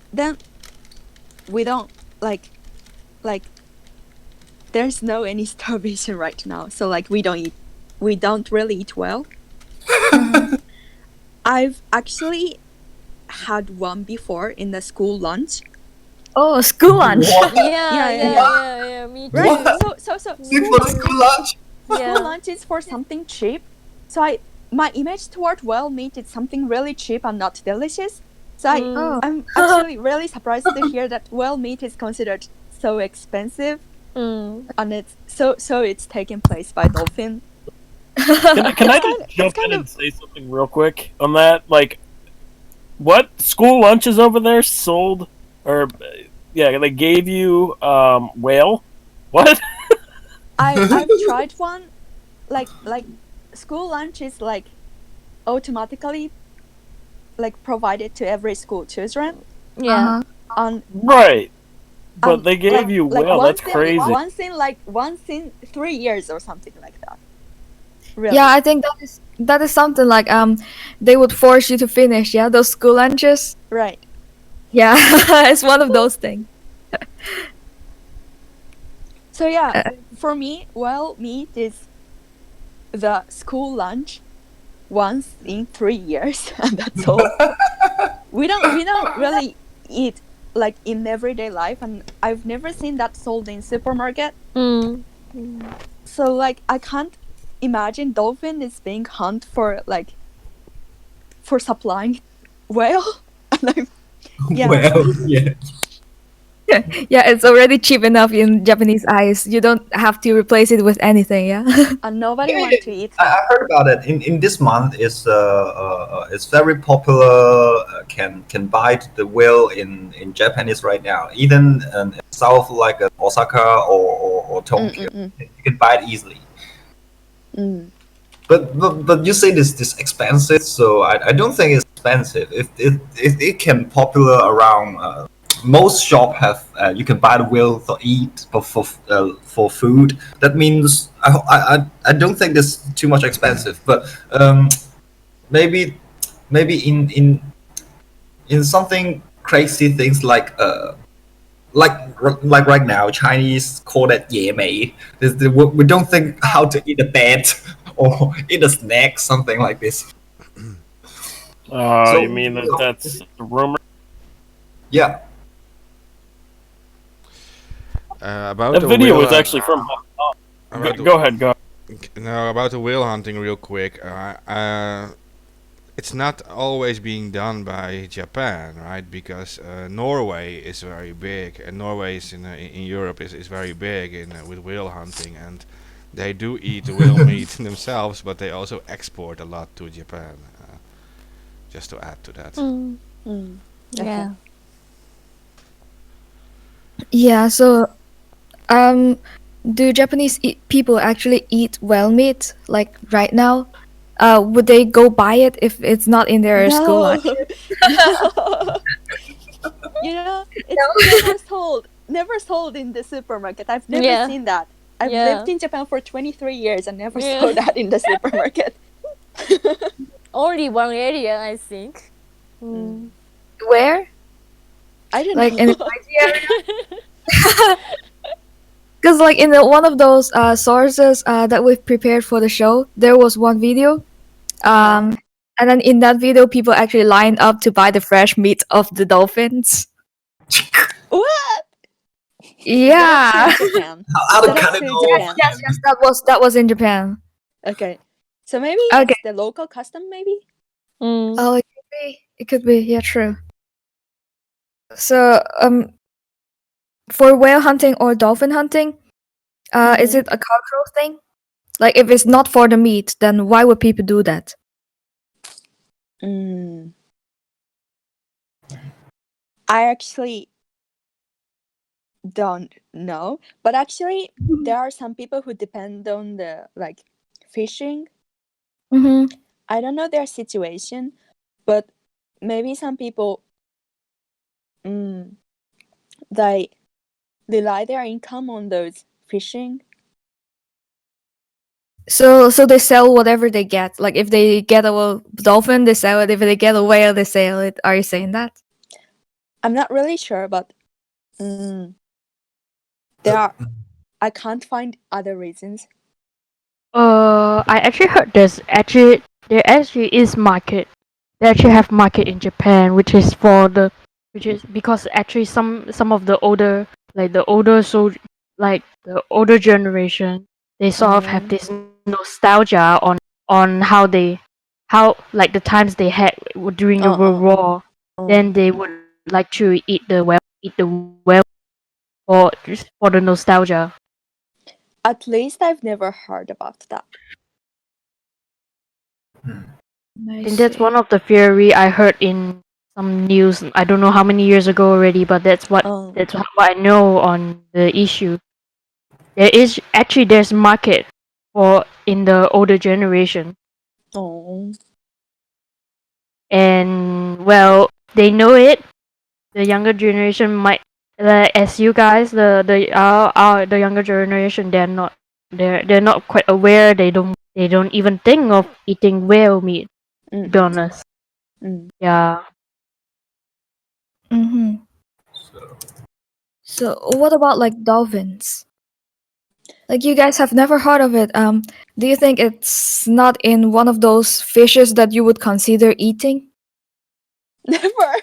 Speaker 5: we don't like there's no any starvation right now. So like we don't really eat well. I've actually had one before in the school lunch.
Speaker 3: Oh, school lunch.
Speaker 4: Yeah,
Speaker 5: Yeah,
Speaker 4: yeah,
Speaker 5: yeah,
Speaker 4: yeah, yeah, me too.
Speaker 5: Right.
Speaker 7: What?
Speaker 5: So
Speaker 7: Sleep for the school lunch?
Speaker 5: school
Speaker 4: Yeah.
Speaker 5: lunch is for something cheap. So my image toward well meat is something really cheap and not delicious. So
Speaker 3: Oh.
Speaker 5: I'm actually really surprised to hear that well meat is considered so expensive, and it's taken place by dolphin.
Speaker 8: Can I
Speaker 5: It's kind
Speaker 8: just
Speaker 5: of-
Speaker 8: jump
Speaker 5: it's kind
Speaker 8: in
Speaker 5: of-
Speaker 8: and say something real quick on that? Like, what school lunches over there sold, or yeah, they gave you whale? What?
Speaker 5: I've tried one, like school lunch is like automatically like provided to every school children,
Speaker 4: Yeah.
Speaker 5: and
Speaker 8: Right, but they gave
Speaker 5: like,
Speaker 8: you
Speaker 5: like
Speaker 8: whale. That's
Speaker 5: once
Speaker 8: crazy.
Speaker 5: once in 3 years or something like that. Really?
Speaker 3: Yeah, I think that is something like they would force you to finish, yeah, those school lunches.
Speaker 5: Right.
Speaker 3: Yeah, it's one of those things.
Speaker 5: So yeah, for me, well, meat is the school lunch once in 3 years, and that's all. we don't really eat like in everyday life, and I've never seen that sold in supermarket. So like I can't imagine dolphin is being hunted for supplying whale. Yeah.
Speaker 7: Well, yeah.
Speaker 3: Yeah, it's already cheap enough in Japanese eyes. You don't have to replace it with anything, yeah.
Speaker 5: And nobody
Speaker 7: Yeah,
Speaker 5: want to eat
Speaker 7: I
Speaker 5: that.
Speaker 7: heard about it. In this month, it's very popular. Can buy the whale in Japanese right now. Even in south like Osaka or Tokyo, you can buy it easily. But you say this expensive, so I don't think it's expensive. If it can popular around. Most shop have you can buy the whale to eat for food. That means I don't think that's too much expensive. But maybe in something crazy things like right now Chinese call it 野味. We don't think how to eat a bat or eat a snack, something like this. So-
Speaker 8: You mean that's the rumor?
Speaker 7: Yeah.
Speaker 2: About
Speaker 8: That
Speaker 2: the
Speaker 8: video
Speaker 2: whale
Speaker 8: was actually from.
Speaker 2: about the-
Speaker 8: Go ahead, go.
Speaker 2: No, about the whale hunting, real quick. It's not always being done by Japan, right? Because Norway is very big, and Norway is in Europe is very big in with whale hunting, and they do eat the whale meat themselves, but they also export a lot to Japan. Just to add to that.
Speaker 4: Yeah.
Speaker 3: Yeah, so do Japanese people actually eat whale meat like right now? Would they go buy it if it's not in their school lunch?
Speaker 5: No. You know, it's never sold. never sold in the supermarket. I've never
Speaker 4: Yeah.
Speaker 5: seen that. I've
Speaker 4: Yeah.
Speaker 5: lived in Japan for 23 years and never
Speaker 4: Yeah.
Speaker 5: saw that in the supermarket.
Speaker 4: Only one area, I think.
Speaker 3: Where?
Speaker 5: I don't
Speaker 3: Like
Speaker 5: know.
Speaker 3: in the IT area? Because like in one of those sources that we've prepared for the show, there was one video. And then in that video, people actually lined up to buy the fresh meat of the dolphins.
Speaker 5: What?
Speaker 3: Yeah.
Speaker 5: Is that actually in Japan?
Speaker 7: How
Speaker 5: Is
Speaker 7: the
Speaker 5: that actually in
Speaker 7: cannibal?
Speaker 5: Japan?
Speaker 3: Yes, that was in Japan.
Speaker 5: Okay. So maybe
Speaker 3: Okay.
Speaker 5: it's the local custom, maybe?
Speaker 3: Oh, it could be. It could be. Yeah, true. So, for whale hunting or dolphin hunting, is it a cultural thing? Like, if it's not for the meat, then why would people do that?
Speaker 5: I actually don't know, but actually there are some people who depend on the like fishing.
Speaker 3: Mm-hmm.
Speaker 5: I don't know their situation, but maybe some people they rely their income on those fishing.
Speaker 3: So they sell whatever they get. Like, if they get a dolphin, they sell it. If they get a whale, they sell it. Are you saying that?
Speaker 5: I'm not really sure, but there are. I can't find other reasons.
Speaker 6: I actually heard there actually is market. They actually have market in Japan, which is because actually some of the older like the older generation, they sort of have this nostalgia on how like the times they had during the World War. Then they would like to eat the whale for just for the nostalgia.
Speaker 5: At least I've never heard about that.
Speaker 6: I think that's one of the theory I heard in some news. I don't know how many years ago already, but that's what I know on the issue. There's market for in the older generation, and well, they know it. The younger generation might, as you guys, the younger generation, they're not quite aware. They don't even think of eating whale meat. To be honest, yeah.
Speaker 3: Mm-hmm. So what about like dolphins? Like, you guys have never heard of it. Do you think it's not in one of those fishes that you would consider eating?
Speaker 5: Never.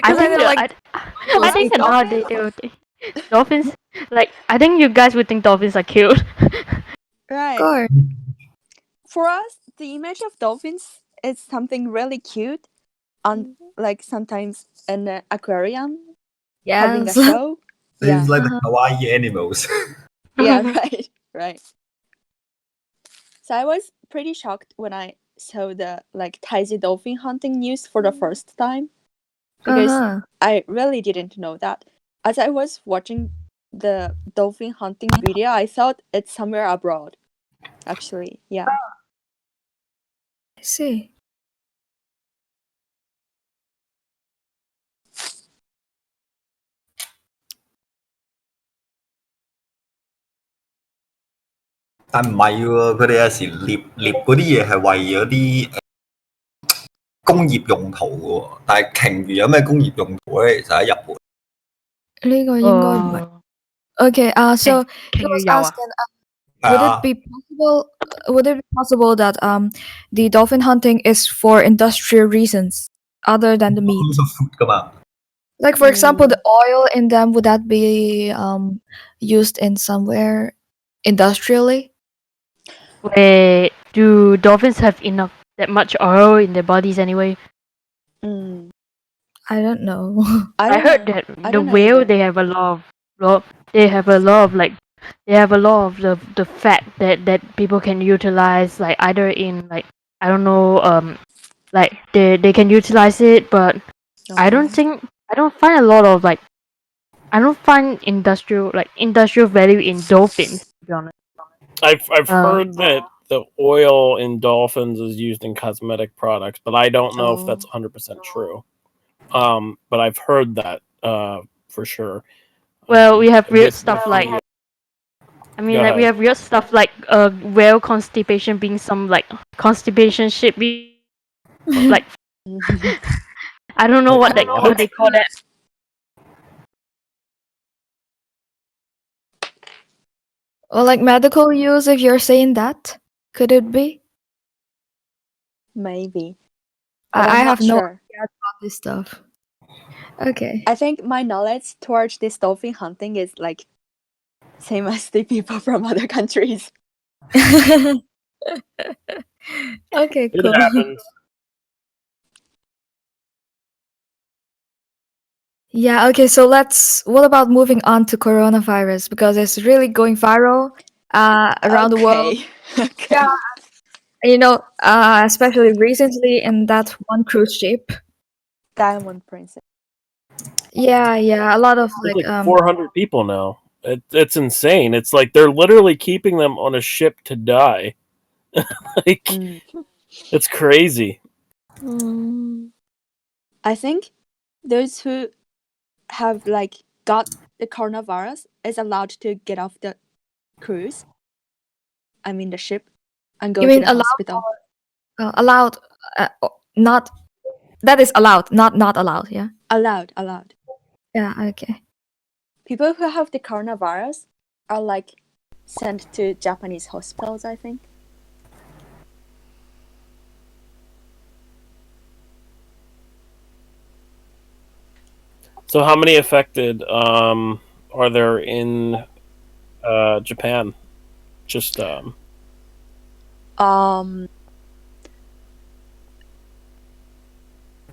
Speaker 6: I think
Speaker 3: know, like,
Speaker 6: I think dolphins. Like, I think you guys would think dolphins are cute.
Speaker 5: Right.
Speaker 3: course.
Speaker 5: For us, the image of dolphins is something really cute, and like sometimes in an aquarium having a
Speaker 3: Yes.
Speaker 5: show.
Speaker 7: Seems like the kawaii animals.
Speaker 5: Yeah, right, right. So I was pretty shocked when I saw the like Taiji dolphin hunting news for the first time, because I really didn't know that. As I was watching the dolphin hunting video, I thought it's somewhere abroad. Actually, yeah.
Speaker 3: I see.
Speaker 7: But 但唔係喎，佢哋有時獵嗰啲嘢係為咗啲工業用途嘅喎。但係鯨魚有咩工業用途咧？其實喺日本。
Speaker 3: 呢個應該唔係。Okay, so he was asking, would it be possible? Would it be possible that the dolphin hunting is for industrial reasons other than the meat?
Speaker 7: 闊㗎嘛。
Speaker 3: Like, for example, the oil in them, would that be used in somewhere industrially?
Speaker 6: Wait, do dolphins have that much oil in their bodies anyway?
Speaker 3: I don't know.
Speaker 6: I heard that the whale they have a lot of they have a lot of the fat that people can utilize, like either in like I don't know like they can utilize it, but I don't find a lot of like I don't find industrial value in dolphins, to be honest.
Speaker 8: I've heard that the oil in dolphins is used in cosmetic products, but I don't know if that's 100% true. But I've heard that for sure.
Speaker 6: Well, we have weird
Speaker 8: With
Speaker 6: stuff
Speaker 8: the-
Speaker 6: like, I mean,
Speaker 8: Go
Speaker 6: like we
Speaker 8: ahead.
Speaker 6: have weird stuff like whale constipation being some like constipation ship be like I don't know
Speaker 8: Wait,
Speaker 6: what
Speaker 8: what?
Speaker 6: they call that.
Speaker 3: Or like medical use, if you're saying that, could it be?
Speaker 5: Maybe, but
Speaker 3: I
Speaker 5: I'm
Speaker 3: have
Speaker 5: not
Speaker 3: no
Speaker 5: sure.
Speaker 3: idea about this stuff. Okay.
Speaker 5: I think my knowledge towards this dolphin hunting is like same as the people from other countries.
Speaker 3: Okay,
Speaker 8: It
Speaker 3: cool.
Speaker 8: happens.
Speaker 3: Yeah, okay, so what about moving on to coronavirus? Because it's really going viral around the world.
Speaker 5: Okay.
Speaker 3: Yeah, you know, especially recently in that one cruise ship.
Speaker 5: Diamond Princess.
Speaker 3: Yeah, a lot of
Speaker 8: There's
Speaker 3: like
Speaker 8: like 400 people now. It's insane. It's like they're literally keeping them on a ship to die. Like
Speaker 5: Mm.
Speaker 8: it's crazy.
Speaker 5: I think those who have like got the coronavirus is allowed to get off the cruise. I mean the ship, and go
Speaker 3: you
Speaker 5: to
Speaker 3: mean
Speaker 5: the hospital.
Speaker 3: allowed not that is allowed, not allowed, yeah.
Speaker 5: Allowed.
Speaker 3: Yeah, okay.
Speaker 5: People who have the coronavirus are like sent to Japanese hospitals, I think.
Speaker 8: So how many affected are there in Japan? Just
Speaker 5: I'm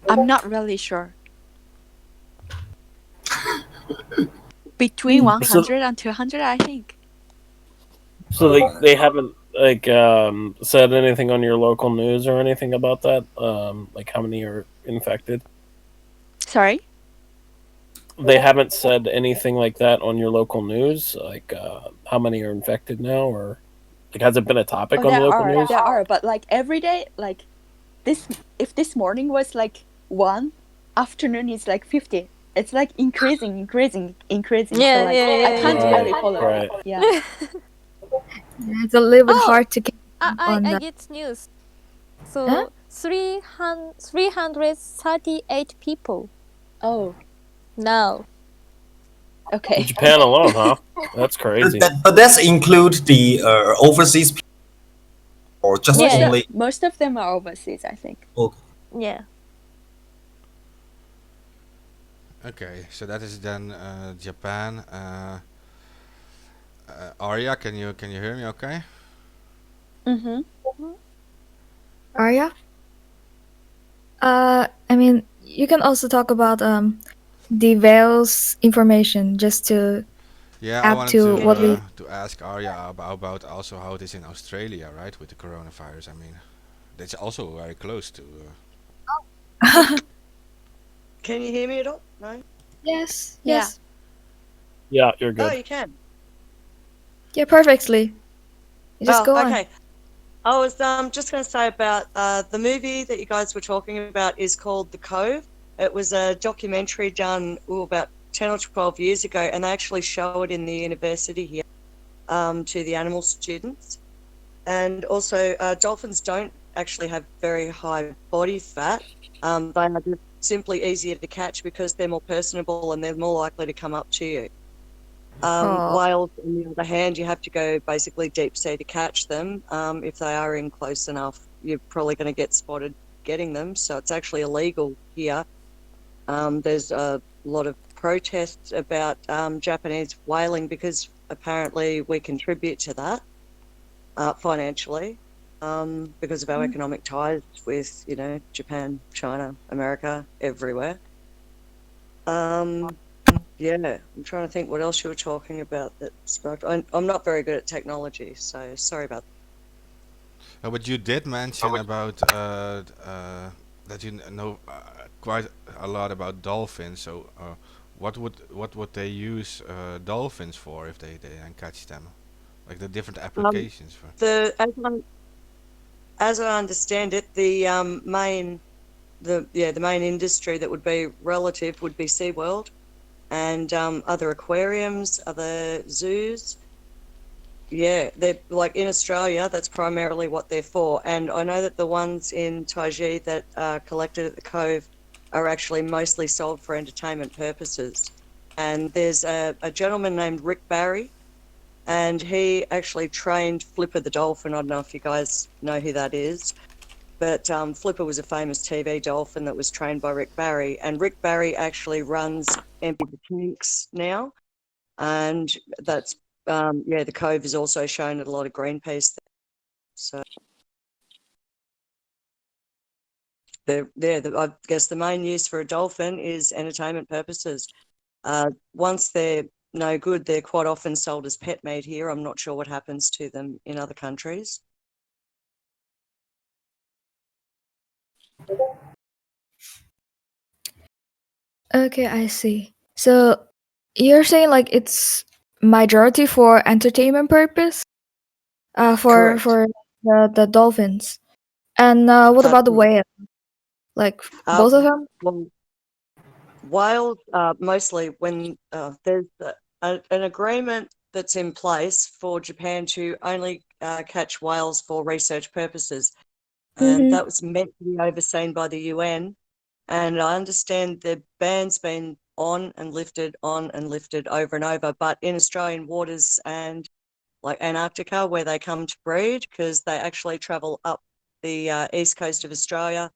Speaker 5: not really sure. Between 100 and 200, I think.
Speaker 8: so they haven't like said anything on your local news or anything about that? Like how many are infected?
Speaker 5: Sorry?
Speaker 8: They haven't said anything like that on your local news, like how many are infected now, or like has it been a topic
Speaker 5: Oh,
Speaker 8: on the local news?
Speaker 5: there are, but like every day, like if this morning was like 1, afternoon is like 50. It's like increasing.
Speaker 4: Yeah,
Speaker 5: So like
Speaker 4: yeah,
Speaker 5: I can't
Speaker 8: yeah,
Speaker 5: really
Speaker 8: yeah.
Speaker 5: follow.
Speaker 8: Right.
Speaker 5: Yeah.
Speaker 3: Yeah, it's a little bit
Speaker 4: Oh,
Speaker 3: hard to keep on
Speaker 4: I
Speaker 3: that.
Speaker 4: get news. So
Speaker 3: Huh?
Speaker 4: 338 people
Speaker 5: Oh,
Speaker 4: now.
Speaker 8: In
Speaker 5: okay.
Speaker 8: Japan alone, huh? That's crazy.
Speaker 7: But that's include the overseas people or just
Speaker 4: Yeah.
Speaker 7: only.
Speaker 5: Most of them are overseas, I think.
Speaker 7: Okay.
Speaker 4: Yeah.
Speaker 2: Okay, so that is then Japan. Arya, can you hear me? Okay.
Speaker 5: Mm-hmm.
Speaker 3: Arya? I mean, you can also talk about the Wales information just to
Speaker 2: Yeah, I
Speaker 3: add
Speaker 2: wanted
Speaker 3: to what we.
Speaker 2: to ask Arya about also how it is in Australia, right, with the coronavirus. I mean, that's also very close to.
Speaker 9: Can you hear me at all? No?
Speaker 3: Yes,
Speaker 5: Yeah.
Speaker 3: yes.
Speaker 8: Yeah, you're
Speaker 9: Oh,
Speaker 8: good.
Speaker 9: you can.
Speaker 3: Yeah, perfectly. You just go on.
Speaker 9: Okay. I was just going to say about the movie that you guys were talking about is called The Cove. It was a documentary done about 10 or 12 years ago, and they actually show it in the university here to the animal students. And also, dolphins don't actually have very high body fat. They are just simply easier to catch because they're more personable and they're more likely to come up to you.
Speaker 3: Oh.
Speaker 9: Whales, on the other hand, you have to go basically deep sea to catch them. If they are in close enough, you're probably going to get spotted getting them. So it's actually illegal here. There's a lot of protests about Japanese whaling because apparently we contribute to that financially because of our economic ties with, Japan, China, America, everywhere. Yeah, I'm trying to think what else you were talking about that sparked. I'm not very good at technology, so sorry about that.
Speaker 2: But you did mention about that you know quite a lot about dolphins. So what would they use dolphins for if they then catch them? Like the different applications for.
Speaker 9: As I understand it, the main industry that would be relative would be SeaWorld, and other aquariums, other zoos. Yeah, they're like in Australia, that's primarily what they're for. And I know that the ones in Taiji that are collected at the Cove are actually mostly sold for entertainment purposes. And there's a gentleman named Rick Barry, and he actually trained Flipper the dolphin. I don't know if you guys know who that is, but Flipper was a famous TV dolphin that was trained by Rick Barry, and Rick Barry actually runs Empty the Tanks now, and that's the Cove is also shown at a lot of Greenpeace. So I guess the main use for a dolphin is entertainment purposes. Once they're no good, they're quite often sold as pet meat here. I'm not sure what happens to them in other countries.
Speaker 3: Okay, I see. So you're saying like it's majority for entertainment purpose? For
Speaker 9: Correct.
Speaker 3: the dolphins. And what about the whale? Like both of them?
Speaker 9: Well, whales, mostly when there's an agreement that's in place for Japan to only catch whales for research purposes. And that was meant to be overseen by the UN. And I understand the ban's been on and lifted over and over. But in Australian waters and like Antarctica, where they come to breed, because they actually travel up the east coast of Australia,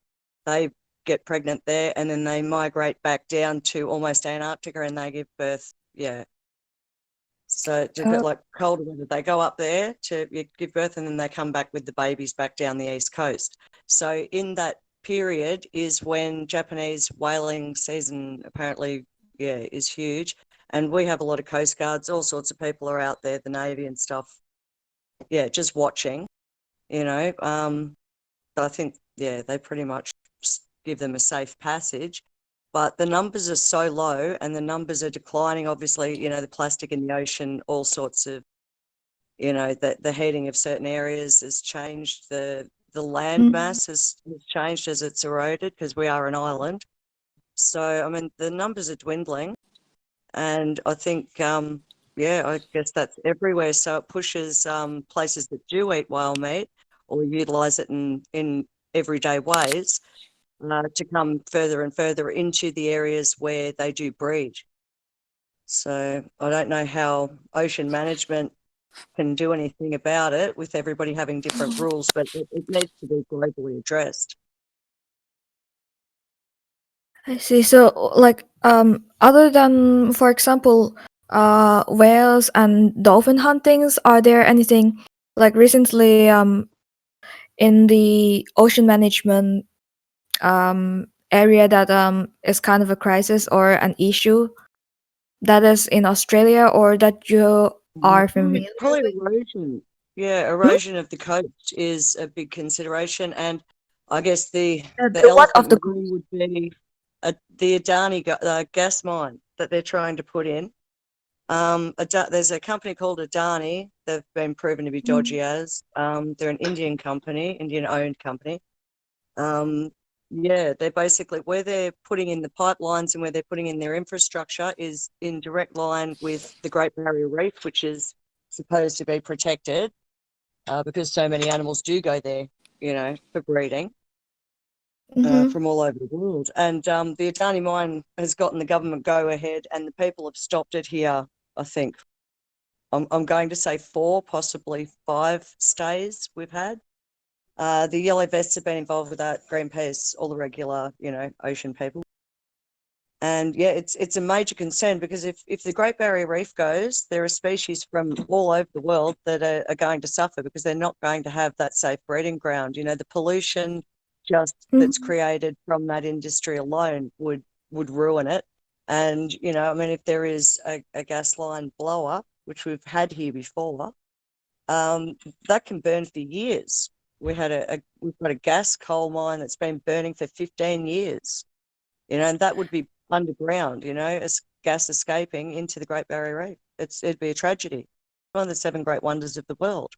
Speaker 9: they get pregnant there and then they migrate back down to almost Antarctica and they give birth. Yeah. So to get like colder weather, they go up there to give birth and then they come back with the babies back down the east coast. So in that period is when Japanese whaling season apparently, is huge. And we have a lot of coast guards, all sorts of people are out there, the Navy and stuff. Yeah, just watching, you know. I think, they pretty much give them a safe passage. But the numbers are so low and the numbers are declining. Obviously, the plastic in the ocean, all sorts of, the heating of certain areas has changed. The land mass has changed as it's eroded because we are an island. So, I mean, the numbers are dwindling. And I think, I guess that's everywhere. So it pushes places that do eat whale meat or utilize it in everyday ways to come further and further into the areas where they do breed. So I don't know how ocean management can do anything about it with everybody having different rules, but it needs to be globally addressed.
Speaker 3: I see. So like other than, for example, whales and dolphin huntings, are there anything like recently in the ocean management area that is kind of a crisis or an issue that is in Australia or that you are familiar
Speaker 9: Probably
Speaker 3: with?
Speaker 9: erosion. Yeah, erosion of the coast is a big consideration, and I guess the
Speaker 3: The what
Speaker 9: elephant
Speaker 3: of
Speaker 9: in
Speaker 3: the
Speaker 9: the room would be the Adani gas mine that they're trying to put in. There's a company called Adani. They've been proven to be dodgy as. They're an Indian company, Indian-owned company. They're basically where they're putting in the pipelines and where they're putting in their infrastructure is in direct line with the Great Barrier Reef, which is supposed to be protected because so many animals do go there, for breeding from all over the world. And the Adani mine has gotten the government go ahead, and the people have stopped it here. I think I'm going to say 4, possibly 5 stays we've had. The yellow vests have been involved with that, Greenpeace, all the regular, ocean people. And it's a major concern because if the Great Barrier Reef goes, there are species from all over the world that are going to suffer because they're not going to have that safe breeding ground. The pollution that's created from that industry alone would ruin it. And, if there is a gas line blow up, which we've had here before, that can burn for years. We've got a gas coal mine that's been burning for 15 years, and that would be underground, as gas escaping into the Great Barrier Reef. It'd be a tragedy. One of the 7 great wonders of the world.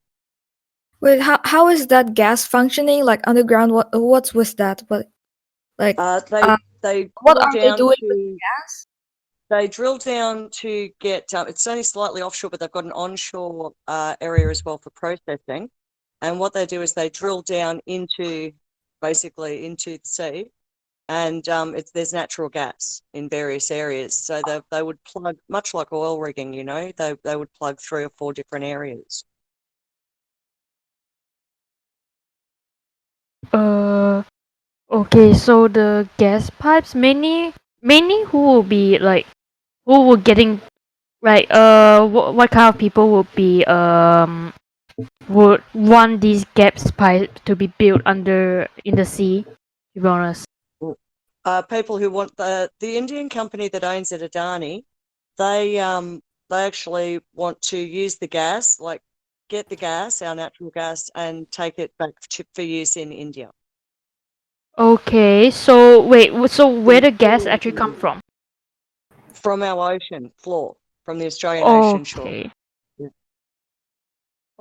Speaker 3: Wait, how is that gas functioning? Like underground, what's with that? What like
Speaker 9: They
Speaker 3: what
Speaker 9: drill
Speaker 3: are they
Speaker 9: down
Speaker 3: doing with
Speaker 9: to
Speaker 3: gas?
Speaker 9: they drill down to get. It's only slightly offshore, but they've got an onshore area as well for processing. And what they do is they drill down into the sea, and there's natural gas in various areas. So they would plug, much like oil rigging, they would plug 3 or 4 different areas.
Speaker 6: Okay, so the gas pipes mainly who will be like who will getting right what kind of people would be would want these gas pipes to be built under in the sea, to be honest.
Speaker 9: People who want the Indian company that owns it, Adani, they actually want to use the gas, like get the gas, our natural gas, and take it back for use in India.
Speaker 6: Okay, so wait, so where the gas actually come from?
Speaker 9: From our ocean floor, from the Australian ocean shore.
Speaker 6: Okay.
Speaker 9: Yeah.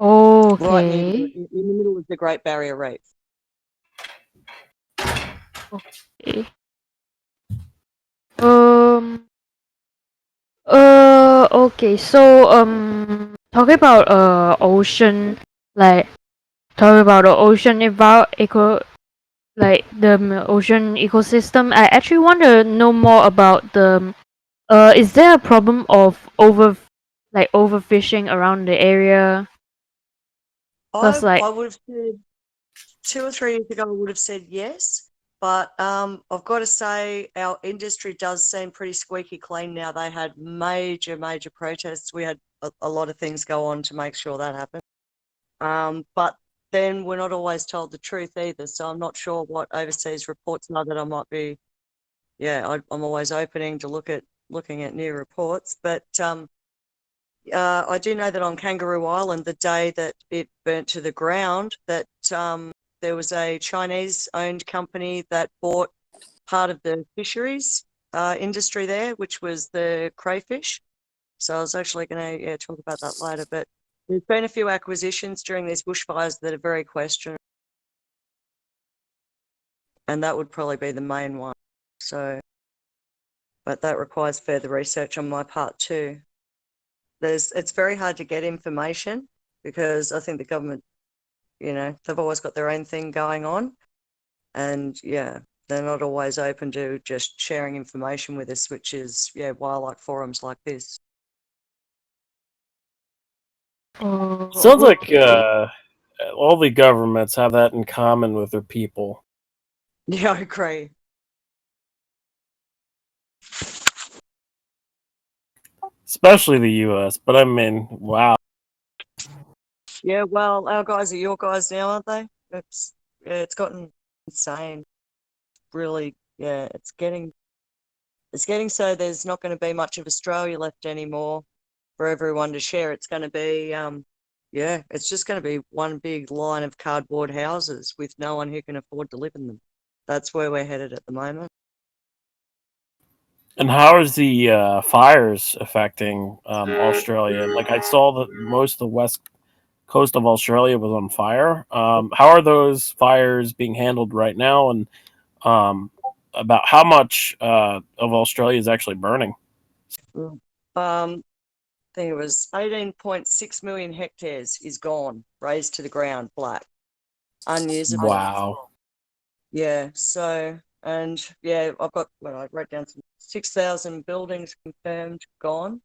Speaker 9: Right
Speaker 6: Okay.
Speaker 9: in the middle of the Great Barrier Reef.
Speaker 6: Okay. Okay, so talking about ocean, like talking about the ocean about like the ocean ecosystem. I actually want to know more about the is there a problem of overfishing around the area? Cause like
Speaker 9: I would have said 2 or 3 years ago, I would have said yes. But I've got to say, our industry does seem pretty squeaky clean now. They had major, major protests. We had a lot of things go on to make sure that happened. But then we're not always told the truth either. So I'm not sure what overseas reports are that I might be. Yeah, I'm always looking at new reports. But I do know that on Kangaroo Island, the day that it burnt to the ground, that there was a Chinese-owned company that bought part of the fisheries industry there, which was the crayfish. So I was actually going to talk about that later. But there's been a few acquisitions during these bushfires that are very questionable, and that would probably be the main one. So, but that requires further research on my part too. It's very hard to get information because I think the government, they've always got their own thing going on, and they're not always open to just sharing information with us, which is why I like forums like this.
Speaker 8: Sounds like all the governments have that in common with their people.
Speaker 9: Yeah, I agree.
Speaker 8: Especially the US, but I mean, wow.
Speaker 9: Yeah, well, our guys are your guys now, aren't they? It's gotten insane. Really, it's getting so there's not going to be much of Australia left anymore for everyone to share. It's going to be it's just going to be one big line of cardboard houses with no one who can afford to live in them. That's where we're headed at the moment.
Speaker 8: And how is the fires affecting Australia? Like I saw that most of the west coast of Australia was on fire. How are those fires being handled right now, and about how much of Australia is actually burning?
Speaker 9: I think it was 18.6 million hectares is gone, razed to the ground, black, unusable.
Speaker 8: Wow.
Speaker 9: Yeah, so, and I've got, I wrote down 6,000 buildings confirmed gone,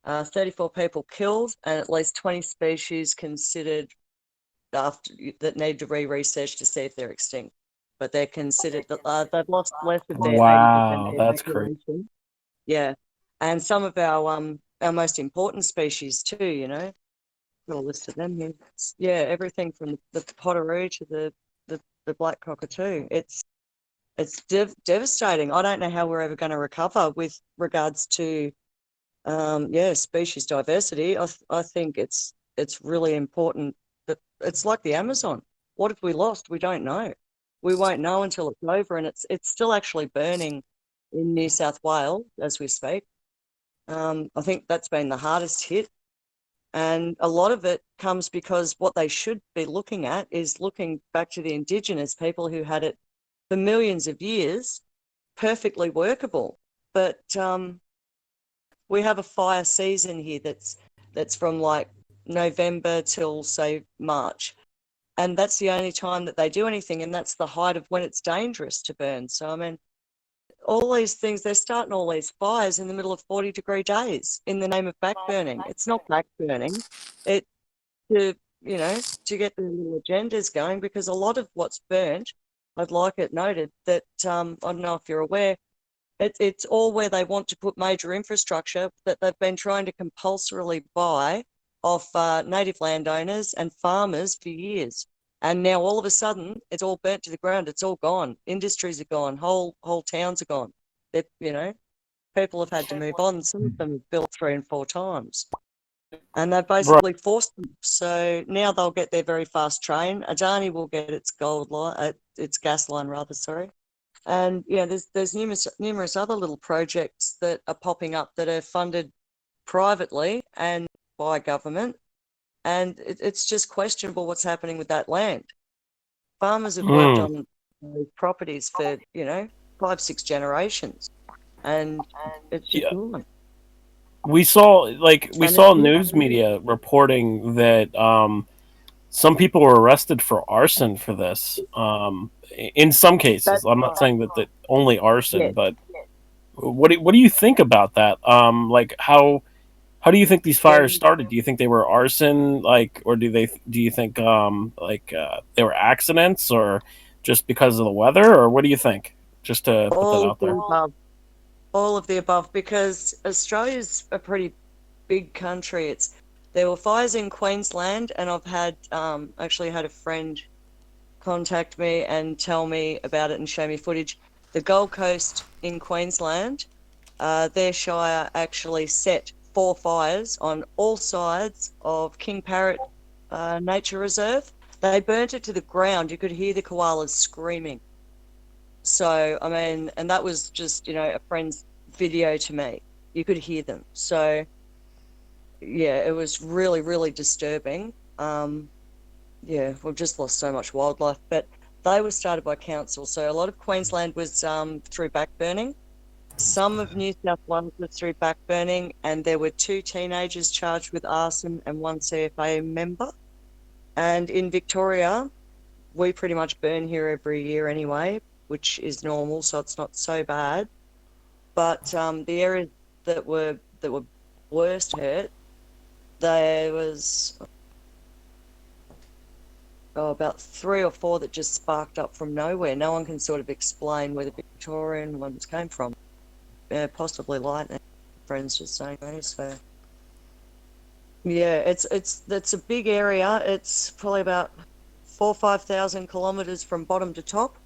Speaker 9: 34 people killed, and at least 20 species considered that need to re-research to see if they're extinct. But they're considered that they've lost less of their 80%
Speaker 8: Wow,
Speaker 9: of their
Speaker 8: that's crazy.
Speaker 9: population. Yeah, and some of our most important species too. Got a list of them here. Everything from the potteroo to the black cockatoo. It's devastating. I don't know how we're ever going to recover with regards to species diversity. I think it's really important that it's like the Amazon. What have we lost? We don't know. We won't know until it's over, and it's still actually burning in New South Wales as we speak. I think that's been the hardest hit, and a lot of it comes because what they should be looking at is looking back to the Indigenous people who had it for millions of years, perfectly workable. But we have a fire season here that's from like November till say March, and that's the only time that they do anything, and that's the height of when it's dangerous to burn. So I mean, all these things, they're starting all these fires in the middle of 40-degree days in the name of backburning. It's not backburning. It to to get the little agendas going, because a lot of what's burnt, I'd like it noted that I don't know if you're aware, it's all where they want to put major infrastructure that they've been trying to compulsorily buy off native landowners and farmers for years. And now all of a sudden, it's all burnt to the ground. It's all gone. Industries are gone. Whole towns are gone. People have had to move on. Some of them have built 3 and 4 times. And they've basically forced them. So now they'll get their very fast train. Adani will get its its gas line, rather, sorry. And there's numerous other little projects that are popping up that are funded privately and by government. And it's just questionable what's happening with that land. Farmers have worked on those properties for 5-6 generations, and it's just gone.
Speaker 8: We saw news media reporting that some people were arrested for arson for this. In some cases, I'm not saying that only arson, but what do you think about that? Like how do you think these fires started? Do you think they were arson, or do you think they were accidents, or just because of the weather, or what do you think? Just to put that out there.
Speaker 9: All of the above, because Australia's a pretty big country. There were fires in Queensland, and I've had actually had a friend contact me and tell me about it and show me footage. The Gold Coast in Queensland, their shire actually set 4 fires on all sides of King Parrot Nature Reserve. They burnt it to the ground. You could hear the koalas screaming. So, I mean, and that was just, a friend's video to me. You could hear them. So, yeah, it was really, really disturbing. We've just lost so much wildlife. But they were started by council. So a lot of Queensland was through backburning. Some of New South Wales was through backburning, and there were 2 teenagers charged with arson and 1 CFA member. And in Victoria, we pretty much burn here every year anyway, which is normal, so it's not so bad. But the areas that were worst hurt, there was about 3 or 4 that just sparked up from nowhere. No one can sort of explain where the Victorian ones came from. Possibly lightning. Friends just saying that. So yeah, it's a big area. It's probably about 4,000 or 5,000 kilometres from bottom to top.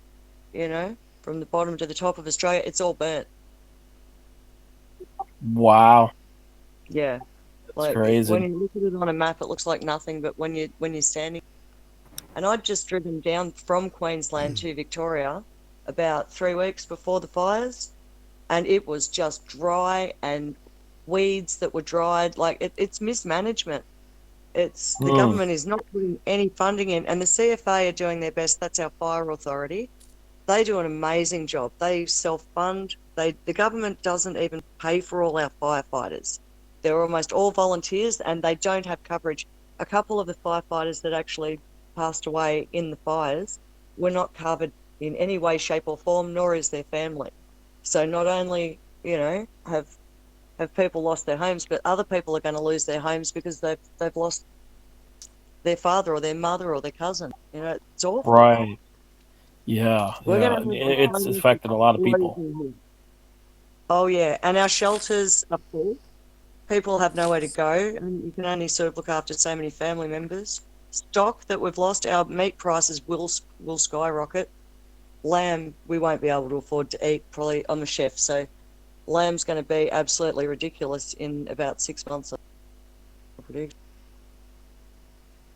Speaker 9: From the bottom to the top of Australia, it's all burnt.
Speaker 8: Wow.
Speaker 9: Yeah,
Speaker 8: that's crazy.
Speaker 9: When you look at it on a map, it looks like nothing, but when you're standing, and I'd just driven down from Queensland to Victoria about 3 weeks before the fires, and it was just dry and weeds that were dried. It's mismanagement. The government is not putting any funding in, and the CFA are doing their best. That's our fire authority. They do an amazing job. They self-fund. The government doesn't even pay for all our firefighters. They're almost all volunteers, and they don't have coverage. A couple of the firefighters that actually passed away in the fires were not covered in any way, shape, or form, nor is their family. So not only, have people lost their homes, but other people are going to lose their homes because they've lost their father or their mother or their cousin. It's awful.
Speaker 8: Right. Yeah. It's affected a lot of people.
Speaker 9: Oh, yeah. And our shelters are full. People have nowhere to go, and you can only sort of look after so many family members. Stock that we've lost, our meat prices will skyrocket. Lamb, we won't be able to afford to eat, probably. I'm a chef, so lamb's going to be absolutely ridiculous in about 6 months.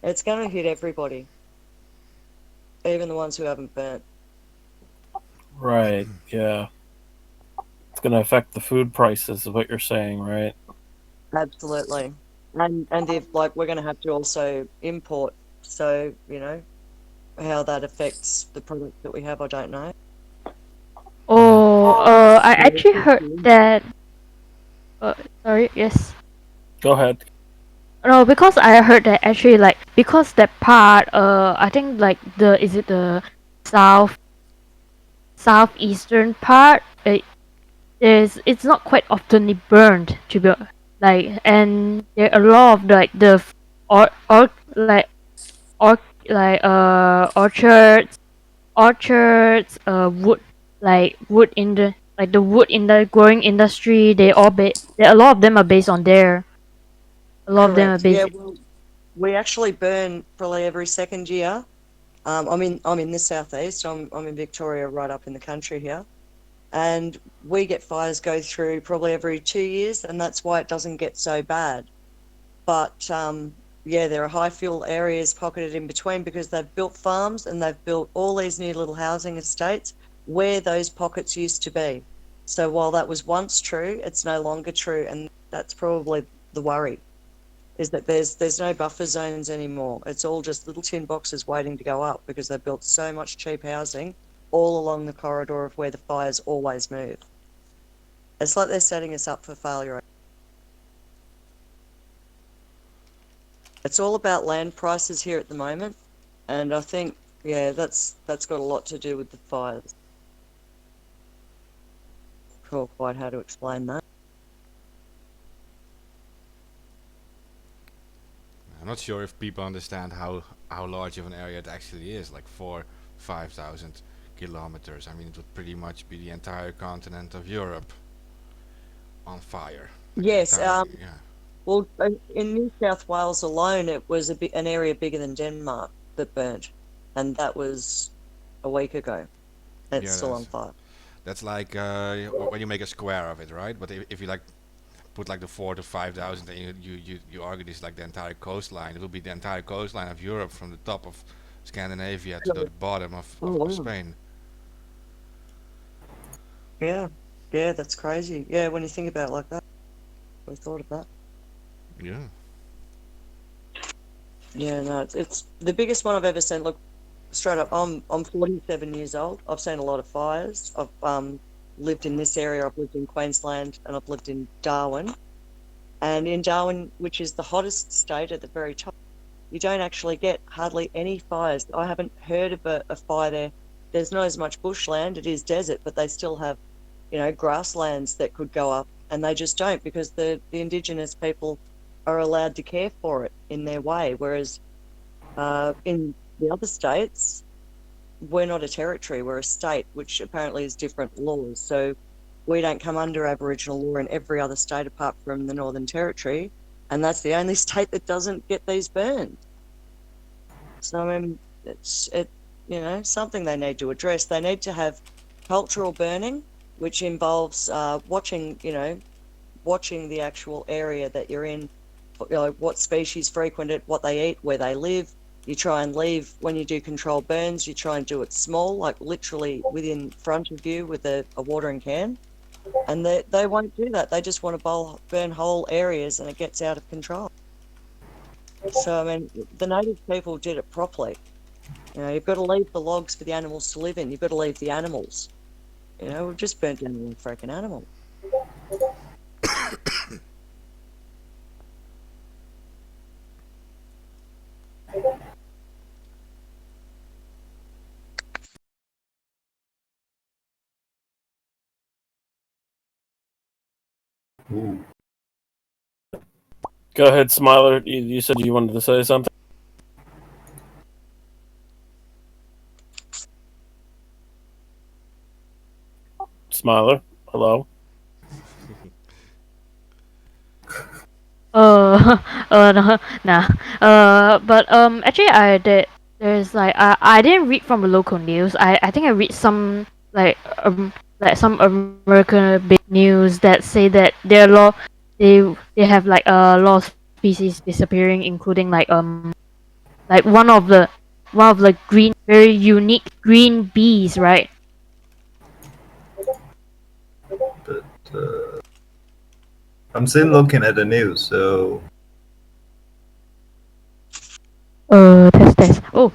Speaker 9: It's going to hit everybody, even the ones who haven't burnt.
Speaker 8: Right, yeah. It's going to affect the food prices, is what you're saying, right?
Speaker 9: Absolutely. And we're going to have to also import, so, how that affects the product that we have, I don't know.
Speaker 6: I actually heard that Sorry. Yes.
Speaker 8: Go ahead.
Speaker 6: No, because I heard that actually like because that part I think like the is it the south southeastern part is it's not quite oftenly burned to be like and there are a lot of like the or like or like orchards wood like wood in the like the wood in the growing industry they all a lot of them are based on there. A lot of them are
Speaker 9: Correct. Yeah,
Speaker 6: based.
Speaker 9: well, we actually burn probably every second year. I'm in the southeast. I'm in Victoria, right up in the country here, and we get fires go through probably every 2 years, and that's why it doesn't get so bad. But yeah, there are high fuel areas pocketed in between because they've built farms and they've built all these new little housing estates where those pockets used to be. So while that was once true, it's no longer true, and that's probably the worry, is that there's no buffer zones anymore. It's all just little tin boxes waiting to go up because they've built so much cheap housing all along the corridor of where the fires always move. It's like they're setting us up for failure. It's all about land prices here at the moment, and I think, yeah, that's got a lot to do with the fires. Not sure quite how to explain that.
Speaker 2: I'm not sure if people understand how large of an area it actually is, like 5,000 kilometers. I mean, it would pretty much be the entire continent of Europe on fire. Like the
Speaker 9: Yes,
Speaker 2: entire, yeah.
Speaker 9: well, in New South Wales alone, it was an area bigger than Denmark that burnt, and that was a week ago. And it's
Speaker 2: Yeah,
Speaker 9: still on fire.
Speaker 2: that's like when you make a square of it, right? But if you like put like the 4 to 5,000, and you argue this like the entire coastline, it will be the entire coastline of Europe from the top of Scandinavia to the bottom
Speaker 9: Oh,
Speaker 2: of
Speaker 9: wow.
Speaker 2: Spain.
Speaker 9: Yeah, yeah, that's crazy. Yeah, when you think about it like that, I thought of that.
Speaker 2: Yeah.
Speaker 9: Yeah, no, it's the biggest one I've ever seen. Look, straight up, I'm 47 years old. I've seen a lot of fires. I've lived in this area. I've lived in Queensland and I've lived in Darwin. And in Darwin, which is the hottest state at the very top, you don't actually get hardly any fires. I haven't heard of a fire there. There's not as much bushland. It is desert, but they still have, grasslands that could go up, and they just don't because the indigenous people are allowed to care for it in their way. Whereas in the other states, we're not a territory, we're a state, which apparently is different laws. So we don't come under Aboriginal law in every other state apart from the Northern Territory, and that's the only state that doesn't get these burned. So I mean, it's something they need to address. They need to have cultural burning, which involves watching the actual area that you're in, what species frequent it, what they eat, where they live. You try and leave when you do controlled burns. You try and do it small, like literally within front of you with a watering can. And they won't do that. They just want to burn whole areas, and it gets out of control. So, I mean, the native people did it properly. You've got to leave the logs for the animals to live in. You've got to leave the animals. We've just burnt down one freaking animal.
Speaker 7: Ooh.
Speaker 8: Go ahead, Smiler. You said you wanted to say something. Smiler, hello.
Speaker 6: No, nah. But actually, I did. There's like I didn't read from the local news. I think I read some like some American big news that say that there are they have like a lot of species disappearing, including like one of the green very unique green bees, right?
Speaker 7: But I'm still looking at the news, so
Speaker 6: Test. Oh,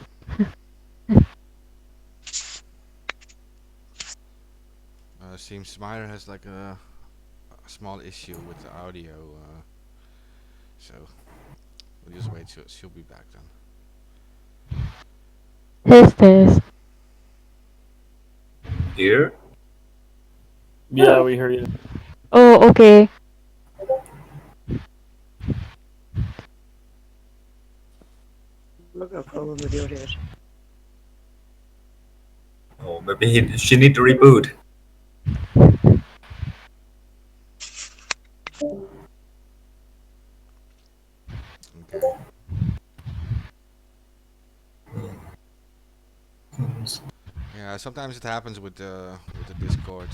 Speaker 2: Seems Smyre has like a small issue with the audio, so we'll just wait till she'll be back then.
Speaker 6: Test.
Speaker 7: Here.
Speaker 8: Yeah, we hear you.
Speaker 6: Oh, okay.
Speaker 9: I've got a problem with your dad.
Speaker 7: Oh, maybe she need to reboot.
Speaker 2: Okay. Yeah, sometimes it happens with the Discord.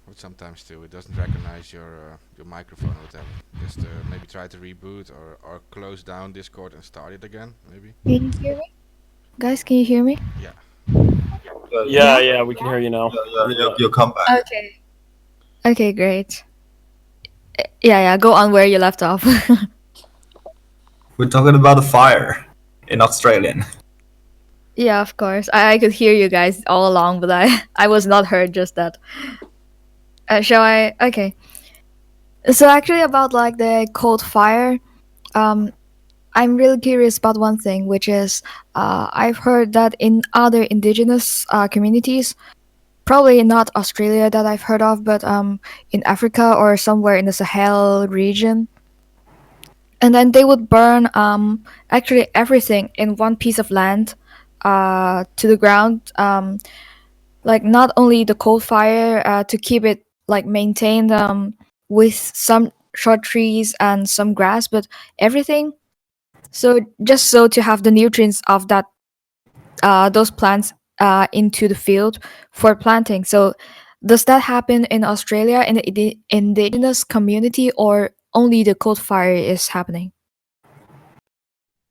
Speaker 2: But sometimes too, it doesn't recognize your microphone or whatever. Just maybe try to reboot or close down Discord and start it again, maybe.
Speaker 3: Can you hear me? Guys, can you hear me?
Speaker 2: Yeah.
Speaker 8: Yeah, yeah, we can hear you now.
Speaker 7: You'll come back.
Speaker 3: Okay. Okay, great. Yeah, go on where you left off.
Speaker 7: We're talking about a fire in Australian.
Speaker 3: Yeah, of course. I could hear you guys all along, but I was not heard just that. Shall I? Okay. So actually, about like the cold fire, um, I'm really curious about one thing, which is I've heard that in other indigenous communities, probably not Australia that I've heard of, but in Africa or somewhere in the Sahel region, and then they would burn actually everything in one piece of land to the ground. Like not only the coal fire to keep it like maintained with some short trees and some grass, but everything. So just so to have the nutrients of that those plants into the field for planting. So does that happen in Australia in the indigenous community, or only the coal fire is happening?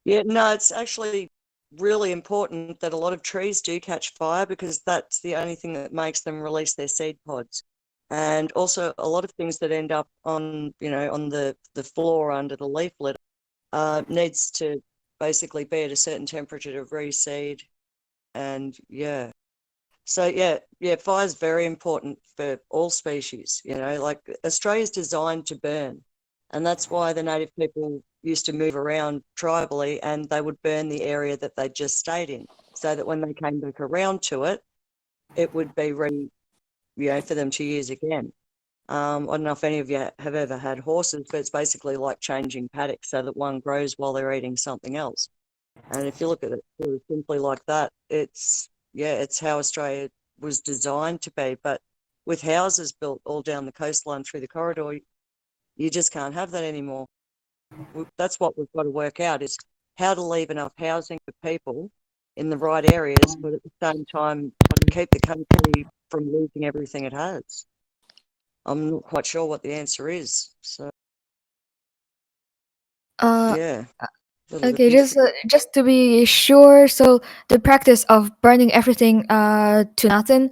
Speaker 9: Yeah, no, it's actually really important that a lot of trees do catch fire because that's the only thing that makes them release their seed pods. And also a lot of things that end up on, on the floor under the leaf litter needs to basically be at a certain temperature to reseed. And yeah. So yeah, fire is very important for all species, like Australia's designed to burn. And that's why the native people used to move around tribally and they would burn the area that they just stayed in so that when they came back around to it, it would be ready, for them to use again. I don't know if any of you have ever had horses, but it's basically like changing paddocks so that one grows while they're eating something else. And if you look at it sort of simply like that, it's how Australia was designed to be. But with houses built all down the coastline through the corridor, you just can't have that anymore. That's what we've got to work out, is how to leave enough housing for people in the right areas, but at the same time keep the country from losing everything it has. I'm not quite sure what the answer is. So yeah.
Speaker 3: Okay, just to be sure, so the practice of burning everything to nothing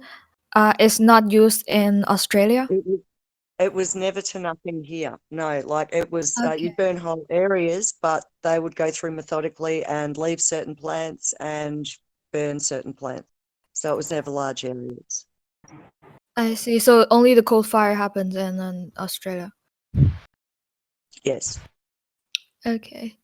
Speaker 3: is not used in Australia?
Speaker 9: It was never to nothing here. No, like it was,
Speaker 3: Okay.
Speaker 9: you'd burn whole areas, but they would go through methodically and leave certain plants and burn certain plants. So it was never large areas.
Speaker 3: I see. So only the coal fire happens in Australia.
Speaker 9: Yes.
Speaker 3: Okay.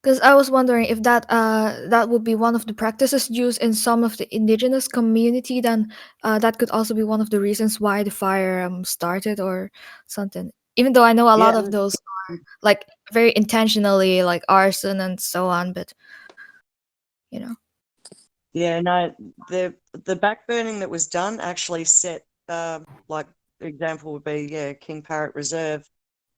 Speaker 3: Because I was wondering if that would be one of the practices used in some of the indigenous community, then that could also be one of the reasons why the fire started or something. Even though I know a lot
Speaker 9: Yeah.
Speaker 3: of those are like very intentionally like arson and so on, but you know.
Speaker 9: Yeah, no, the back burning that was done actually set, like the example would be, King Parrot Reserve,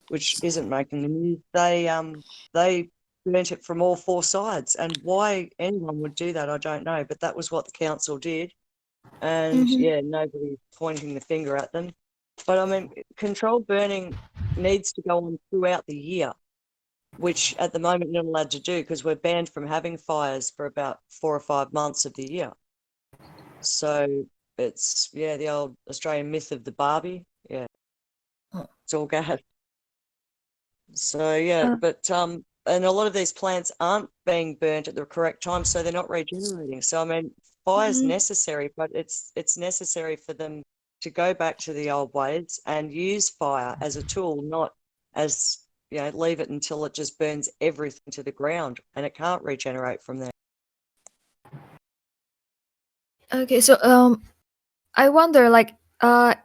Speaker 9: which isn't making the news. They burnt it from all four sides, and why anyone would do that, I don't know. But that was what the council did, and nobody's pointing the finger at them. But I mean, controlled burning needs to go on throughout the year, which at the moment you're not allowed to do because we're banned from having fires for about 4 or 5 months of the year. So it's the old Australian myth of the Barbie. Yeah, it's all gas. So but and a lot of these plants aren't being burnt at the correct time, so they're not regenerating. So I mean, fire's necessary, but it's necessary for them to go back to the old ways and use fire as a tool, not as, leave it until it just burns everything to the ground and it can't regenerate from there.
Speaker 3: Okay, so I wonder, like,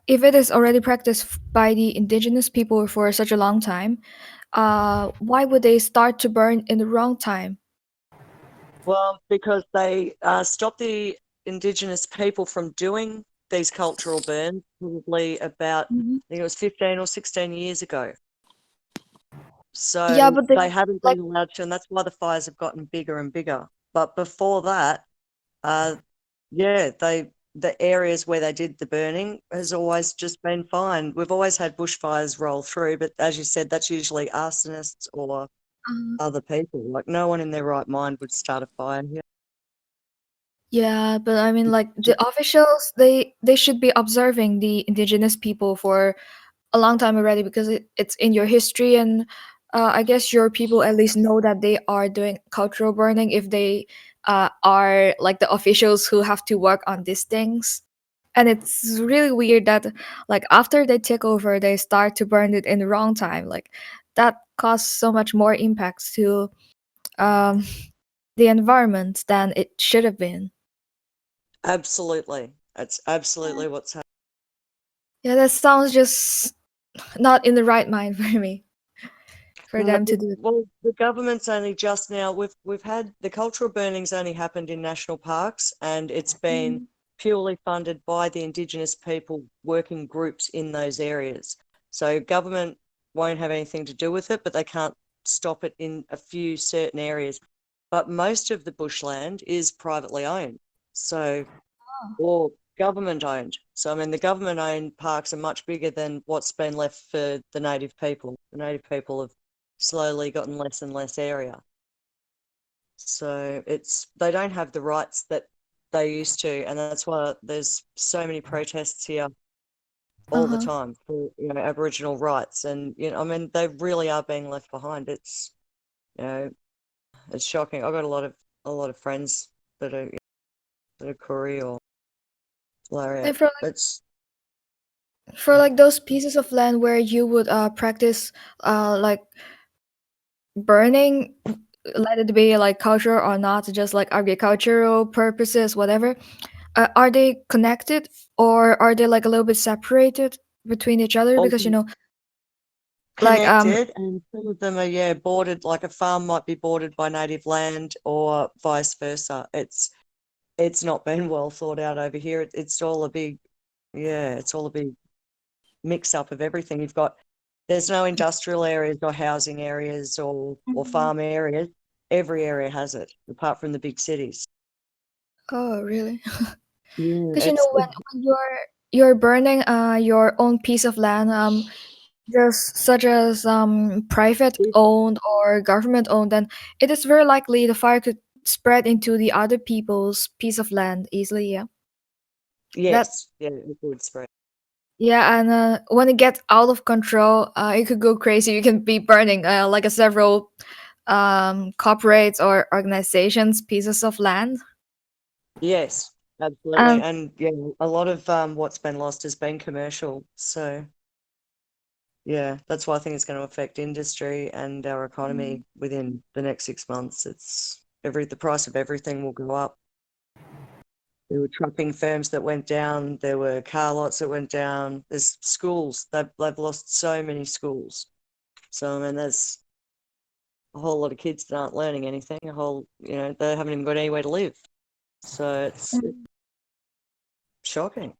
Speaker 3: if it is already practiced by the indigenous people for such a long time, why would they start to burn in the wrong time?
Speaker 9: Well, because they stopped the Indigenous people from doing these cultural burns probably about,
Speaker 3: Mhm.
Speaker 9: I think it was 15 or 16 years ago.
Speaker 3: Yeah,
Speaker 9: So
Speaker 3: but
Speaker 9: they haven't
Speaker 3: like,
Speaker 9: been allowed to, and that's why the fires have gotten bigger and bigger. But before that, uh, yeah, the areas where they did the burning has always just been fine. We've always had bushfires roll through, but as you said, that's usually arsonists or other people. Like no one in their right mind would start a fire here.
Speaker 3: yeah, but I mean, like the officials, they should be observing the indigenous people for a long time already because it's in your history, and I guess your people at least know that they are doing cultural burning if they are like the officials who have to work on these things. And it's really weird that like after they take over, they start to burn it in the wrong time. Like that caused so much more impacts to um, the environment than it should have been.
Speaker 9: Absolutely. That's absolutely what's happening.
Speaker 3: Yeah, that sounds just not in the right mind for me for them to do.
Speaker 9: Well, the government's only just now, we've had the cultural burnings only happened in national parks, and it's been purely funded by the Indigenous people working groups in those areas. So government won't have anything to do with it, but they can't stop it in a few certain areas. But most of the bushland is privately owned. So or government owned. So, I mean, the government owned parks are much bigger than what's been left for the native people. The native people have slowly gotten less and less area. So they don't have the rights that they used to. And that's why there's so many protests here all the
Speaker 3: Uh-huh.
Speaker 9: time for, Aboriginal rights. And, I mean, they really are being left behind. You know, it's shocking. I've got a lot of friends that are Koori or
Speaker 3: And
Speaker 9: Lariat.
Speaker 3: for like those pieces of land where you would practice like burning, let it be like culture or not, just like agricultural purposes, whatever. Are they connected or are they like a little bit separated between each other? Because
Speaker 9: Also
Speaker 3: like
Speaker 9: connected, and some of them are bordered, like a farm might be bordered by native land or vice versa. It's not been well thought out over here. It's all a big mix up of everything. There's no industrial areas or housing areas or farm areas. Every area has it apart from the big cities.
Speaker 3: oh really?
Speaker 9: Yeah,
Speaker 3: Because when you're burning your own piece of land, just such as private
Speaker 9: it-
Speaker 3: owned or government owned, then it is very likely the fire could spread into the other people's piece of land easily. Yeah, that
Speaker 9: yes, yeah, it would spread.
Speaker 3: yeah, and when it gets out of control, it could go crazy. You can be burning like a several corporates or organizations pieces of land.
Speaker 9: Yes, absolutely.
Speaker 3: Um,
Speaker 9: And a lot of what's been lost has been commercial. So yeah, that's why I think it's going to affect industry and our economy within the next 6 months. The price of everything will go up. There were trucking firms that went down. There were car lots that went down. There's schools. They've lost so many schools. So I mean, there's a whole lot of kids that aren't learning anything. They haven't even got anywhere to live. So it's shocking.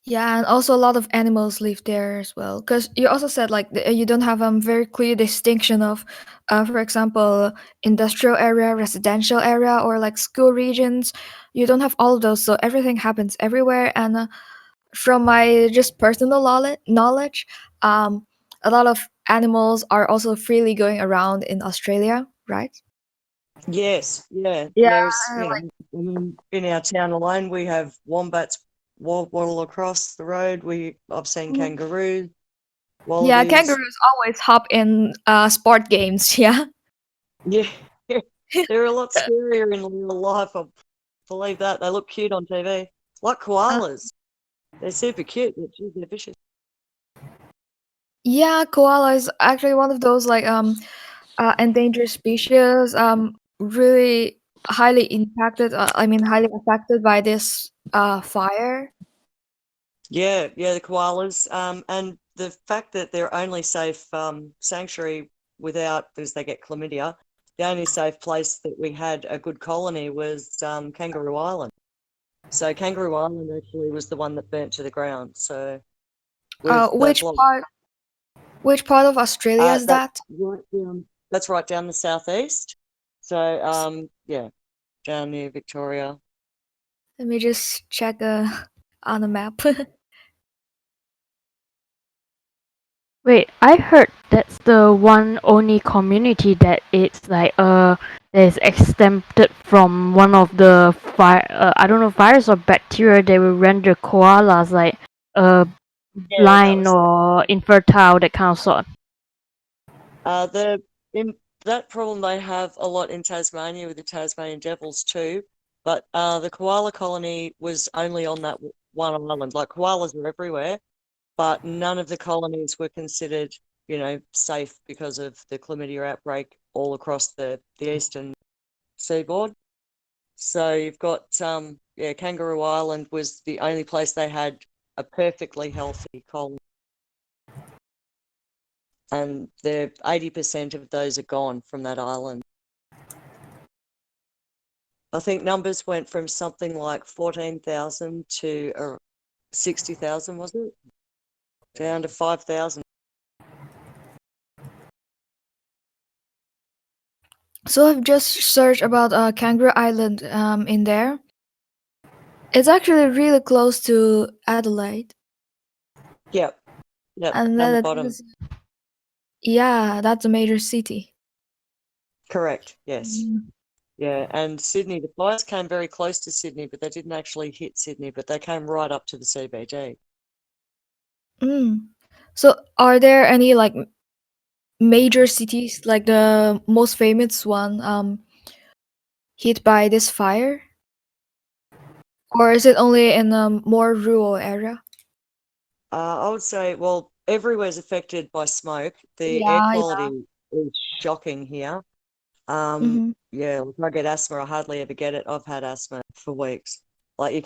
Speaker 3: Yeah, and also a lot of animals live there as well. Because you also said like you don't have a very clear distinction of, for example, industrial area, residential area, or like school regions. You don't have all of those, so everything happens everywhere. And from my just personal knowledge, a lot of animals are also freely going around in Australia, right?
Speaker 9: Yes, yeah.
Speaker 3: Yeah,
Speaker 9: There's,
Speaker 3: like
Speaker 9: in our town alone, we have wombats waddle across the road. I've seen kangaroos,
Speaker 3: yeah,
Speaker 9: wallabies.
Speaker 3: kangaroos always hop in sport games. Yeah.
Speaker 9: Yeah, they're a lot scarier in real life. I believe that. They look cute on TV, like koalas. They're super cute, but geez, they're vicious.
Speaker 3: Yeah, koala is actually one of those like endangered species. Really highly impacted. Highly affected by this fire.
Speaker 9: Yeah, the koalas. And the fact that they're only safe sanctuary without, because they get chlamydia, the only safe place that we had a good colony was Kangaroo Island. So Kangaroo Island actually was the one that burnt to the ground. So with those logs,
Speaker 3: Which part of Australia is
Speaker 9: that's
Speaker 3: that?
Speaker 9: right down the southeast. So yeah, down near Victoria.
Speaker 3: Let me just check on the map.
Speaker 6: Wait, I heard that's the one only community that it's like that is exempted from one of the fire. I don't know, virus or bacteria that will render koalas like
Speaker 9: Yeah, that
Speaker 6: blind
Speaker 9: was
Speaker 6: or infertile, that kind of sort.
Speaker 9: the in that problem they have a lot in Tasmania with the Tasmanian devils too. But the koala colony was only on that one island. Like koalas are everywhere, but none of the colonies were considered, safe because of the chlamydia outbreak all across the eastern seaboard. So you've got Kangaroo Island was the only place they had a perfectly healthy colony, and the 80% of those are gone from that island. I think numbers went from something like 14,000 to 60,000, was it? Down to 5,000.
Speaker 3: So I've just searched about Kangaroo Island in there. It's actually really close to Adelaide.
Speaker 9: Yep,
Speaker 3: And
Speaker 9: down
Speaker 3: then
Speaker 9: the
Speaker 3: it
Speaker 9: bottom.
Speaker 3: is, yeah, that's a major city.
Speaker 9: Correct, yes. Yeah, and Sydney, the fires came very close to Sydney, but they didn't actually hit Sydney, but they came right up to the CBD.
Speaker 3: Mm. So are there any like major cities, like the most famous one, hit by this fire? Or is it only in a more rural area?
Speaker 9: I would say, well, everywhere's affected by smoke. The air
Speaker 3: Yeah, yeah.
Speaker 9: quality is shocking here.
Speaker 3: Mm-hmm.
Speaker 9: Yeah, if I get asthma, I hardly ever get it. I've had asthma for weeks. Like you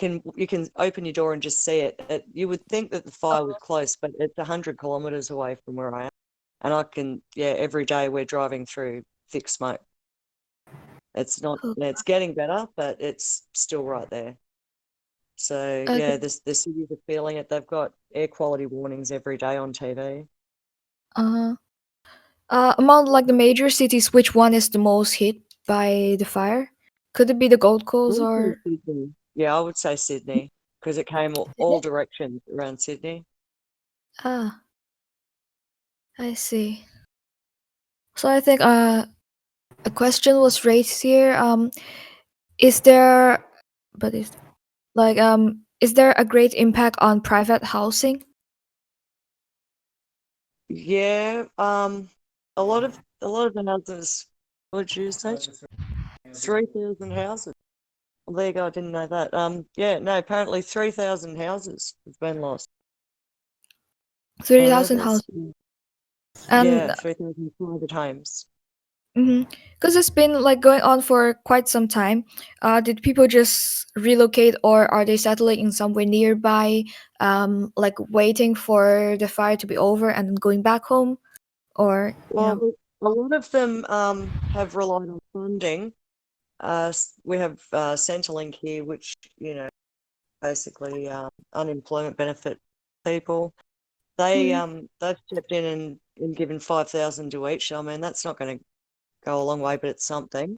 Speaker 9: can open your door and just see it. You would think that the fire was close, but it's 100 kilometers away from where I am. And every day we're driving through thick smoke. It's not,
Speaker 3: Oh,
Speaker 9: it's getting better, but it's still right there. So
Speaker 3: okay.
Speaker 9: yeah, the cities are feeling it. They've got air quality warnings every day on TV.
Speaker 3: Uh-huh. Among like the major cities, which one is the most hit by the fire? Could it be the Gold
Speaker 9: I
Speaker 3: Coast
Speaker 9: would say
Speaker 3: or
Speaker 9: Sydney. Yeah, I would say Sydney because it came all
Speaker 3: Sydney?
Speaker 9: directions around Sydney.
Speaker 3: Ah, I see. So I think a question was raised here. Is there, but is there a great impact on private housing?
Speaker 9: Yeah, a lot of the houses. What did you say? 3,000 houses. Well, there you go. I didn't know that. Yeah, no. Apparently, 3,000 houses have been lost. I know
Speaker 3: 30,000
Speaker 9: this.
Speaker 3: houses. And
Speaker 9: Yeah, 3,000 private homes.
Speaker 3: because it's been like going on for quite some time, did people just relocate or are they settling in somewhere nearby, like waiting for the fire to be over and then going back home? Or,
Speaker 9: Well, a lot of them have relied on funding. We have Centrelink here, which basically unemployment benefit people. They've stepped in and given 5,000 to each. I mean, that's not going to go a long way, but it's something.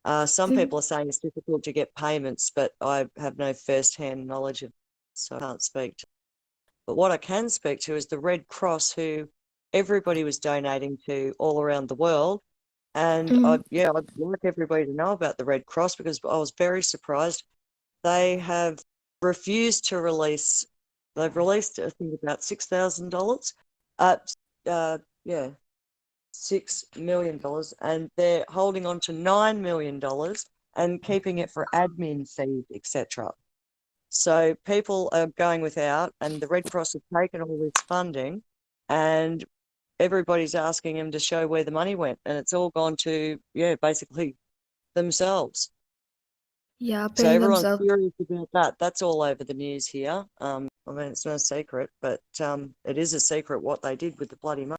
Speaker 9: Some
Speaker 3: Mhm.
Speaker 9: people are saying it's difficult to get payments, but I have no first-hand knowledge of, so I can't speak to. But what I can speak to is the Red Cross, who everybody was donating to all around the world. And
Speaker 3: Mhm.
Speaker 9: I'd like everybody to know about the Red Cross because I was very surprised. They have refused to release. They've released, I think, about $6,000. Yeah, $6 million, and they're holding on to $9 million and keeping it for admin fees, etc. So people are going without, and the Red Cross have taken all this funding, and everybody's asking them to show where the money went, and it's all gone to, yeah, basically themselves.
Speaker 3: Yeah,
Speaker 9: So
Speaker 3: paying
Speaker 9: everyone's
Speaker 3: themselves.
Speaker 9: furious about that. That's all over the news here. I mean, it's no secret, but it is a secret what they did with the bloody money.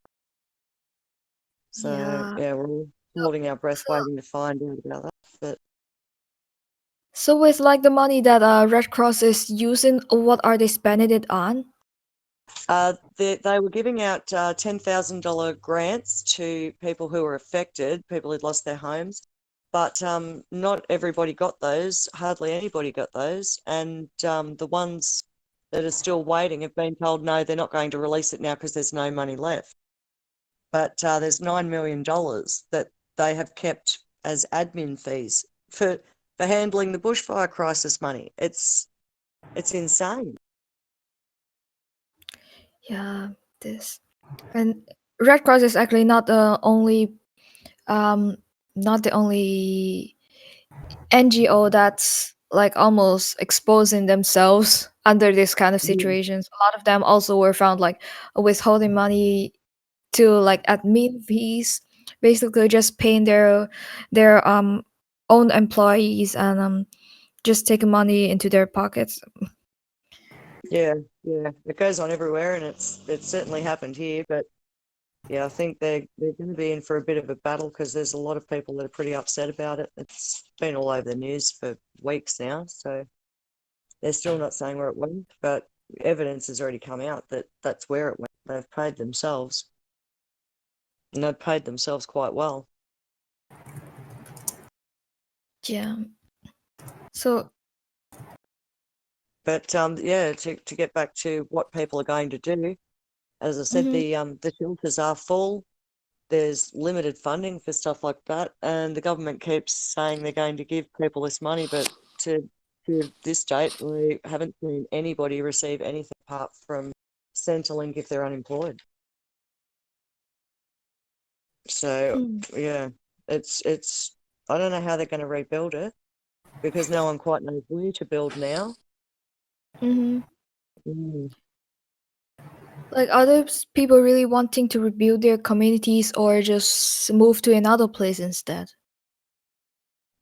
Speaker 9: So
Speaker 3: Yeah.
Speaker 9: yeah, we're all holding our breath,
Speaker 3: So,
Speaker 9: waiting to find out about that. But
Speaker 3: so with like the money that Red Cross is using, what are they spending it on?
Speaker 9: they were giving out $10,000 grants to people who were affected, people who'd lost their homes, but not everybody got those. Hardly anybody got those, and the ones that are still waiting have been told no, they're not going to release it now because there's no money left. But there's $9 million that they have kept as admin fees for handling the bushfire crisis money. It's insane.
Speaker 3: Yeah, this. And Red Cross is actually not the only um not the only NGO that's like almost exposing themselves under this kind of
Speaker 9: Yeah,
Speaker 3: situations. A lot of them also were found like withholding money to like admin fees, basically just paying their own employees and just taking money into their pockets.
Speaker 9: yeah, yeah. It goes on everywhere, and it's certainly happened here. But yeah, I think they're going to be in for a bit of a battle because there's a lot of people that are pretty upset about it. It's been all over the news for weeks now, so they're still not saying where it went, but evidence has already come out that that's where it went. They've paid themselves, and they've paid themselves quite well.
Speaker 3: Yeah. So
Speaker 9: But yeah, to get back to what people are going to do, as I said,
Speaker 3: mhm.
Speaker 9: the shelters are full. There's limited funding for stuff like that, and the government keeps saying they're going to give people this money, but to this date, we haven't seen anybody receive anything apart from Centrelink if they're unemployed. So
Speaker 3: Mm.
Speaker 9: yeah, it's I don't know how they're going to rebuild it because no one quite knows where to build now.
Speaker 3: Mhm.
Speaker 9: Mm.
Speaker 3: Like are those people really wanting to rebuild their communities or just move to another place instead?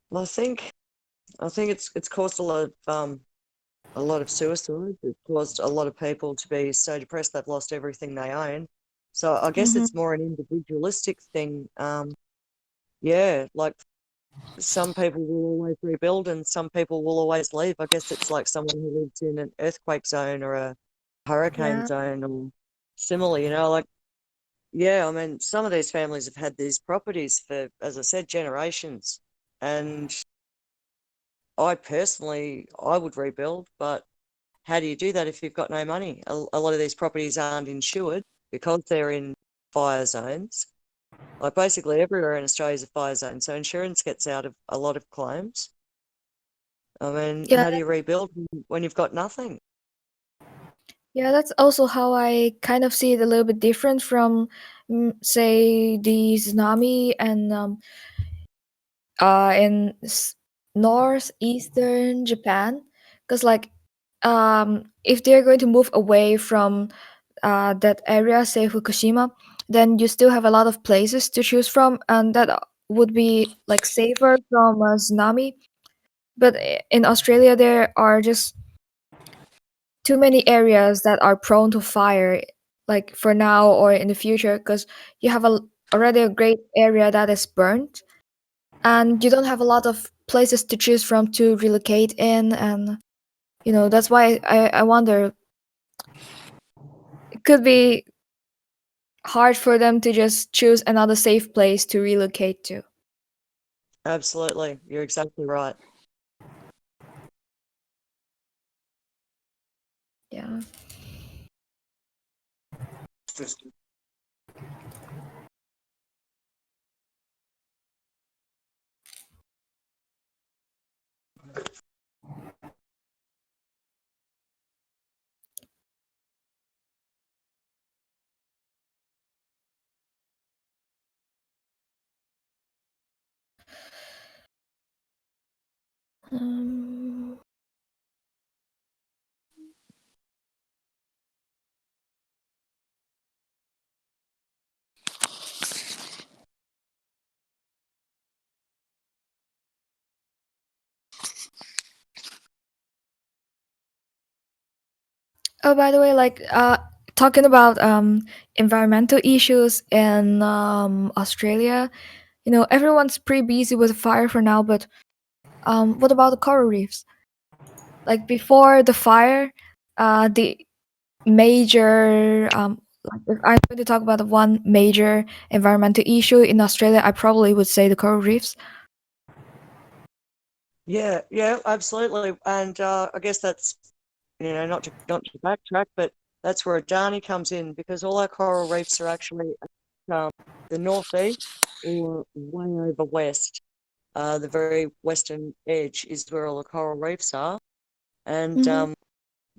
Speaker 9: Well, I think it's caused a lot of suicides. It's caused a lot of people to be so depressed they've lost everything they own. So I guess
Speaker 3: Mhm.
Speaker 9: it's more an individualistic thing. Yeah, like some people will always rebuild and some people will always leave. I guess it's like someone who lives in an earthquake zone or a hurricane
Speaker 3: Yeah.
Speaker 9: zone or similar, like, yeah, I mean, some of these families have had these properties for, as I said, generations. And I personally, I would rebuild, but how do you do that if you've got no money? A lot of these properties aren't insured because they're in fire zones. Like basically everywhere in Australia is a fire zone, so insurance gets out of a lot of claims. I mean,
Speaker 3: Yeah,
Speaker 9: how do you rebuild when you've got nothing?
Speaker 3: yeah, that's also how I kind of see it a little bit different from, say, the tsunami and in northeastern Japan, because like if they're going to move away from that area, say Fukushima, then you still have a lot of places to choose from, and that would be like safer from a tsunami. But in Australia, there are just too many areas that are prone to fire, like for now or in the future, because you have already a great area that is burnt, and you don't have a lot of places to choose from to relocate in, and that's why I wonder it could be hard for them to just choose another safe place to relocate to.
Speaker 9: Absolutely, you're exactly right.
Speaker 3: Yeah. Um, Oh, by the way, like talking about environmental issues in Australia, you know, everyone's pretty busy with fire for now, but what about the coral reefs? Like before the fire, the major like if I'm going to talk about the one major environmental issue in Australia, I probably would say the coral reefs.
Speaker 9: Yeah, yeah, absolutely. And I guess that's, not to backtrack, but that's where Adani comes in because all our coral reefs are actually um, the northeast or way over west. The very western edge is where all the coral reefs are. And
Speaker 3: Mm-hmm.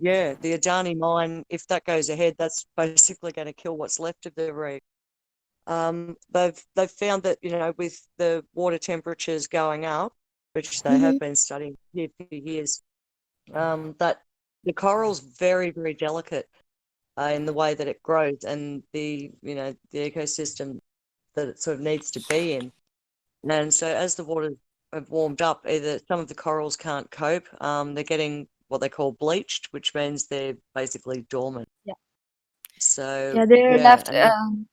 Speaker 9: yeah, the Adani mine, if that goes ahead, that's basically going to kill what's left of the reef. They've found that, with the water temperatures going up, which they
Speaker 3: Mm-hmm.
Speaker 9: have been studying here for years, that the coral's very, very delicate in the way that it grows and the ecosystem that it sort of needs to be in. And so as the waters have warmed up, either some of the corals can't cope, they're getting what they call bleached, which means they're basically dormant.
Speaker 3: Yeah.
Speaker 9: So
Speaker 3: Yeah,
Speaker 9: yeah, and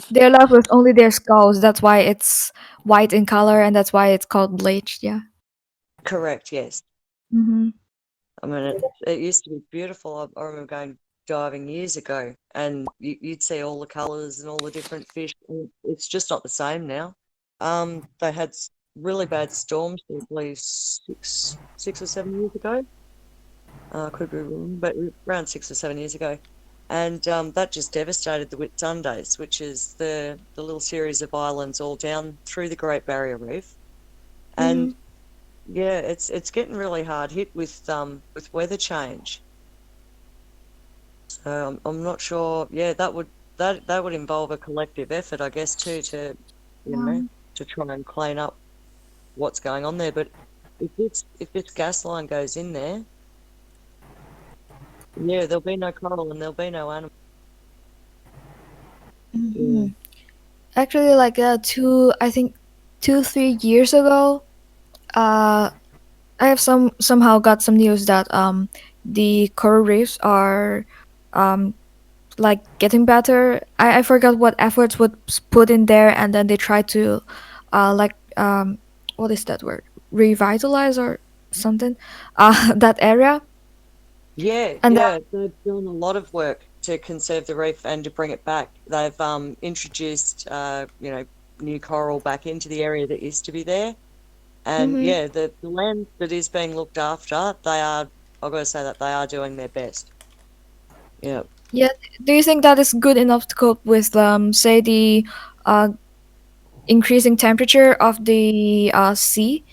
Speaker 3: they're left with only their skulls. That's why it's white in color, and that's why it's called bleached. Yeah.
Speaker 9: correct, yes.
Speaker 3: Mm-hmm.
Speaker 9: I mean, it used to be beautiful. I remember going diving years ago, and you'd see all the colours and all the different fish. And it's just not the same now. They had really bad storms, I believe 6 or 7 years ago. Could be wrong, but around 6 or 7 years ago, and that just devastated the Whitsundays, which is the little series of islands all down through the Great Barrier Reef,
Speaker 3: Mm-hmm.
Speaker 9: and yeah, it's getting really hard hit with weather change. So I'm not sure. Yeah, that would involve a collective effort, I guess, too, to you know
Speaker 3: Um,
Speaker 9: to try and clean up what's going on there. But if this gas line goes in there, yeah, there'll be no coral and there'll be no animal. Yeah.
Speaker 3: mhm. Actually, like I think 2 3 years ago, uh, I have somehow got some news that the coral reefs are um like getting better. I forgot what efforts was put in there, and then they try to like what is that word, revitalize or something that area.
Speaker 9: Yeah,
Speaker 3: And
Speaker 9: yeah, they've done a lot of work to conserve the reef and to bring it back. They've introduced new coral back into the area that used to be there. And
Speaker 3: mm-hmm.
Speaker 9: yeah, the land that is being looked after, I've got to say that they are doing their best. Yeah.
Speaker 3: Yeah, do you think that is good enough to cope with say the uh increasing temperature of the sea?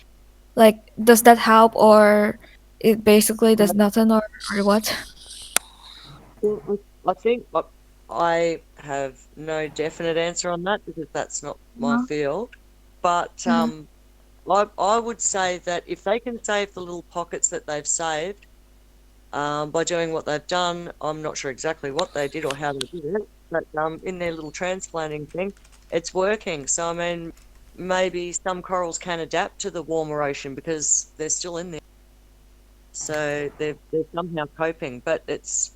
Speaker 3: Like, does that help, or it basically does nothing, or what?
Speaker 9: Well, I think I have no definite answer on that because that's not my
Speaker 3: Uh-huh.
Speaker 9: field. But
Speaker 3: Mhm.
Speaker 9: I would say that if they can save the little pockets that they've saved, by doing what they've done. I'm not sure exactly what they did or how they did it, but in their little transplanting thing, it's working. So, I mean, maybe some corals can adapt to the warmer ocean because they're still in there. So they're somehow coping, but it's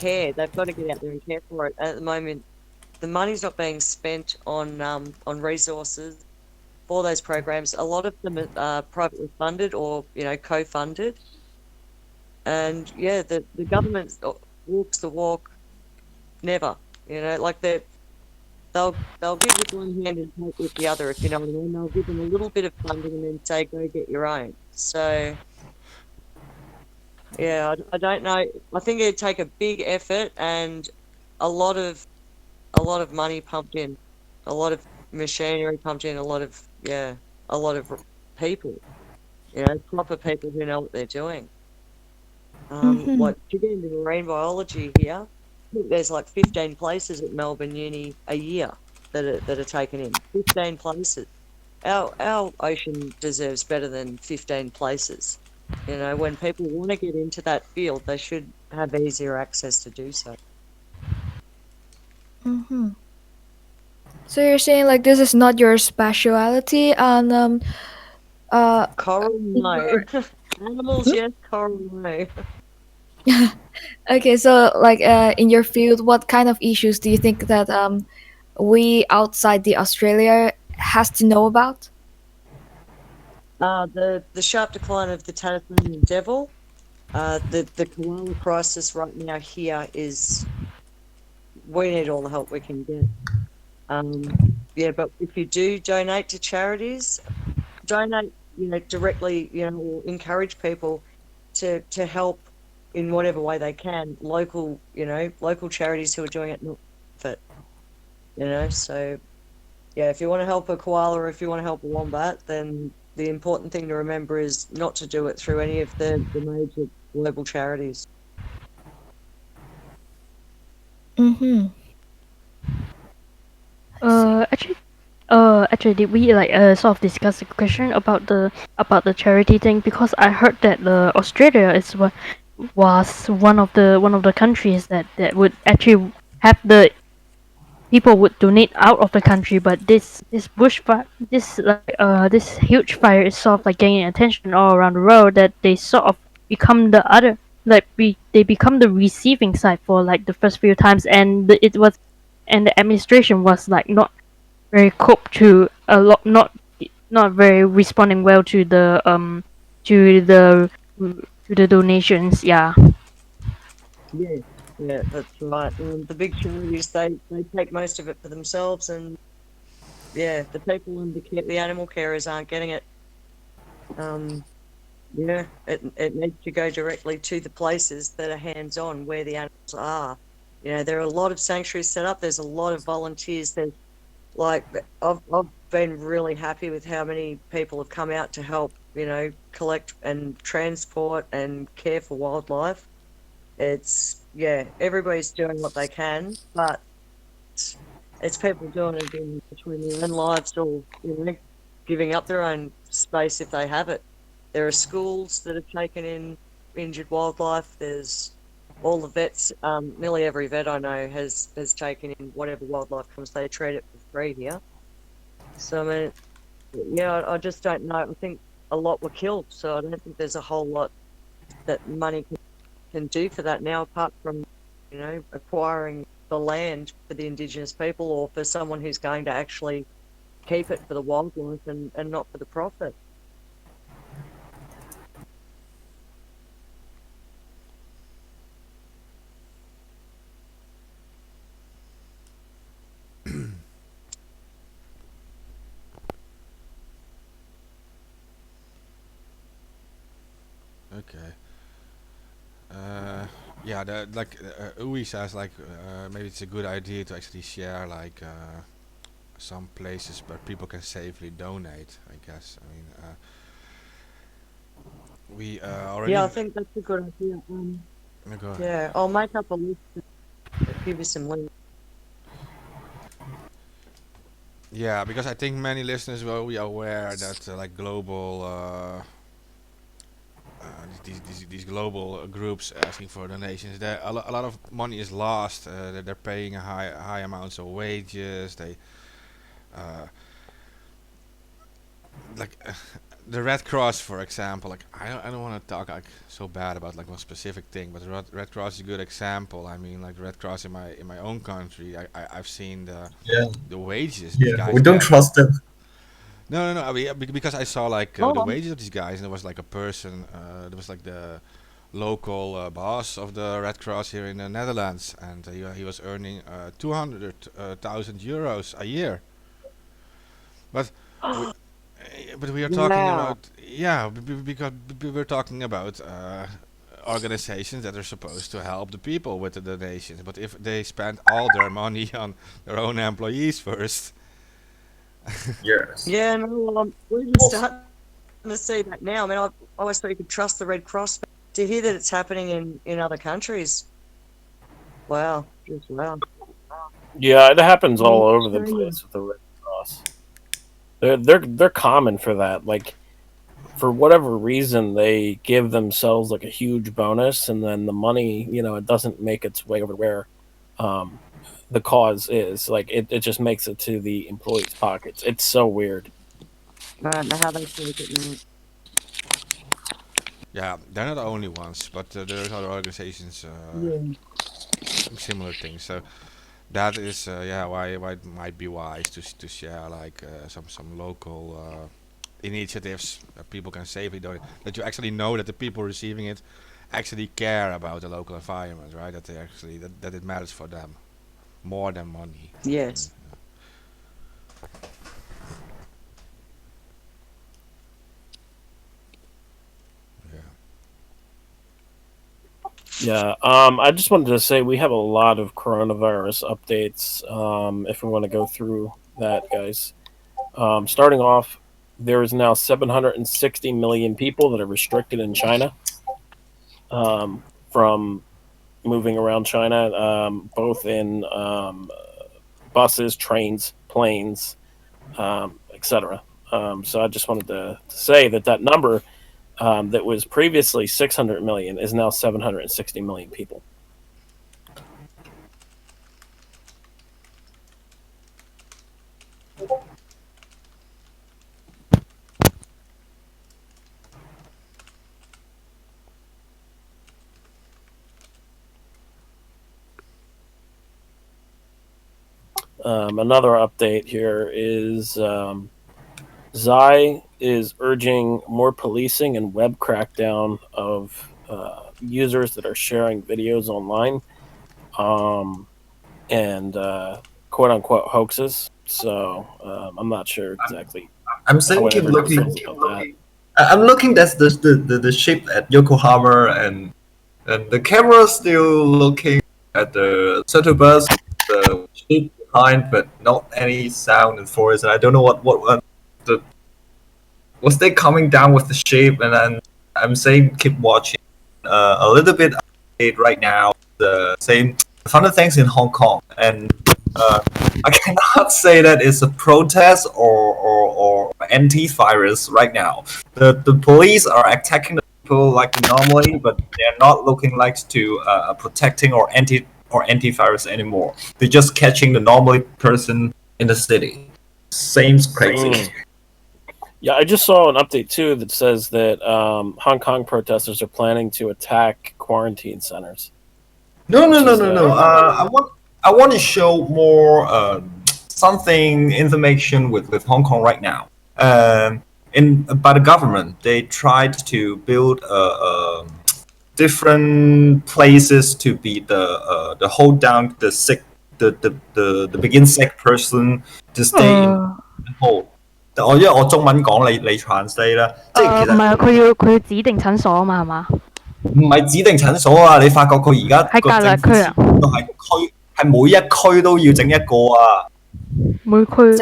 Speaker 9: care. They've got to get out there and care for it. At the moment, the money's not being spent on resources for those programs. A lot of them are privately funded or co-funded. And yeah, the government walks the walk never. Like they'll give with one hand and take with the other, if you know what I mean. They'll give them a little bit of funding and then say, go get your own. So yeah, I don't know. I think it'd take a big effort and a lot of money pumped in, a lot of machinery pumped in, a lot of people, proper people who know what they're doing.
Speaker 3: Mm-hmm.
Speaker 9: Like to get into marine biology here, I think there's like 15 places at Melbourne Uni a year that are taken in. 15 places. Our ocean deserves better than 15 places. When people want to get into that field, they should have easier access to do so.
Speaker 3: Mm-hmm. So you're saying like this is not your specialty, and uh
Speaker 9: Coral,
Speaker 3: in
Speaker 9: no.
Speaker 3: your
Speaker 9: Animals, yes. Coral, no.
Speaker 3: Okay, so like in your field, what kind of issues do you think that we outside the Australia has to know about?
Speaker 9: The sharp decline of the Tasmanian devil. The koala crisis right now here is we need all the help we can get. Um, yeah, but if you do donate to charities, donate, directly, or encourage people to help in whatever way they can. Local charities who are doing it not for profit. So yeah, if you want to help a koala or if you want to help a wombat, then the important thing to remember is not to do it through any of the major global charities.
Speaker 3: Mm-hmm.
Speaker 6: Actually, did we like sort of discuss the question about the charity thing? Because I heard that Australia was one of the countries that would actually have the people would donate out of the country, but this bushfire, this huge fire is sort of like gaining attention all around the world, that they sort of become the other, they become the receiving side for like the first few times, and and the administration was like not very cope to a lot, not very responding well to the to the donations. Yeah.
Speaker 9: Yeah, yeah, that's right. The big charities, they take most of it for themselves, and yeah, the people and the animal carers aren't getting it. Um, yeah, it needs to go directly to the places that are hands-on where the animals are. There are a lot of sanctuaries set up. There's a lot of volunteers. There's like I've been really happy with how many people have come out to help, collect and transport and care for wildlife. Yeah, everybody's doing what they can, but it's people doing it in between their own lives or, giving up their own space if they have it. There are schools that have taken in injured wildlife. There's all the vets, nearly every vet I know has taken in whatever wildlife comes. They treat it for free here. So, I mean, yeah, I just don't know. I think a lot were killed, so I don't think there's a whole lot that money can do for that now, apart from, acquiring the land for the Indigenous people or for someone who's going to actually keep it for the wildlife and not for the profit.
Speaker 2: Okay. Yeah, Uwe says like maybe it's a good idea to actually share like some places where people can safely donate. I guess. I mean, we already.
Speaker 9: Yeah, I think that's a good idea.
Speaker 2: Go ahead.
Speaker 9: Yeah, I'll make up a list and give you some links.
Speaker 2: Yeah, because I think many listeners will be aware that like global these global groups asking for donations. There a lot of money is lost. They're paying a high amounts of wages. They uh, like the Red Cross, for example. Like I don't want to talk like so bad about like one specific thing, but the Red Cross is a good example. I mean, like the Red Cross in my own country. I've seen
Speaker 7: Yeah,
Speaker 2: the wages these
Speaker 7: yeah.
Speaker 2: guys
Speaker 7: We don't
Speaker 2: get.
Speaker 7: trust them.
Speaker 2: No. I mean, because I saw like the
Speaker 9: Oh,
Speaker 2: wages of these guys, and there was like a person. There was like the local boss of the Red Cross here in the Netherlands, and he was earning 200,000 euros a year. But we, but we are talking
Speaker 9: wow.
Speaker 2: about, yeah, because we're talking about organizations that are supposed to help the people with the donations. But if they spend all their money on their own employees first,
Speaker 7: Yes.
Speaker 9: Yeah, no, we're just
Speaker 7: Also,
Speaker 9: starting to see that now. I mean, I always thought you could trust the Red Cross, but to hear that it's happening in other countries, wow, just wow.
Speaker 8: Yeah, it happens
Speaker 9: I mean,
Speaker 8: all over the
Speaker 9: Australia.
Speaker 8: place with the Red Cross. They're common for that. Like for whatever reason, they give themselves like a huge bonus, and then the money, it doesn't make its way over where um, the cause is. Like it just makes it to the employees' pockets. It's so weird.
Speaker 9: I don't know how they take it now.
Speaker 2: Yeah, they're not the only ones, but there's other organizations similar things. So that is yeah why it might be wise to share like some local initiatives that people can safely do, that you actually know that the people receiving it actually care about the local environment, right? That they actually that it matters for them more than money.
Speaker 9: Yes.
Speaker 2: Yeah.
Speaker 8: Yeah, I just wanted to say we have a lot of coronavirus updates. If we want to go through that, guys. Starting off, there is now 760 million people that are restricted in China from moving around China, both in buses, trains, planes, etc. So I just wanted to say that number that was previously 600 million is now 760 million people. Another update here is Xi is urging more policing and web crackdown of users that are sharing videos online and quote unquote hoaxes. So I'm not sure exactly
Speaker 7: I'm saying
Speaker 8: what
Speaker 7: keep
Speaker 8: everyone
Speaker 7: looking.
Speaker 8: feels about that.
Speaker 7: I'm looking. That's the ship at Yokohama, and the camera still looking at the shuttle bus, the ship behind, but not any sound and forest. And I don't know what the was they coming down with the ship. And then I'm saying keep watching. A little bit update right now. The same funny things in Hong Kong, and I cannot say that it's a protest or anti-virus right now. The police are attacking the people like normally, but they're not looking like to protecting or anti-virus anymore. They're just catching the normal person in the city. Seems crazy.
Speaker 8: Yeah, I just saw an update too that says that Hong Kong protesters are planning to attack quarantine centers.
Speaker 7: No. I want to show more something information with Hong Kong right now. In by the government, they tried to build different places to be the hold down the sick the begin sick person to stay in hold。我因為我中文講你 translate 啦，即係其實
Speaker 6: 唔係佢要指定診所啊嘛，係嘛？
Speaker 7: 唔係指定診所啊！你發覺佢而家
Speaker 6: 喺隔離區啊？
Speaker 7: 係每一區都要整一個啊！
Speaker 6: 每區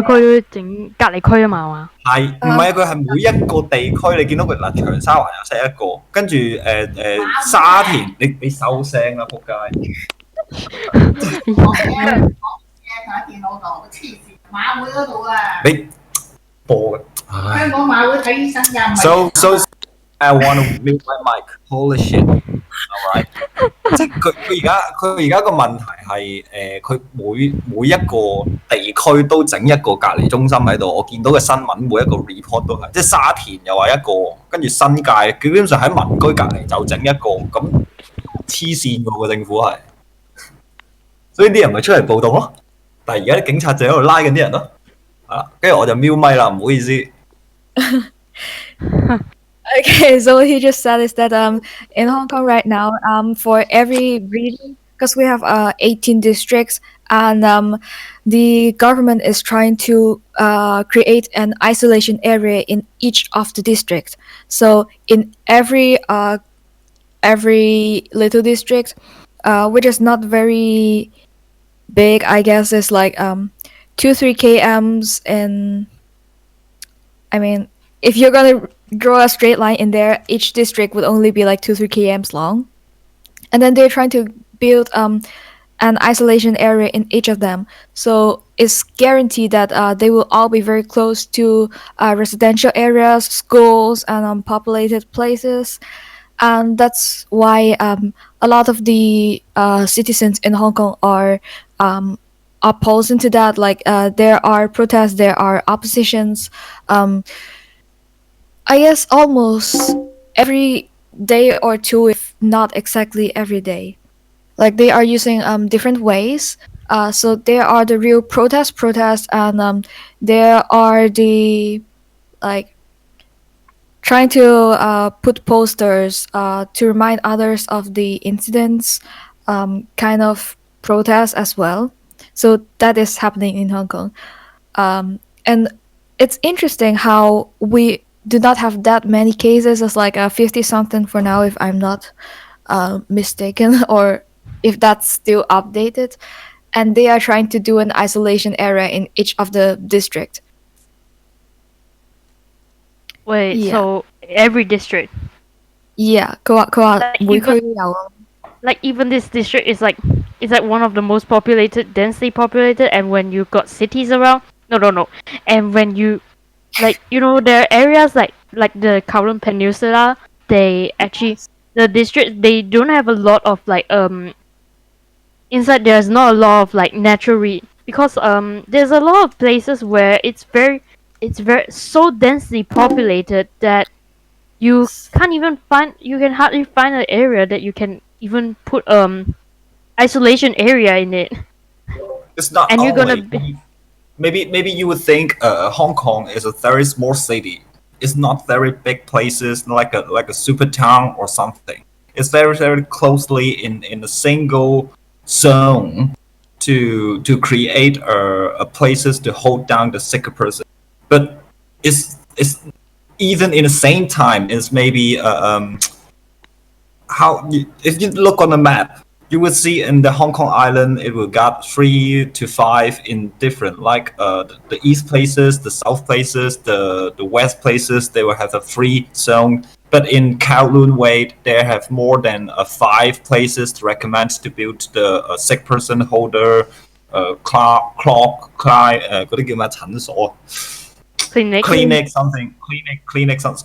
Speaker 6: 都要整隔離區啊嘛，係嘛？
Speaker 7: 係唔係啊？佢係每一個地區，你見到佢嗱長沙灣又 set 一個，跟住沙田，你收聲啦，仆街！
Speaker 10: 我喺電腦度，黐線馬會嗰度啊！
Speaker 7: 你播嘅，
Speaker 10: 香港馬會睇醫生㗎，唔係。
Speaker 7: So I want to mute my mic. Holy shit! Alright， 即係佢而家個問題係佢每一個地區都整一個隔離中心喺度。我見到嘅新聞每一個 report 都係，即係沙田又話一個，跟住新界基本上喺民居隔離就整一個，咁黐線㗎喎政府係，所以啲人咪出嚟暴動咯。但係而家啲警察就喺度拉緊啲人咯，係啦，跟住我就瞄咪啦，唔好意思。
Speaker 3: Okay, so what he just said is that in Hong Kong right now, for every region, because we have 18 districts, and the government is trying to create an isolation area in each of the districts. So in every little district, which is not very big, I guess, is like 2-3 kms, and I mean, if you're gonna draw a straight line in there, each district would only be like 2-3 kms long, and then they're trying to build an isolation area in each of them, so it's guaranteed that they will all be very close to residential areas, schools, and populated places. And that's why a lot of the citizens in Hong Kong are opposing to that. Like there are protests, there are oppositions. I guess almost every day or two, if not exactly every day. Like they are using different ways. So there are the real protests, and there are the like trying to put posters to remind others of the incidents, kind of protest as well. So that is happening in Hong Kong. And it's interesting how we do not have that many cases, as like 50 something for now, if I'm not mistaken, or if that's still updated. And they are trying to do an isolation area in each of the district.
Speaker 6: Wait,
Speaker 3: Yeah,
Speaker 6: so every district,
Speaker 3: yeah, có
Speaker 6: like
Speaker 3: mỗi
Speaker 6: even
Speaker 3: khu giàu.
Speaker 6: like even this district is like one of the most populated, densely populated, and when you got cities around, no, and when you like there are areas like the Kowloon Peninsula, they actually the district they don't have a lot of like inside there's not a lot of like natural because there's a lot of places where it's very so densely populated that you can hardly find an area that you can even put isolation area in it,
Speaker 7: It's not
Speaker 6: and you're gonna
Speaker 7: only.
Speaker 6: be,
Speaker 7: Maybe you would think Hong Kong is a very small city. It's not very big places like a super town or something. It's very closely in a single zone to create a places to hold down the sicker person. But it's even in the same time it's maybe if you look on the map, you will see in the Hong Kong island it will got 3 to 5 in different like the east places, the south places, the west places. They will have a free zone. But in Kowloon Way, they have more than 5 places to recommend to build the sick person holder,嗰啲叫咩診所
Speaker 6: clinic.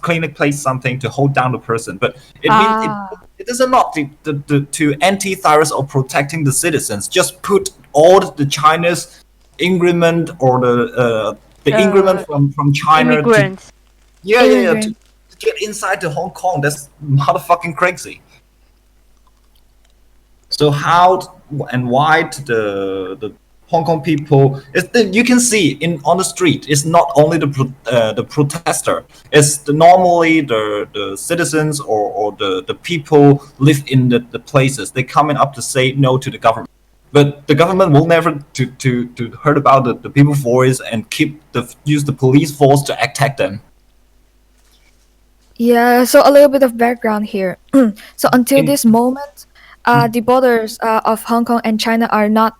Speaker 7: clinic place something to hold down the person, but it means it does not to anti-thyroid or protecting the citizens. Just put all the China's increment or the increment from China
Speaker 6: Immigrants.
Speaker 7: to
Speaker 3: Immigrant.
Speaker 7: to get inside to Hong Kong. That's motherfucking crazy. So how and why the Hong Kong people you can see on the street. It's not only the protester. It's normally the citizens or the people live in the places. They coming up to say no to the government, but the government will never to heard about the people's voice and use the police force to attack them.
Speaker 3: Yeah, so a little bit of background here. So until this moment, the borders of Hong Kong and China are not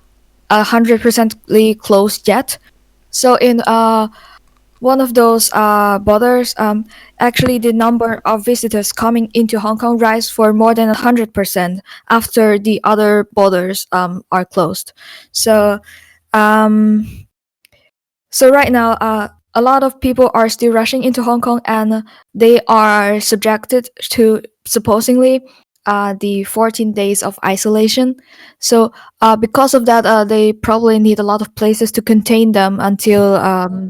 Speaker 3: 100% closed yet. So in one of those borders, actually the number of visitors coming into Hong Kong rise for more than 100% after the other borders are closed. So um, so right now, a lot of people are still rushing into Hong Kong, and they are subjected to supposedly the 14 days of isolation. So because of that, they probably need a lot of places to contain them until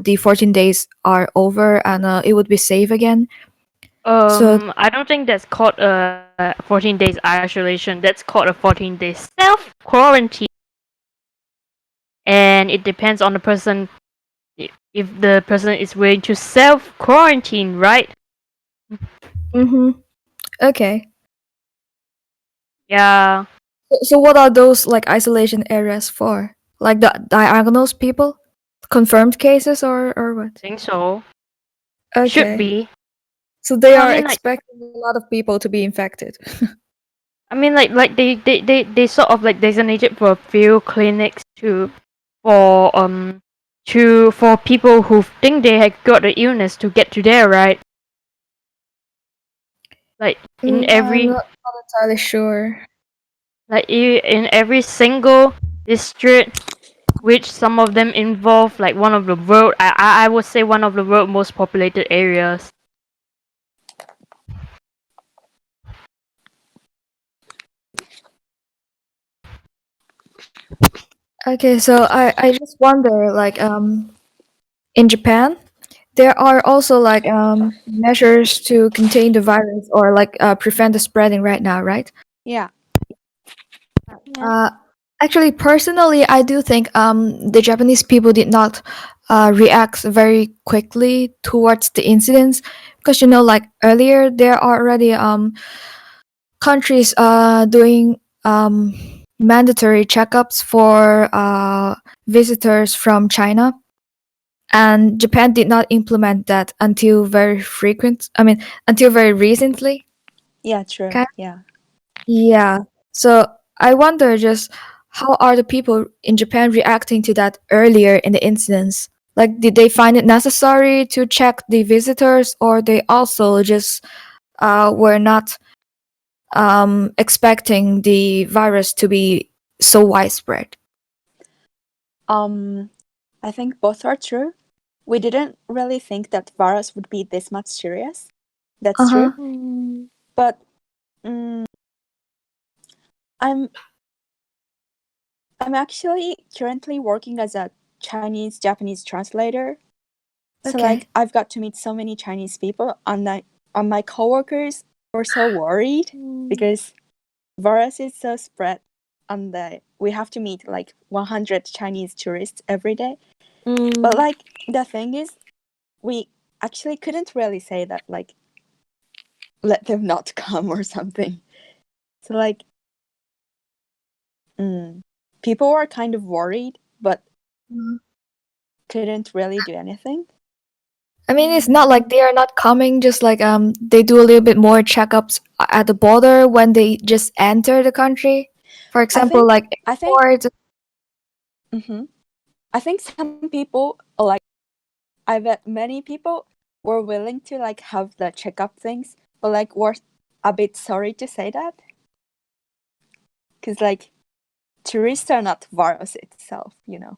Speaker 3: the 14 days are over, and it would be safe again. So
Speaker 6: I don't think that's called 14 days isolation. That's called a 14 days self quarantine, and it depends on the person if the person is willing to self quarantine, right?
Speaker 3: okay.
Speaker 6: Yeah,
Speaker 3: So what are those like isolation areas for? Like the diagonals people, confirmed cases, or what?
Speaker 6: I think so. Should
Speaker 3: Okay.
Speaker 6: be.
Speaker 3: So they
Speaker 6: I
Speaker 3: are
Speaker 6: mean, like,
Speaker 3: expecting a lot of people to be infected.
Speaker 6: they sort of like designated for a few clinics for for people who think they have got the illness to get to there, right? Like in
Speaker 3: I'm
Speaker 6: every
Speaker 3: not entirely sure.
Speaker 6: in every single district, which some of them involve like one of the world I would say one of the world most populated areas.
Speaker 3: Okay, so I just wonder, like in Japan, there are also like measures to contain the virus or like prevent the spreading right now, right?
Speaker 5: Yeah.
Speaker 3: Uh, Actually, personally, I do think the Japanese people did not react very quickly towards the incidents because like earlier there are already countries doing mandatory checkups for visitors from China, and Japan did not implement that until very frequent. I mean, until very recently.
Speaker 5: Yeah, true.
Speaker 3: Okay.
Speaker 5: Yeah.
Speaker 3: Yeah. So I wonder just how are the people in Japan reacting to that earlier in the incidents? Like, did they find it necessary to check the visitors, or they also just were not expecting the virus to be so widespread?
Speaker 5: I think both are true. We didn't really think that virus would be this much serious. That's
Speaker 3: Uh-huh.
Speaker 5: true. But mm, I'm I'm actually currently working as a Chinese Japanese translator. So
Speaker 3: Okay.
Speaker 5: like I've got to meet so many Chinese people, and my coworkers were so worried because virus is so spread, and we have to meet like 100 Chinese tourists every day. But like the thing is, we actually couldn't really say that like let them not come or something. So like people were kind of worried, but couldn't really do anything.
Speaker 3: I mean, it's not like they are not coming, just like they do a little bit more checkups at the border when they just enter the country. For example, like
Speaker 5: I think
Speaker 3: airports.
Speaker 5: I think some people like I bet many people were willing to like have the checkup things, but like were a bit sorry to say that. Cause like tourists are not virus itself, you know.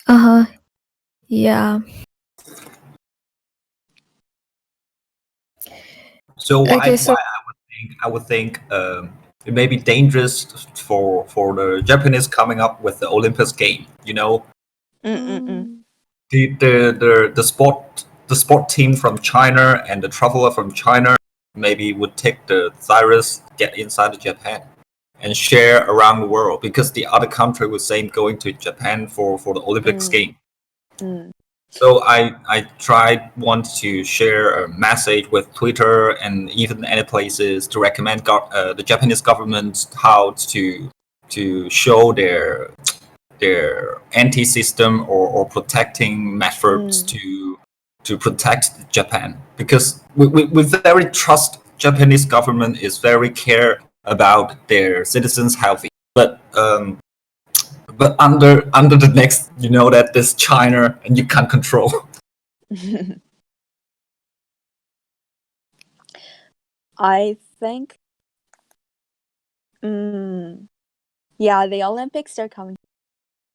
Speaker 3: Uh-huh. Yeah.
Speaker 7: So
Speaker 3: Okay, so
Speaker 7: I would think it may be dangerous for the Japanese coming up with the Olympus game. You know, the sport team from China and the traveler from China maybe would take the virus, get inside of Japan, and share around the world because the other country was saying going to Japan for the Olympics game. So I tried want to share a message with Twitter and even any places to recommend the Japanese government how to show their anti-system or protecting methods to protect Japan because we very trust Japanese government is very care about their citizens' healthy, but under the next, you know that there's China and you can't control.
Speaker 5: I think yeah, the Olympics are coming.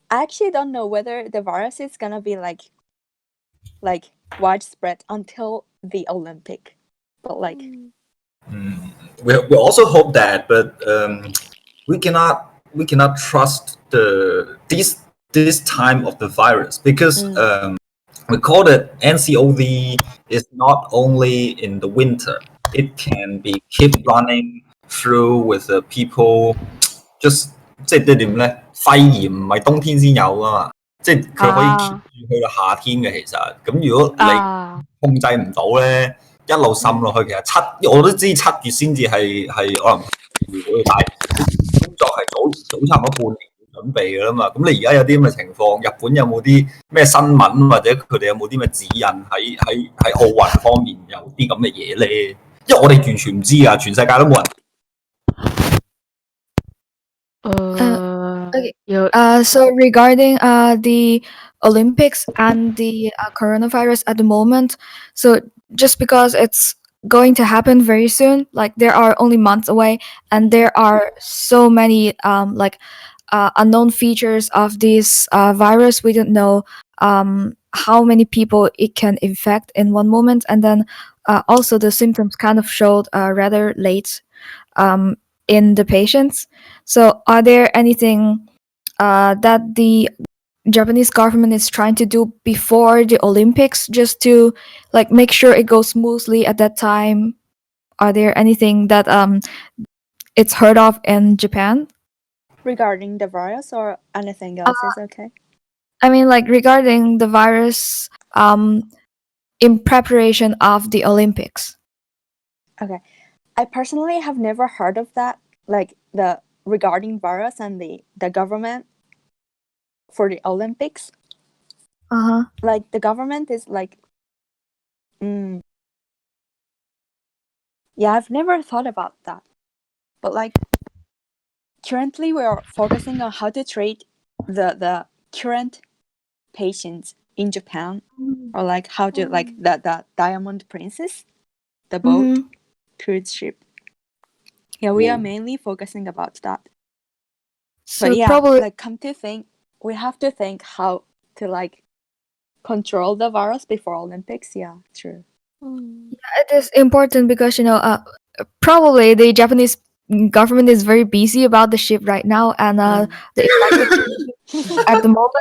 Speaker 5: I actually don't know whether the virus is gonna be like widespread until the Olympic. But like
Speaker 7: We also hope that, but we cannot trust this time of the virus because we call it NCOV is not only in the winter. It can be keep running through with the people just 即係點咧？肺炎唔係冬天先有啊嘛，即係佢可以 keep
Speaker 6: 啊
Speaker 7: 住去到夏天嘅其實。咁如果你
Speaker 6: 啊
Speaker 7: 控制唔到咧，一路滲落去，其實我都知7月先至係可能會，但係你工作係早差唔多半年準備㗎啦嘛。咁你而家有啲咁嘅情況，日本有冇啲咩新聞或者佢哋有冇啲咩指引喺奧運方面有啲咁嘅嘢咧？因為我哋完全唔知㗎，全世界都冇人。
Speaker 3: Okay.
Speaker 6: 有
Speaker 3: So regarding the Olympics and the coronavirus at the moment, so just because it's going to happen very soon, like there are only months away, and there are so many unknown features of this virus. We don't know how many people it can infect in one moment, and then also the symptoms kind of showed rather late in the patients. So, are there anything that the Japanese government is trying to do before the Olympics, just to like make sure it goes smoothly at that time? Are there anything that it's heard of in Japan?
Speaker 5: Regarding the virus or anything else is okay?
Speaker 3: I mean, like regarding the virus, in preparation of the Olympics.
Speaker 5: Okay. I personally have never heard of that, like the regarding virus and the government for the Olympics. Like the government is like, yeah, I've never thought about that. But like currently we are focusing on how to treat the current patients in Japan, or like how to like the Diamond Princess, the boat cruise ship. Yeah, we are mainly focusing about that.
Speaker 3: So
Speaker 5: But yeah,
Speaker 3: probably
Speaker 5: like come to think, we have to think how to like control the virus before Olympics. Yeah, true.
Speaker 3: it is important because probably the Japanese government is very busy about the ship right now, and the electric at the moment.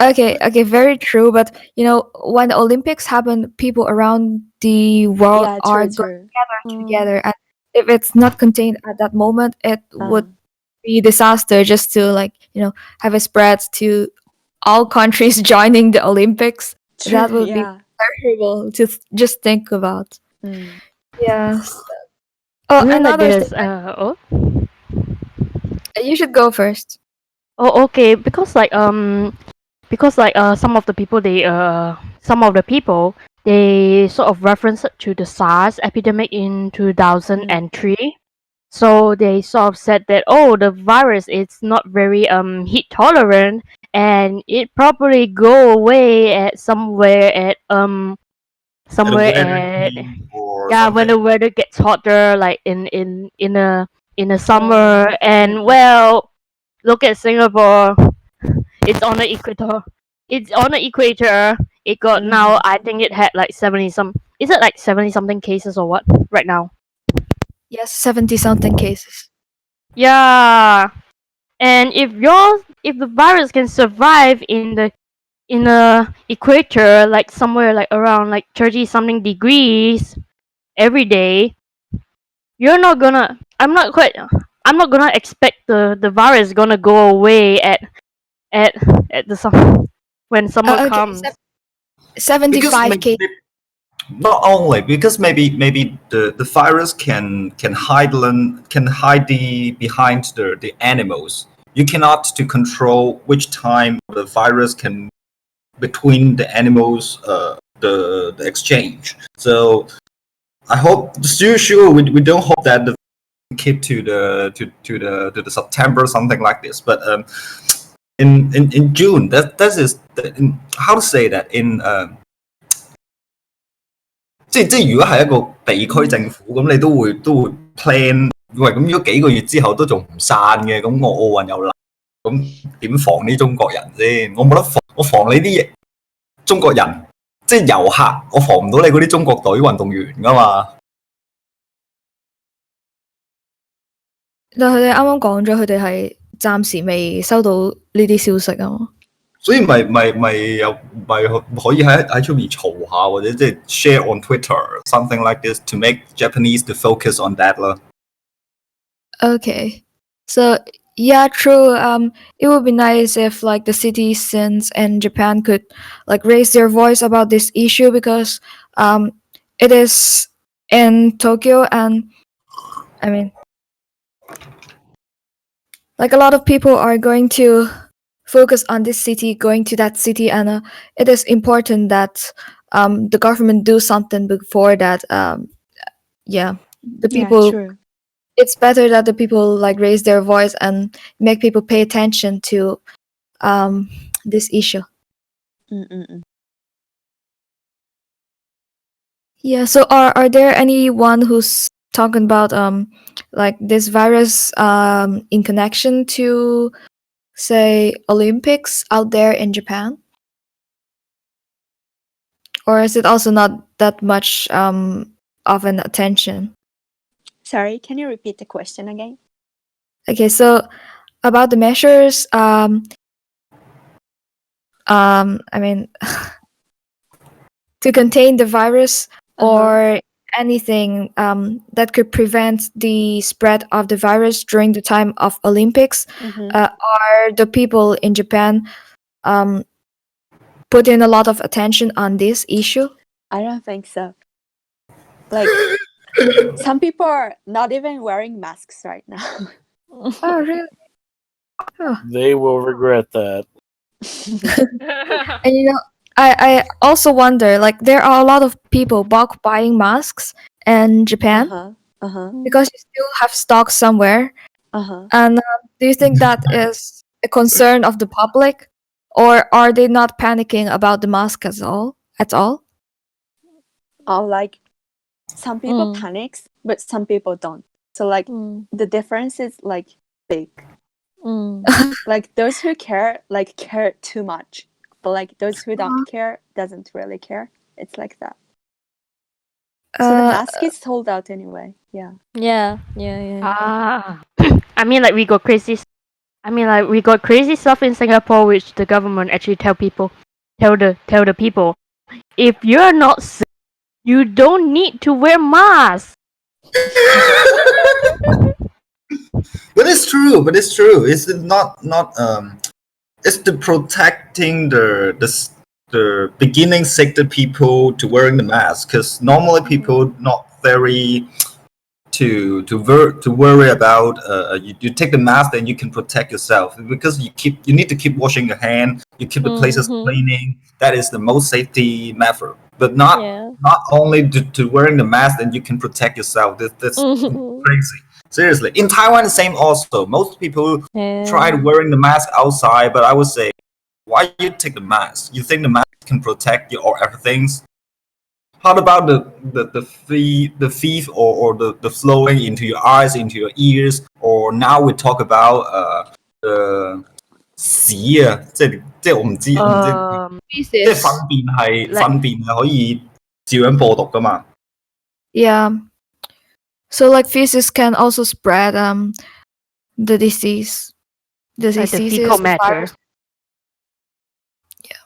Speaker 3: Okay, very true. But when the Olympics happen, people around the world
Speaker 5: Yeah,
Speaker 3: are
Speaker 5: true,
Speaker 3: going
Speaker 5: true.
Speaker 3: together, and if it's not contained at that moment, it would be disaster. Just to have a spread to all countries joining the Olympics. That
Speaker 5: True,
Speaker 3: would be
Speaker 5: yeah.
Speaker 3: terrible to just think about. Yes.
Speaker 6: I
Speaker 3: Oh,
Speaker 6: mean, like
Speaker 3: another
Speaker 6: there's
Speaker 3: thing. You should go first.
Speaker 6: Oh, okay. Because some of the people they sort of reference it to the SARS epidemic in 2003. So they sort of said that, oh, the virus is not very heat tolerant, and it probably go away at somewhere
Speaker 7: weather
Speaker 6: at
Speaker 7: change or
Speaker 6: yeah, when
Speaker 7: something.
Speaker 6: the weather gets hotter, like in a summer.
Speaker 5: Fall.
Speaker 6: And well, look at Singapore. It's on the equator. It's on the equator. It got now. I think it had like 70 some. Is it like 70 something cases or what right now?
Speaker 3: Yes, 70 something cases.
Speaker 6: Yeah. And if the virus can survive in the equator, like somewhere like around like 30 something degrees every day, you're not gonna. I'm not gonna expect the virus gonna go away at at the summer when summer
Speaker 3: Okay,
Speaker 6: comes.
Speaker 3: 75 cases.
Speaker 7: Not only because maybe the virus can hide the behind the animals. You cannot to control which time the virus can between the animals the exchange. So I hope still sure we don't hope that the keep to the September something like this. But in June that is how to say that in 即係如果係一個地區政府咁，你都會 plan，喂咁如果幾個月之後都仲唔散嘅，咁我奧運又嚟，咁點防啲中國人先？我冇得防，我防你啲中國人，即係遊客，我防唔到你嗰啲中國隊運動員噶嘛。
Speaker 3: 但佢哋啱啱講咗，佢哋係暫時未收到呢啲消息啊嘛。
Speaker 7: 所以咪可以喺出面嘈下，或者即係 share on Twitter something like this to make Japanese to focus on that 啦。
Speaker 3: Okay, so yeah, true. It would be nice if like the citizens in Japan could like raise their voice about this issue, because it is in Tokyo, and I mean, like a lot of people are going to focus on this city, going to that city, and it is important that the government do something before that. Yeah, the people.
Speaker 5: Yeah, true.
Speaker 3: It's better that the people like raise their voice and make people pay attention to this issue. Yeah. So are there anyone who's talking about like this virus in connection to say Olympics out there in Japan? Or is it also not that much of an attention?
Speaker 5: Sorry, can you repeat the question again?
Speaker 3: Okay, so about the measures. I mean, to contain the virus or anything that could prevent the spread of the virus during the time of Olympics. Are the people in Japan put in a lot of attention on this issue?
Speaker 5: I don't think so. Like, some people are not even wearing masks right now.
Speaker 3: Oh, really?
Speaker 8: They will regret that.
Speaker 3: And I also wonder, like, there are a lot of people bulk buying masks in Japan because you still have stock somewhere. And do you think that is a concern of the public, or are they not panicking about the mask at all?
Speaker 5: Like, some people panics, but some people don't. So like the difference is like big. Like those who care too much, but like those who don't care doesn't really care. It's like that. So the mask is sold out anyway. Yeah.
Speaker 6: I mean, like we got crazy. We got crazy stuff in Singapore, which the government actually tell the people, if you're not sick, you don't need to wear masks.
Speaker 7: But it's true. It's not it's the protecting the beginning sector people to wearing the mask, because normally people not very to worry about you take the mask, then you can protect yourself, because you need to keep washing your hand, you keep the places cleaning. That is the most safety method, but not only to wearing the mask then you can protect yourself. That's crazy. Seriously, in Taiwan the same also. Most people try wearing the mask outside, but I would say, why you take the mask? You think the mask can protect you or everything? How about the thief or the flowing into your eyes, into your ears? Or now we talk about the 屎啊，即係我唔知，即係糞便係可以照樣播毒噶嘛？
Speaker 3: Yeah. So like feces can also spread the disease. The
Speaker 6: Like the
Speaker 3: diseases,
Speaker 6: fecal
Speaker 3: the
Speaker 6: matter.
Speaker 3: virus. Yeah.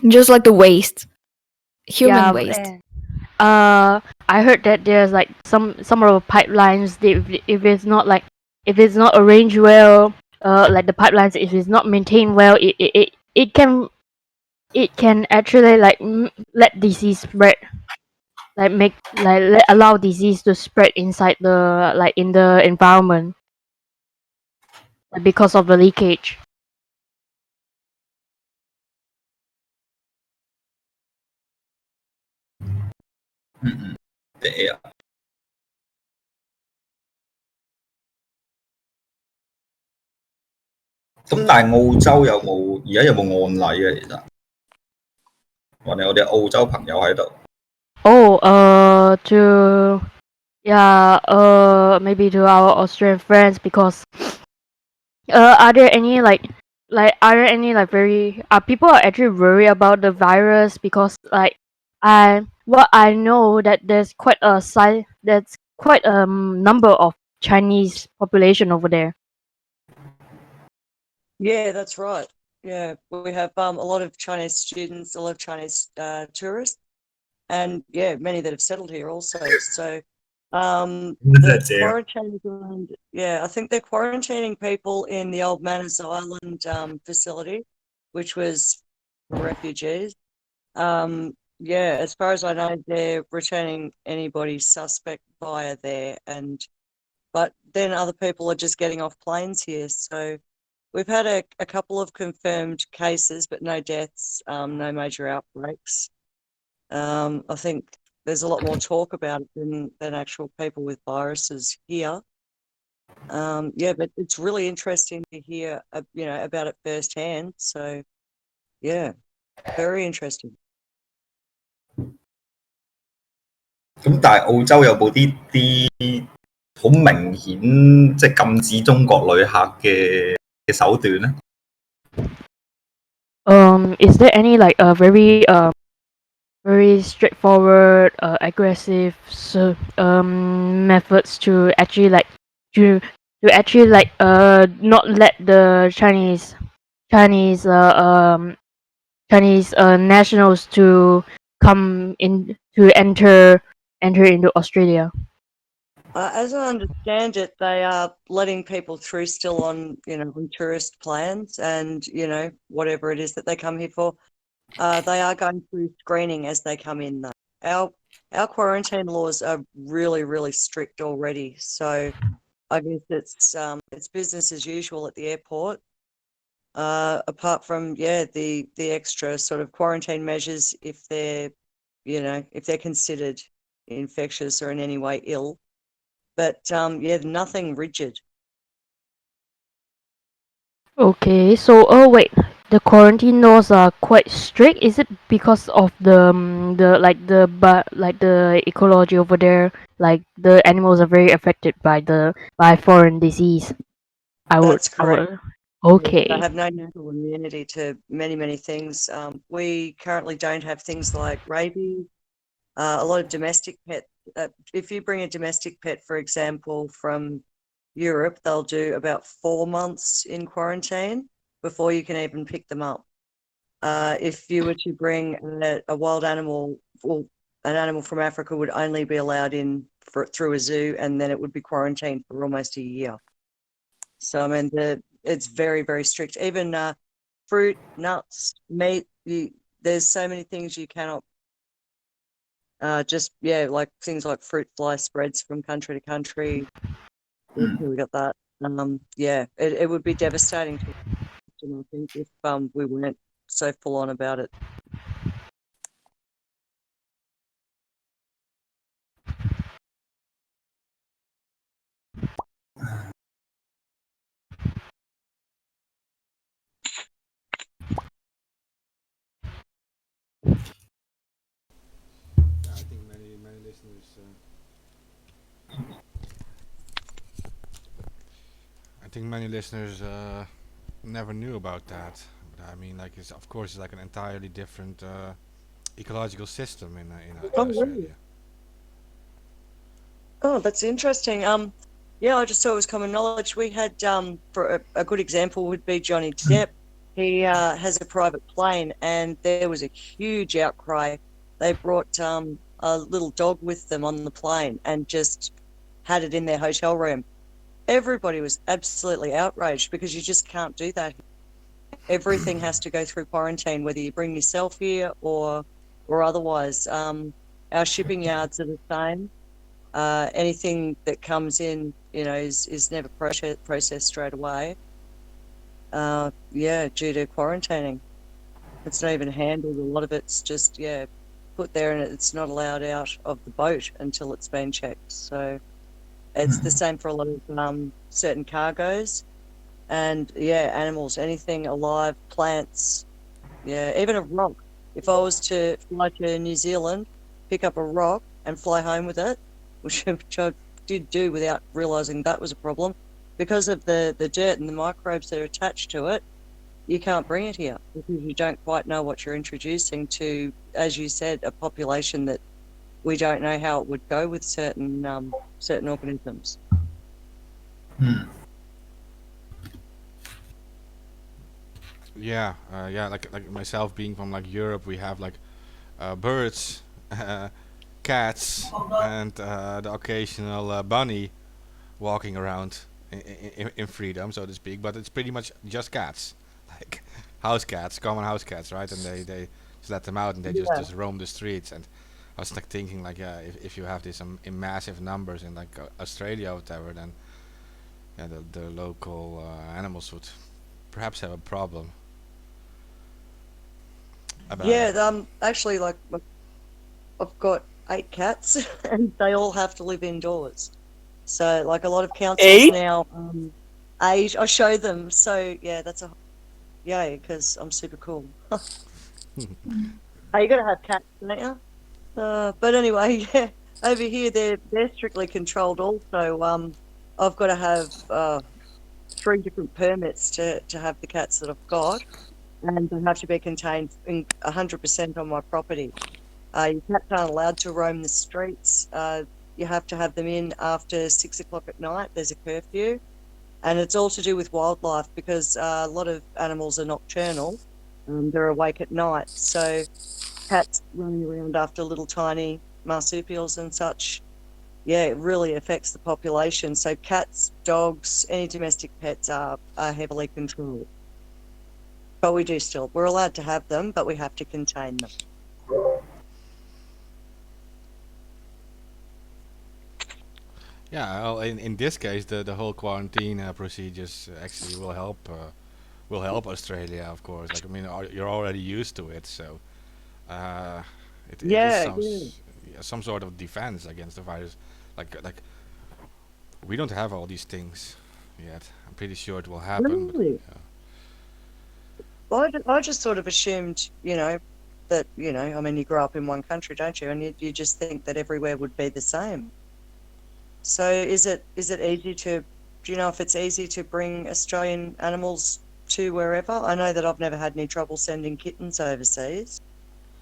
Speaker 3: Just like the waste. Human waste.
Speaker 6: I heard that there's like some of the pipelines. If it's not arranged well, like the pipelines, if it's not maintained well, it can actually like let disease spread, allow disease to spread inside in the environment, like, because of the leakage.
Speaker 7: Yeah. 咁但係澳洲而家有冇案例啊？其實我哋澳洲朋友喺度。
Speaker 6: Maybe to our Australian friends, because are there any people are actually worried about the virus, because I know that there's quite a number of Chinese population over there.
Speaker 9: Yeah, that's right. Yeah, we have a lot of Chinese students, a lot of Chinese tourists, and yeah, many that have settled here also. So
Speaker 7: That's it.
Speaker 9: I think they're quarantining people in the Old Manors Island facility, which was for refugees. As far as I know, they're returning anybody suspect via there, but then other people are just getting off planes here. So we've had a couple of confirmed cases, but no deaths, no major outbreaks. I think there's a lot more talk about it than actual people with viruses here. But it's really interesting to hear, about it firsthand. So, yeah, very interesting.
Speaker 7: 咁但係澳洲有冇啲好明顯即係禁止中國旅客嘅手段咧？
Speaker 6: Is there any very straightforward, aggressive methods to actually actually like not let the Chinese nationals to come in to enter into Australia.
Speaker 9: As I understand it, they are letting people through still on, on tourist plans and, whatever it is that they come here for. They are going through screening as they come in, though. Our quarantine laws are really, really strict already. So I guess it's business as usual at the airport. Apart from the extra sort of quarantine measures if they're considered infectious or in any way ill. But nothing rigid.
Speaker 6: Okay, so wait, the quarantine laws are quite strict. Is it because of the ecology over there? Like the animals are very affected by foreign disease.
Speaker 9: That's
Speaker 6: I
Speaker 9: correct.
Speaker 6: would.
Speaker 9: Yes, they
Speaker 6: Okay.
Speaker 9: have no natural immunity to many, many things. We currently don't have things like rabies. A lot of domestic pet. If you bring a domestic pet, for example, from Europe, they'll do about 4 months in quarantine before you can even pick them up. If you were to bring a wild animal, well, an animal from Africa would only be allowed in through a zoo, and then it would be quarantined for almost a year. So I mean, it's very, very strict. Even fruit, nuts, meat. There's so many things you cannot. Like things like fruit fly spreads from country to country. We got that. It would be devastating to them, I think, if we weren't so full on about it.
Speaker 2: I think many listeners. I think many listeners never knew about that. But I mean, like, it's of course it's like an entirely different ecological system in
Speaker 9: Oh, really?
Speaker 2: Australia.
Speaker 9: Oh, that's interesting. Yeah, I just thought it was common knowledge. We had, for a good example would be Johnny Depp. He has a private plane, and there was a huge outcry. They brought a little dog with them on the plane and just had it in their hotel room. Everybody was absolutely outraged because you just can't do that. Everything has to go through quarantine, whether you bring yourself here or otherwise. Our shipping yards are the same. Anything that comes in, is never processed straight away. Due to quarantining. It's not even handled. A lot of it's just, put there and it's not allowed out of the boat until it's been checked. So it's the same for a lot of certain cargoes and, animals, anything alive, plants, even a rock. If I was to fly to New Zealand, pick up a rock and fly home with it, which I did do without realizing that was a problem, because of the dirt and the microbes that are attached to it, you can't bring it here because you don't quite know what you're introducing to, as you said, a population that we don't know how it would go with certain organisms.
Speaker 2: Yeah, like myself being from like Europe, we have like birds, cats, and the occasional bunny walking around in freedom, so to speak. But it's pretty much just cats, like house cats, common house cats, right? And they just let them out and they
Speaker 9: Yeah.
Speaker 2: just roam the streets. And I was like thinking like, yeah, if you have this in massive numbers in like Australia or whatever, then yeah, the local animals would perhaps have a problem about it.
Speaker 9: Actually, like I've got 8 cats and they all have to live indoors. So, like a lot of councils
Speaker 8: 8?
Speaker 9: now, 8. I show them. So, yeah, that's a yay because I'm super cool. Hey, you gotta have cats, don't you? But anyway, yeah, over here they're strictly controlled. Also, I've got to have 3 different permits to have the cats that I've got, and they have to be contained in 100% on my property. Your cats aren't allowed to roam the streets. You have to have them in after 6 o'clock at night. There's a curfew. And it's all to do with wildlife because a lot of animals are nocturnal. They're awake at night. So cats running around after little tiny marsupials and such, yeah, it really affects the population. So cats, dogs, any domestic pets are heavily controlled. But we do still. We're allowed to have them, but we have to contain them.
Speaker 2: Yeah, well, in this case, the whole quarantine procedures actually will help Australia, of course. Like, I mean, you're already used to it, so it is
Speaker 9: Yeah, yeah.
Speaker 2: some sort of defense against the virus. Like we don't have all these things yet. I'm pretty sure it will happen, but
Speaker 9: Really? Well, I just sort of assumed, that, I mean, you grow up in one country, don't you? And you just think that everywhere would be the same. So is it easy to, do you know if it's easy to bring Australian animals to wherever? I know that I've never had any trouble sending kittens overseas,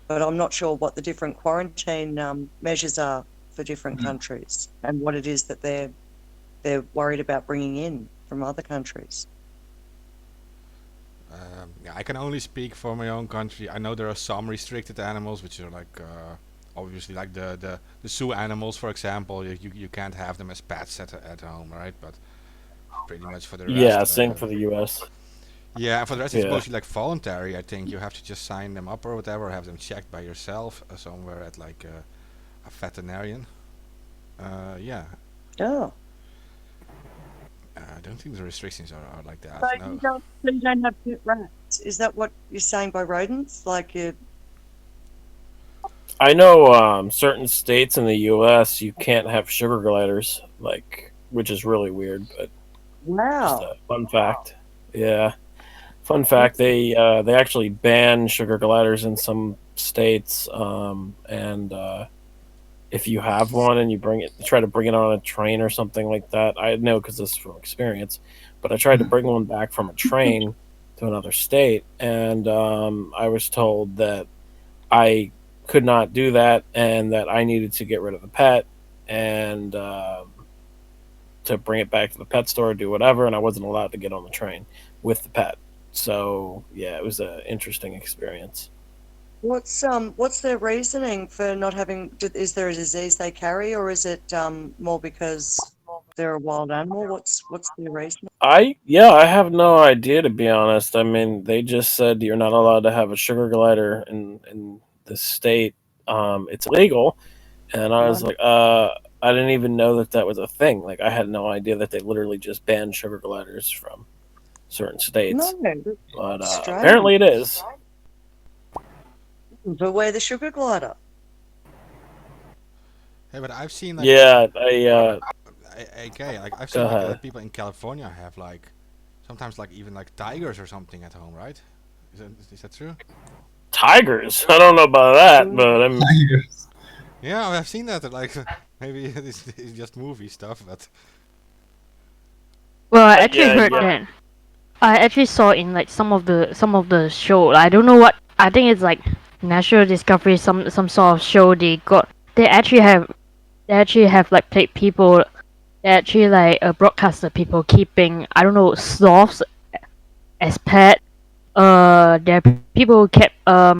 Speaker 9: but I'm not sure what the different quarantine measures are for different countries and what it is that they're worried about bringing in from other countries.
Speaker 2: yeah, I can only speak for my own country. I know there are some restricted animals, which are like obviously like the zoo animals, for example. You can't have them as pets at home, right? But pretty much for the rest.
Speaker 8: Yeah, same for the U.S.
Speaker 2: Yeah, for the rest, it's
Speaker 8: Yeah.
Speaker 2: mostly like voluntary. I think you have to just sign them up or whatever, have them checked by yourself somewhere at like a veterinarian. Yeah,
Speaker 9: Oh.
Speaker 2: I don't think the restrictions are like that.
Speaker 9: So
Speaker 2: No.
Speaker 9: you don't have pet rats? Is that what you're saying by rodents? Like you?
Speaker 8: I know certain states in the U.S. you can't have sugar gliders, like, which is really weird, but just
Speaker 9: Wow.
Speaker 8: a fun fact. Yeah, fun fact. They actually ban sugar gliders in some states, and if you have one and you try to bring it on a train or something like that. I know because this is from experience, but I tried to bring one back from a train to another state, and I was told that I could not do that and that I needed to get rid of the pet and to bring it back to the pet store, do whatever, and I wasn't allowed to get on the train with the pet. So yeah, it was an interesting experience.
Speaker 9: What's their reasoning for not having? Is there a disease they carry, or is it more because they're a wild animal? What's their reasoning?
Speaker 8: I have no idea, to be honest. I mean, they just said you're not allowed to have a sugar glider in the state. It's illegal, and I was
Speaker 9: Right.
Speaker 8: like, I didn't even know that that was a thing. Like, I had no idea that they literally just banned sugar gliders from certain states.
Speaker 9: No,
Speaker 8: But
Speaker 9: that's strange.
Speaker 8: apparently it is.
Speaker 9: But wear the sugar glider.
Speaker 2: Hey, but I've seen like
Speaker 8: Yeah,
Speaker 2: okay, like I've
Speaker 8: go
Speaker 2: seen like
Speaker 8: ahead.
Speaker 2: people in California have like sometimes like even like tigers or something at home, right? Is that true?
Speaker 8: Tigers. I don't know about that, but I'm
Speaker 2: Yeah, I've seen that. Like maybe it's just movie stuff, but
Speaker 6: Well, I actually
Speaker 8: yeah,
Speaker 6: heard
Speaker 8: yeah.
Speaker 6: that. I actually saw in like some of the show. I don't know what. I think it's like National Discovery, some sort of show. They actually have like played people. They actually like broadcasted people keeping, I don't know, sloths as pet. There are people who kept I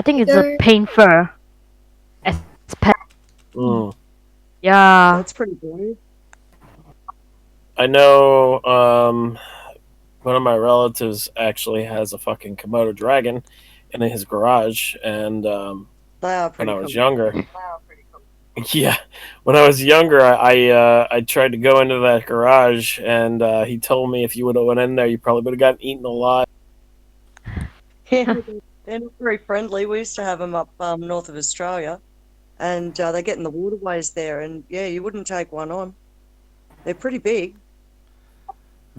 Speaker 6: think it's a
Speaker 3: There,
Speaker 6: painter as pet.
Speaker 8: Mm.
Speaker 6: Yeah.
Speaker 9: That's pretty brave.
Speaker 8: I know one of my relatives actually has a fucking Komodo dragon in his garage, and
Speaker 9: They are
Speaker 8: when
Speaker 9: pretty
Speaker 8: I was
Speaker 9: cool.
Speaker 8: younger, yeah, when I was younger, I tried to go into that garage, and he told me if you would have went in there, you probably would have gotten eaten alive.
Speaker 9: Yeah, they're not very friendly. We used to have them up north of Australia, and they get in the waterways there, and yeah, you wouldn't take one on. They're pretty big.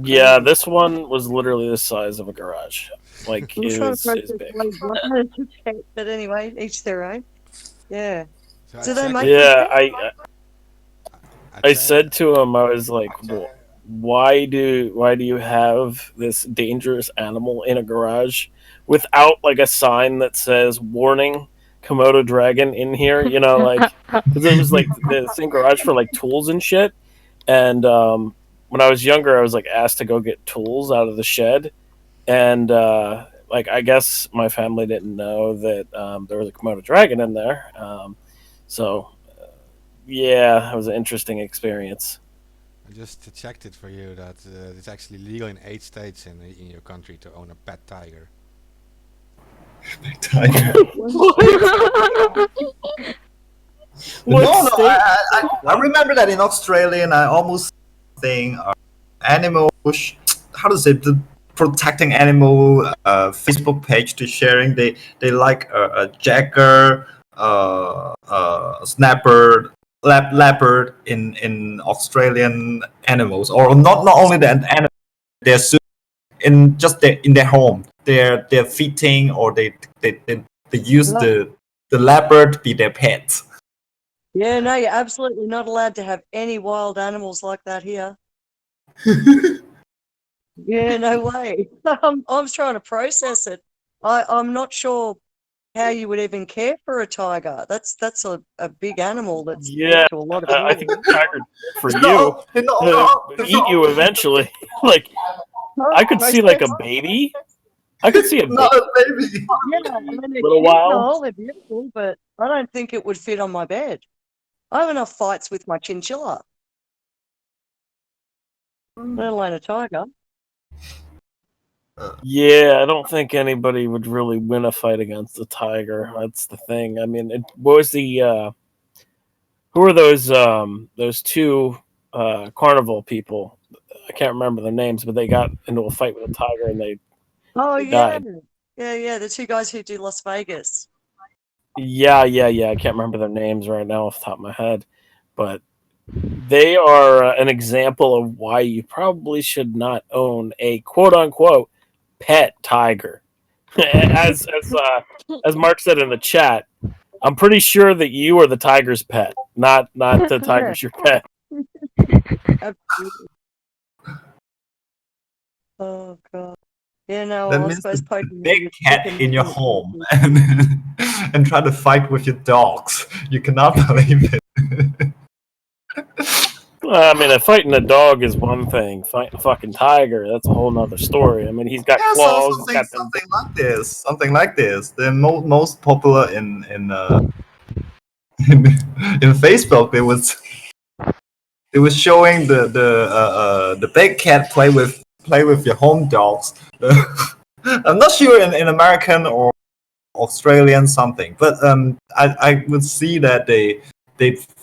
Speaker 8: Yeah,
Speaker 9: Crazy.
Speaker 8: this one was literally the size of a garage. Like
Speaker 9: I'm
Speaker 8: it
Speaker 9: trying to
Speaker 8: was
Speaker 9: process
Speaker 8: big.
Speaker 9: but anyway, each their own. Yeah.
Speaker 2: so
Speaker 9: Do they make
Speaker 8: Yeah,
Speaker 9: them?
Speaker 8: I
Speaker 2: checked.
Speaker 8: said to him, I was like, why do you have this dangerous animal in a garage without like a sign that says warning Komodo dragon in here? You know, like because it was like the same garage for like tools and shit. And when I was younger, I was like asked to go get tools out of the shed, and like I guess my family didn't know that there was a Komodo dragon in there. So yeah, it was an interesting experience.
Speaker 2: I just checked it for you that it's actually legal in 8 states in your country to own a pet tiger.
Speaker 7: Tiger.
Speaker 8: What
Speaker 7: No,
Speaker 8: state?
Speaker 7: I remember that in Australia, and I almost think animal, how to say, the protecting animal Facebook page to sharing. They like a jaguar, snapper, leopard in Australian animals, or not only the animals, they're in just in their home. They're feeding, or they use the leopard to be their pets.
Speaker 9: Yeah, no, you're absolutely not allowed to have any wild animals like that here. Yeah, no way. I was trying to process it. I'm not sure how you would even care for a tiger. That's a big animal that's
Speaker 8: Yeah,
Speaker 9: to a lot of
Speaker 8: I
Speaker 9: people.
Speaker 8: think the tiger for you
Speaker 7: No,
Speaker 8: eat you eventually. Like I could see like a baby. I could see a
Speaker 7: not
Speaker 8: baby.
Speaker 7: a baby.
Speaker 9: Yeah, I mean, they're
Speaker 8: Little
Speaker 9: cute and
Speaker 8: while.
Speaker 9: all, they're beautiful, but I don't think it would fit on my bed. I have enough fights with my chinchilla, let alone a tiger.
Speaker 8: Yeah, I don't think anybody would really win a fight against a tiger. That's the thing. I mean, what was the who are those two carnival people? I can't remember their names, but they got into a fight with a tiger and they
Speaker 9: Oh,
Speaker 8: died.
Speaker 9: yeah, the two guys who do Las Vegas.
Speaker 8: Yeah. I can't remember their names right now off the top of my head, but they are an example of why you probably should not own a quote unquote pet tiger. As Mark said in the chat, I'm pretty sure that you are the tiger's pet, not the tiger's your pet.
Speaker 9: Absolutely. Oh, God. Yeah, no,
Speaker 7: That
Speaker 9: I
Speaker 7: means
Speaker 9: suppose
Speaker 7: the
Speaker 9: poking
Speaker 7: big cat in your home and try to fight with your dogs. You cannot believe it.
Speaker 8: I mean, fighting a dog is one thing. Fighting a fucking tiger, that's a whole nother story. I mean, he's got
Speaker 7: Yeah, so
Speaker 8: claws. He's got them.
Speaker 7: something like this. The most popular in Facebook. It was showing the big cat play with your home dogs. I'm not sure in American or Australian something, but I would see that they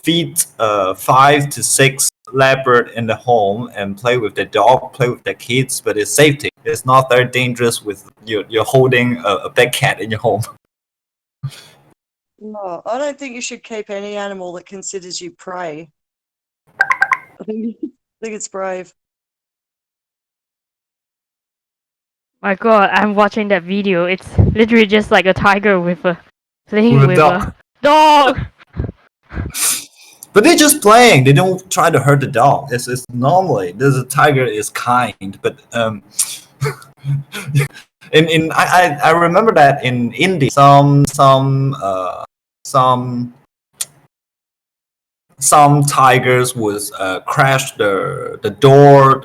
Speaker 7: feed 5 to 6 leopard in the home and play with their dog, play with their kids, but it's safety. It's not very dangerous with you're holding a big cat in your home.
Speaker 9: No, I don't think you should keep any animal that considers you prey. I think it's brave.
Speaker 6: My God, I'm watching that video. It's literally just like a tiger playing
Speaker 7: With a
Speaker 6: with
Speaker 7: dog.
Speaker 6: a dog.
Speaker 7: But they're just playing. They don't try to hurt the dog. It's normally there's a tiger is kind, but I remember that in India some tigers would crash the door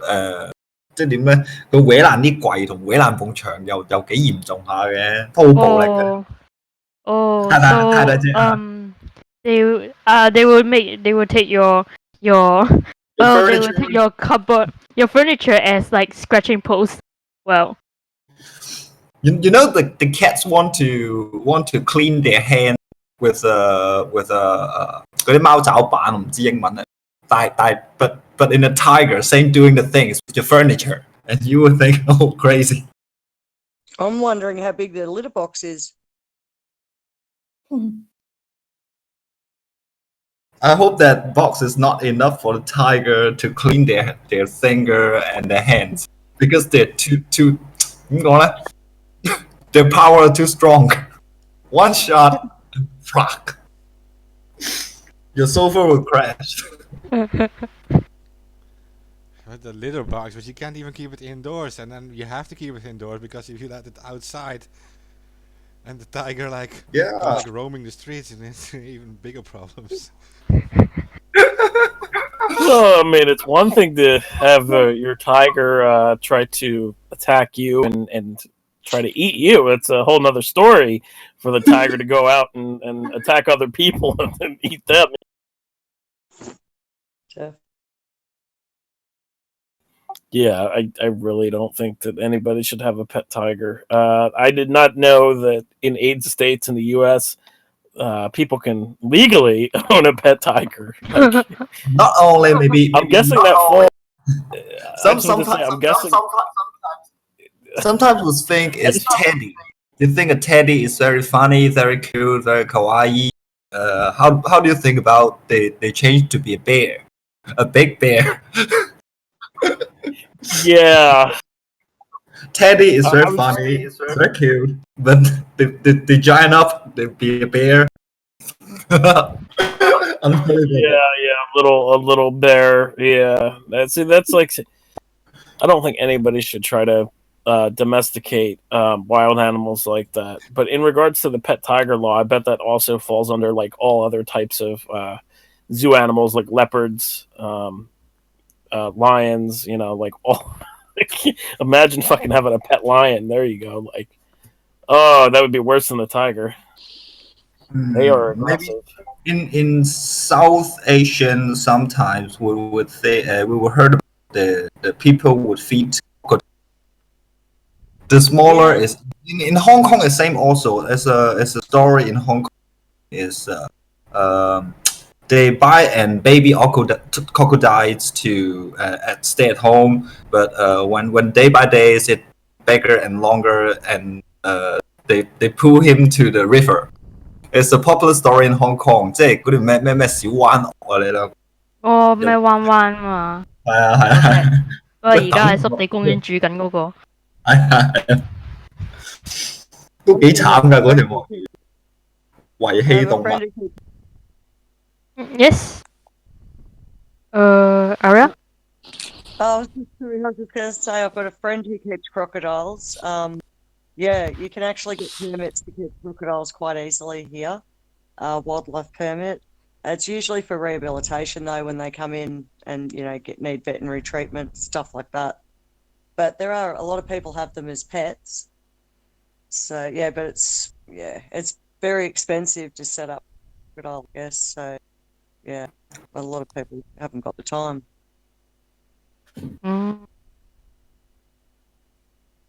Speaker 7: 即係點咧？佢搲爛啲櫃同搲爛埲牆又幾嚴重下嘅，都好暴力嘅。太大隻嚇。
Speaker 6: they would take your they would take your cupboard, your furniture as like scratching posts. Well,
Speaker 7: You know the cats want to clean their hand with 嗰啲貓爪板，我唔知英文啊。But in a tiger, same doing the things with your furniture, and you would think, oh, crazy.
Speaker 9: I'm wondering how big their litter box is.
Speaker 7: I hope that box is not enough for the tiger to clean their finger and their hands because they're too 點講咧？ Their power too strong. One shot, rock. Your sofa will crash.
Speaker 2: The litter box, but you can't even keep it indoors, and then you have to keep it indoors because if you let it outside, and the tiger like roaming the streets, and it's even bigger problems.
Speaker 8: I mean, it's one thing to have your tiger try to attack you and try to eat you. It's a whole nother story for the tiger to go out and attack other people and eat them.
Speaker 9: Jeff.
Speaker 8: Yeah, I really don't think that anybody should have a pet tiger. I did not know that in 8 states in the U.S., people can legally own a pet tiger. Like,
Speaker 7: Not only maybe
Speaker 8: I'm guessing that fall. I just want to say,
Speaker 7: sometimes
Speaker 8: I'm guessing.
Speaker 7: sometimes we think it's Teddy. You think a Teddy is very funny, very cute, very kawaii. How do you think about they changed to be a bear, a big bear?
Speaker 8: Yeah,
Speaker 7: Teddy is very
Speaker 8: I was.
Speaker 7: funny, it's very cute, but the giant up, they be a bear. Unbelievable.
Speaker 8: Yeah, a little bear. Yeah, that's like. I don't think anybody should try to domesticate wild animals like that. But in regards to the pet tiger law, I bet that also falls under like all other types of zoo animals, like leopards, lions. You know, like all. Imagine fucking having a pet lion. There you go. Like, oh, that would be worse than the tiger. They are
Speaker 7: Maybe
Speaker 8: aggressive.
Speaker 7: in South Asian, sometimes we would say we would heard about the people would feed crocodile. The smaller
Speaker 9: Yeah.
Speaker 7: is in Hong Kong is same also. As a story in Hong Kong is um, they buy and baby crocodiles to stay at home, but when day by day is it bigger and longer, and they pull him to the river. It's a popular story in Hong Kong，即係嗰條咩小灣鵝啊，你啦，
Speaker 6: 哦，咩彎彎嘛，
Speaker 7: 係啊係
Speaker 6: 嗰隻，
Speaker 7: 啊，
Speaker 6: 不過
Speaker 7: 喂
Speaker 6: 而家喺濕地公園住緊嗰個。
Speaker 7: 係啊係啊，都幾慘㗎嗰條鱷魚，遺
Speaker 9: I
Speaker 7: 棄
Speaker 9: have a
Speaker 7: 動物。
Speaker 9: friend who keeps
Speaker 6: Yes. Aria?
Speaker 9: I was just going to say, I've got a friend who keeps crocodiles. Yeah, you can actually get permits to keep crocodiles quite easily here. Wildlife permit. It's usually for rehabilitation though, when they come in and need veterinary treatment, stuff like that. But there are a lot of people have them as pets. So yeah, but it's very expensive to set up crocodile, I guess. So yeah, a lot of people haven't got the time.
Speaker 6: Mm.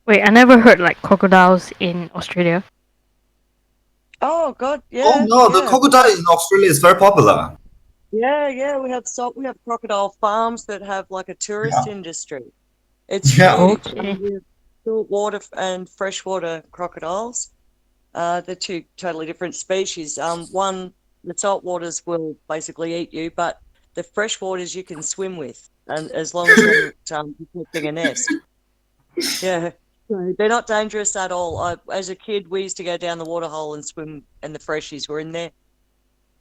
Speaker 6: Wait, I never heard like crocodiles in Australia.
Speaker 9: Oh God, yeah.
Speaker 7: Oh no, the
Speaker 9: yeah.
Speaker 7: crocodile in Australia is very popular.
Speaker 9: Yeah, we have crocodile farms that have like a tourist industry. It's
Speaker 7: Yeah.
Speaker 9: huge.
Speaker 6: Okay.
Speaker 9: We have saltwater and freshwater crocodiles. They're two totally different species. One, the saltwaters will basically eat you, but the freshwaters you can swim with, and as long as you're not protecting a nest. Yeah. So they're not dangerous at all. As a kid, we used to go down the waterhole and swim, and the freshies were in there.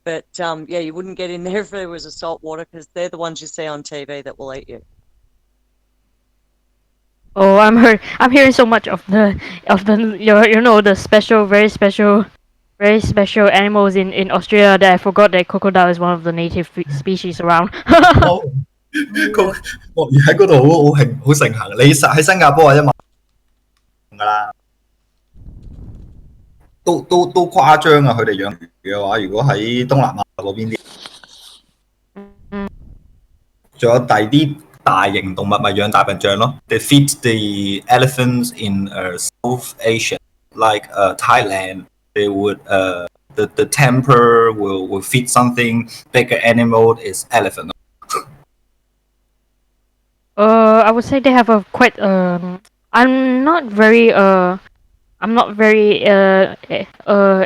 Speaker 9: But yeah, you wouldn't get in there if there was a salt water, because they're the ones you see on TV that will eat you.
Speaker 6: Oh, I'm hearing so much of the the special, very special animals in Australia that I forgot that crocodile is one of the native species around.
Speaker 7: 哦，鱷魚喺嗰度好盛行，你喺新加坡或者馬㗎啦，都誇張啊！佢哋養魚嘅話，如果喺東南亞嗰邊啲，仲有第啲大型動物咪養大笨象咯。They feed the elephants in South Asia, like Thailand. They would the temper will feed something bigger animal is elephant.
Speaker 6: I would say they have a quite I'm not very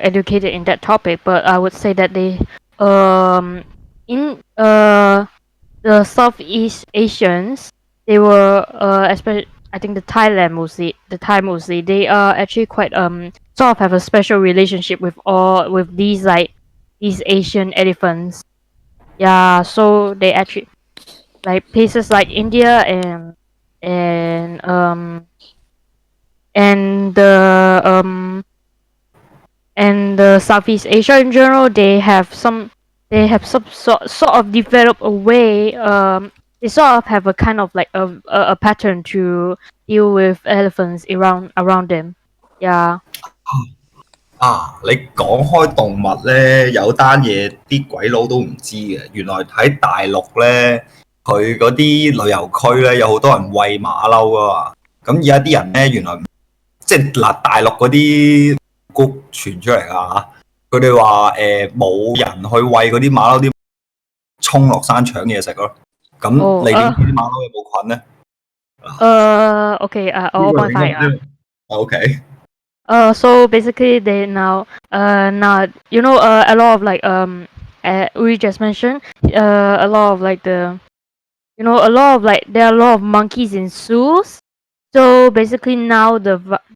Speaker 6: educated in that topic, but I would say that they in the Southeast Asians, they were especially I think the Thai mostly, they are actually quite sort of have a special relationship with these Asian elephants. Yeah, so they actually like places like India and and the Southeast Asia in general, they have some they have some sort of developed a way. They sort of have a kind of like a pattern to deal with elephants around them. Yeah.
Speaker 7: 你講開動物咧，有單嘢啲鬼佬都唔知嘅。原來喺大陸咧，佢嗰啲旅遊區咧有好多人餵馬騮啊嘛。咁而家啲人咧，原來即係嗱大陸嗰啲谷傳出嚟啊，佢哋話冇人去餵嗰啲馬騮啲衝落山搶嘢食咯。咁你點知啲馬騮有冇菌咧
Speaker 6: ？Okay. 我幫你翻譯啊。
Speaker 7: OK。
Speaker 6: So basically they now you know a lot of like we just mentioned a lot of like a lot of like there are a lot of monkeys in zoos. So basically now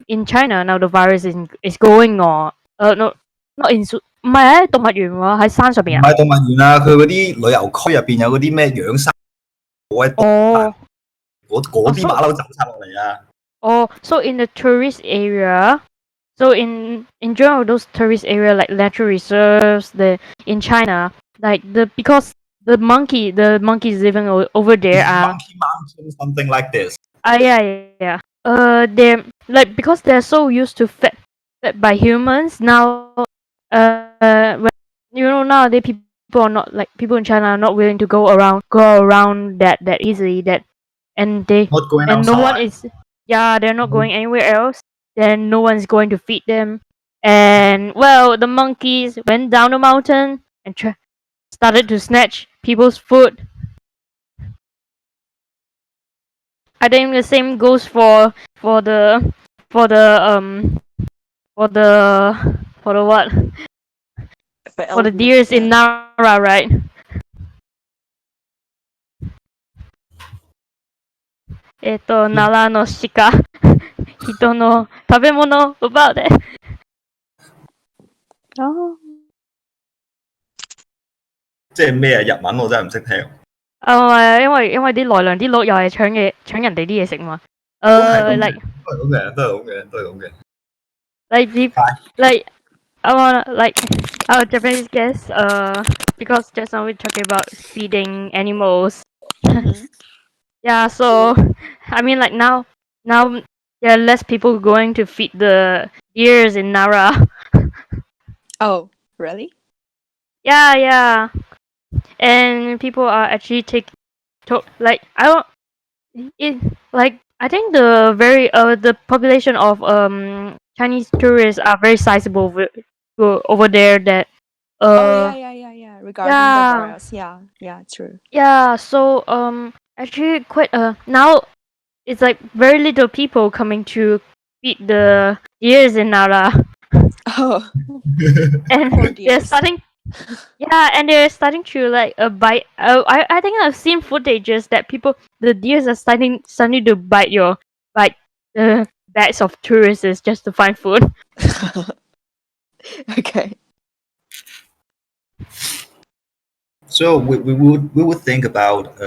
Speaker 6: in China now the virus is going on. No, not in zoo. 唔係喺動物園喎，喺山上邊啊。
Speaker 7: 唔係動物園啊，佢嗰啲旅遊區入邊有嗰啲咩養生
Speaker 6: 哦，
Speaker 7: 嗰啲馬騮走晒落嚟啊。
Speaker 6: Oh, so in the tourist area, so in general those tourist area like natural reserves, in China, like because the monkeys living over there are
Speaker 7: Monkey Mountain, something like this.
Speaker 6: yeah. They're like because they're so used to fed by humans now. When, nowadays people are not like people in China are not willing to go around that easily and
Speaker 7: Not going
Speaker 6: no one
Speaker 7: outside.
Speaker 6: is they're not going anywhere else. Then no one's going to feed them. And well, the monkeys went down the mountain and started to snatch people's food. I think the same goes for the for the for the what for the deers in Nara, right? 奈良の鹿人の食べ物奪うで。
Speaker 7: 即係咩啊？日文我真係唔識聽。
Speaker 6: 因為啲奈良啲鹿又係搶人哋啲嘢食嘛。
Speaker 7: like 都係咁嘅。
Speaker 6: like I wanna like our Japanese guests because just now we talking about feeding animals. Yeah, so I mean like now there are less people going to feed the deers in Nara.
Speaker 5: Oh, really?
Speaker 6: Yeah. And people are actually like I don't like I think the population of Chinese tourists are very sizable over there that
Speaker 5: yeah. Regarding the virus, yeah, true.
Speaker 6: Yeah, so actually quite now it's like very little people coming to feed the deers in Nara.
Speaker 5: Oh,
Speaker 6: And they're starting and they're starting to like bite. I think I've seen footages that the deers are starting to bite the backs of tourists just to find food.
Speaker 5: Okay.
Speaker 7: So we would think about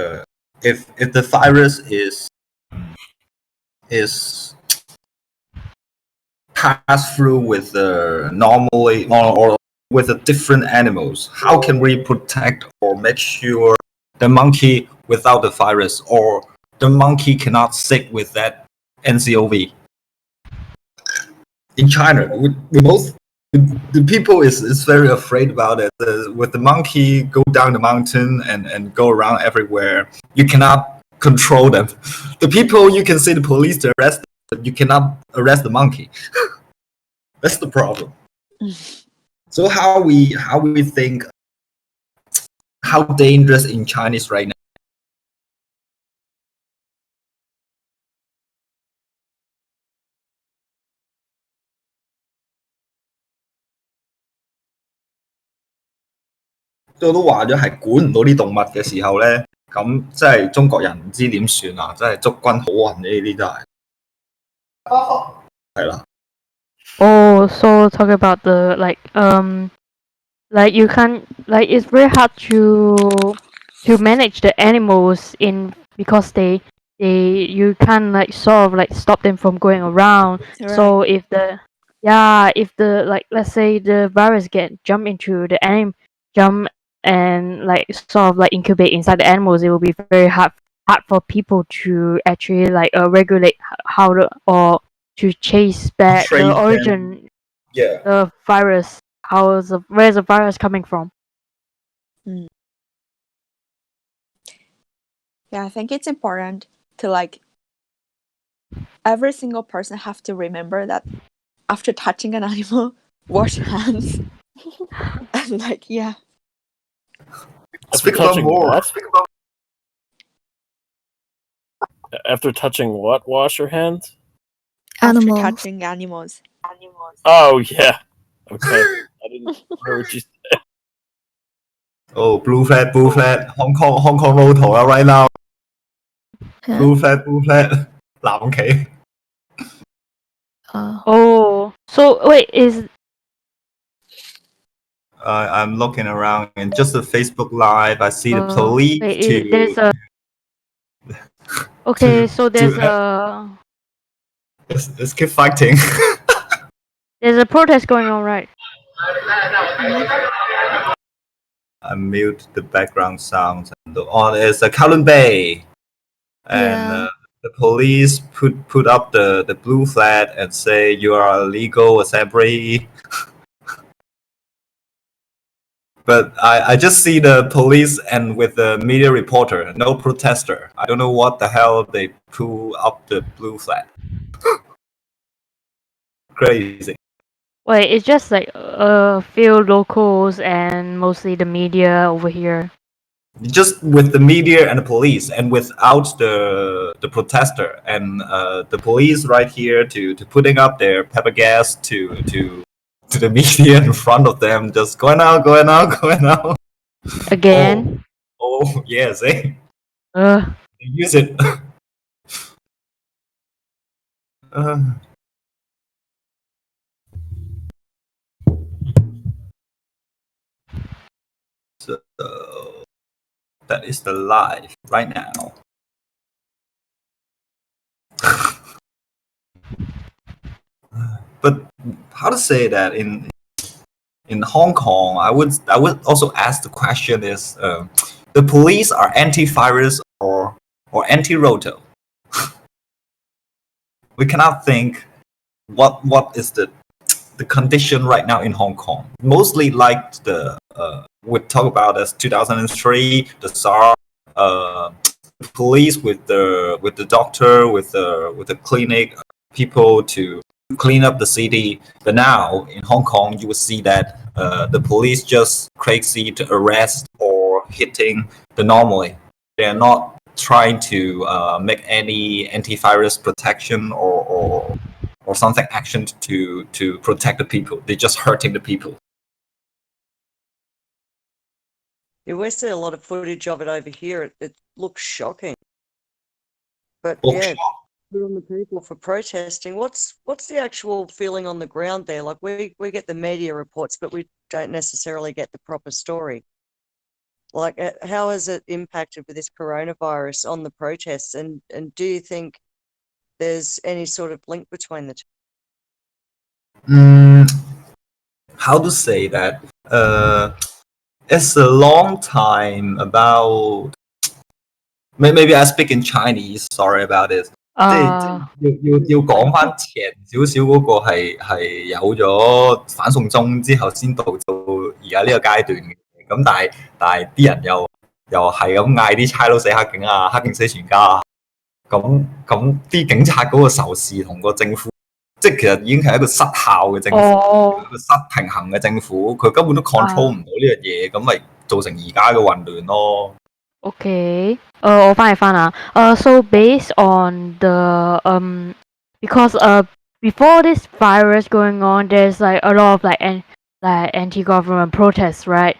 Speaker 7: if the virus is passed through with normally or with the different animals, how can we protect or make sure the monkey without the virus or the monkey cannot sick with that NCOV? In China, we both the people is very afraid about it. With the monkey go down the mountain and go around everywhere, you cannot control them. The people you can see the police to arrest them, but you cannot arrest the monkey. That's the problem. So how we think how dangerous in Chinese right now? So 都話咗係管唔到啲動物嘅時候咧，咁即係中國人唔知點算啊！真係祝君好運呢啲真係。係啦。
Speaker 6: Oh, so talk about the like you can't like it's very hard to manage the animals because you can't like sort of like stop them from going around.
Speaker 5: Right.
Speaker 6: So if the like let's say the virus jump and like sort of like incubate inside the animals, it will be very hard for people to actually like regulate how to or to chase back the
Speaker 7: Trace them.
Speaker 6: origin,
Speaker 7: Yeah.
Speaker 6: the virus. Where's the virus coming from?
Speaker 5: Yeah, I think it's important to like every single person have to remember that after touching an animal, wash hands. And like, yeah.
Speaker 7: Speak about
Speaker 8: touching
Speaker 7: more.
Speaker 8: what? After touching what? Wash your hands?
Speaker 5: After
Speaker 3: Animals.
Speaker 5: touching animals.
Speaker 8: Oh yeah. Okay. I didn't hear what you said.
Speaker 7: Oh, blue flag, Hong Kong 路途啦，right now.
Speaker 3: Yeah.
Speaker 7: Blue flag， 藍旗。
Speaker 6: Oh, so wait, is
Speaker 7: I'm looking around and just the Facebook Live. I see the police
Speaker 6: wait, there's a okay, so there's a
Speaker 7: let's keep fighting.
Speaker 6: there's a protest going on, right?
Speaker 7: I mute the background sounds. And it's a Kowloon Bay, and
Speaker 3: Yeah.
Speaker 7: the police put up the blue flag and say you are illegal assembly. But I just see the police and with the media reporter, no protester. I don't know what the hell they pull up the blue flag. Crazy.
Speaker 6: Wait, it's just like a few locals and mostly the media over here.
Speaker 7: Just with the media and the police, and without the protester and the police right here to putting up their pepper gas to the media in front of them, just going out.
Speaker 6: Again?
Speaker 7: Oh yes, eh?
Speaker 6: Uh,
Speaker 7: They use it. So that is the live right now. But how to say that in Hong Kong, I would also ask the question is the police are anti-virus or anti-roto? We cannot think what is the condition right now in Hong Kong. Mostly like the we talk about as 2003 the SARS, police with the doctor with the clinic people to clean up the city. But now in Hong Kong, you will see that the police just crazy to arrest or hitting the normally. They are not trying to make any antivirus protection or something action to protect the people. They're just hurting the people.
Speaker 9: Yeah, we see a lot of footage of it over here. It looks shocking. But
Speaker 7: Oh,
Speaker 9: yeah, good on the people for protesting. What's the actual feeling on the ground there? Like we get the media reports, but we don't necessarily get the proper story. Like how has it impacted with this coronavirus on the protests? And do you think there's any sort of link between the two?
Speaker 7: How to say that? It's a long time about. Maybe I speak in Chinese. Sorry about it. 要講翻前少少嗰個係有咗反送中之後先到而家呢個階段嘅。咁但係啲人又係咁嗌啲差佬死黑警啊，黑警死全家啊。咁啲警察嗰個仇視同個政府，即係其實已經係一個失效嘅政府，一個失平衡嘅政府，佢根本都 control 唔到呢樣嘢，咁咪造成而家嘅混亂咯。
Speaker 6: Okay. 我翻嚟翻啊。So based on the because before this virus going on, there's like a lot of like anti-government protests, right?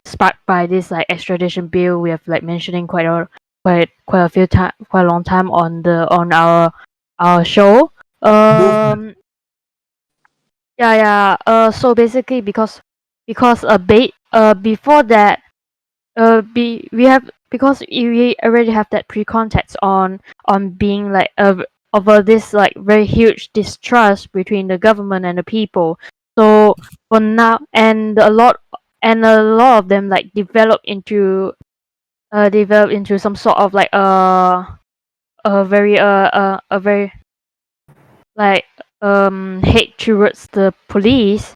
Speaker 6: Sparked by this like extradition bill. We have like mentioning quite a long time on our show. Yeah. So basically because before that. Because we already have that pre-context on being like over this like very huge distrust between the government and the people. So for now, and a lot and a lot of them like develop into some sort of like a very like hate towards the police,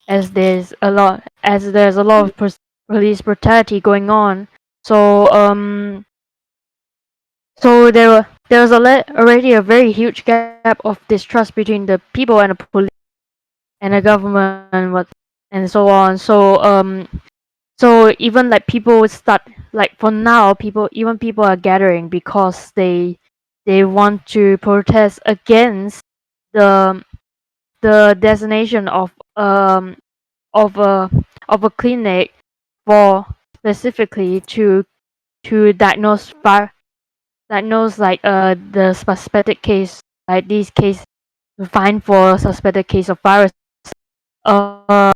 Speaker 6: as there's a lot of police brutality going on. So there was already a very huge gap of distrust between the people and the police and the government and so on. So even like people would start, like for now people are gathering because they want to protest against the the designation of a clinic for specifically to diagnose like the suspected case, like these case, to find for suspected case of virus. uh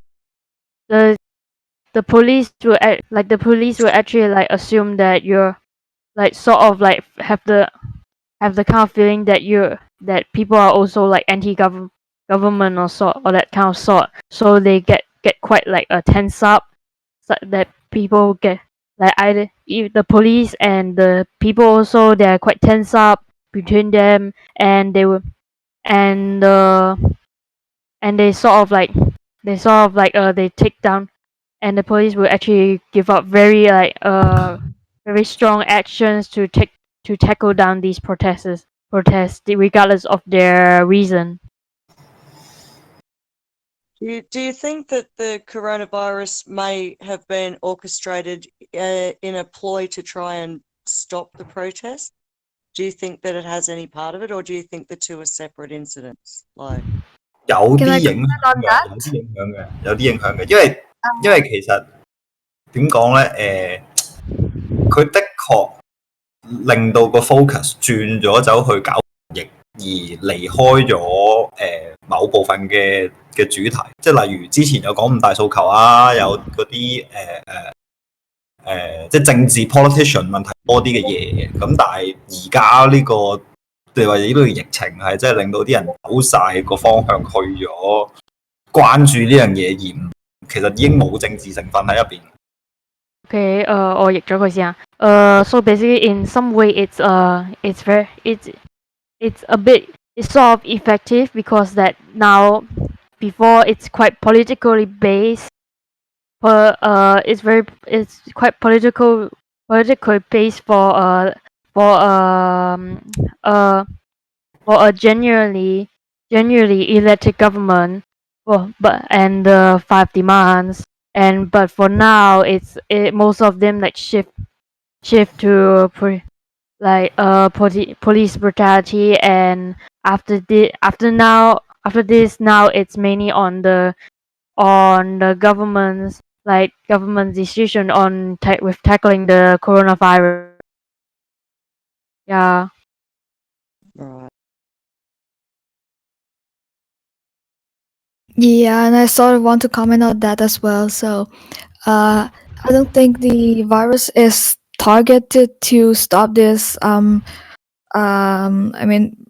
Speaker 6: the the police will actually like assume that you're like sort of like have the kind of feeling that people are also like government or sort or that kind of sort, so they get quite like a tense up, so that people get like either if the police and the people also, they're quite tense up between them, and they will and and they take down, and the police will actually give up very strong actions to tackle down these protests regardless of their reason.
Speaker 9: Do you think that the coronavirus may have been orchestrated in a ploy to try and stop the protest? Do you think that it has any part of it, or do you think the two are separate incidents? Like,
Speaker 7: 有
Speaker 3: Can
Speaker 7: 啲
Speaker 3: I
Speaker 7: 影
Speaker 3: comment
Speaker 7: 響
Speaker 3: on
Speaker 7: 嘅，有
Speaker 3: that?
Speaker 7: 啲影響嘅，有啲影響嘅，因為其實點講咧？佢的確令到個 focus 轉咗走去搞疫，而離開咗某部分嘅主題，即係例如之前有講五大訴求啊，有嗰啲即係政治 politician 問題多啲嘅嘢嘅。咁但係而家呢個你話呢個疫情係真係令到啲人走晒個方向去咗關注呢樣嘢，而唔其實已經冇政治成分喺入邊。
Speaker 6: Okay, 我譯咗佢先啊。So basically, in some way, it's a bit, it's sort of effective because that now, before it's quite politically based, but it's quite politically based uh for a genuinely elected government, but and the five demands, but for now most of them like shift to police brutality, and after this now it's mainly on the government's decision on with tackling the coronavirus. Yeah.
Speaker 9: right.
Speaker 3: Yeah, and I sort of want to comment on that as well. So, I don't think the virus is targeted to stop this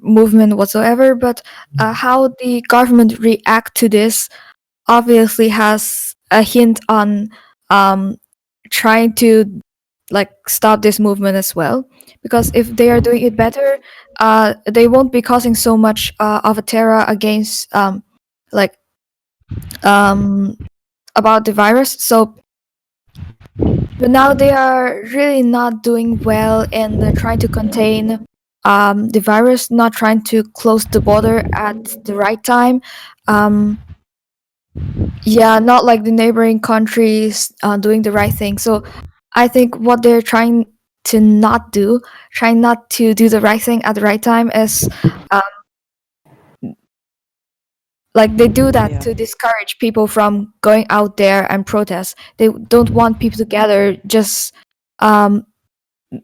Speaker 3: movement whatsoever, but how the government react to this obviously has a hint on trying to like stop this movement as well, because if they are doing it better, they won't be causing so much of a terror against like um about the virus. So but now they are really not doing well in trying to contain the virus, not trying to close the border at the right time. Um, yeah, not like the neighboring countries doing the right thing. So I think what they're trying not to do the right thing at the right time, is um, like they do that
Speaker 9: Yeah.
Speaker 3: to discourage people from going out there and protest. They don't want people to gather. Just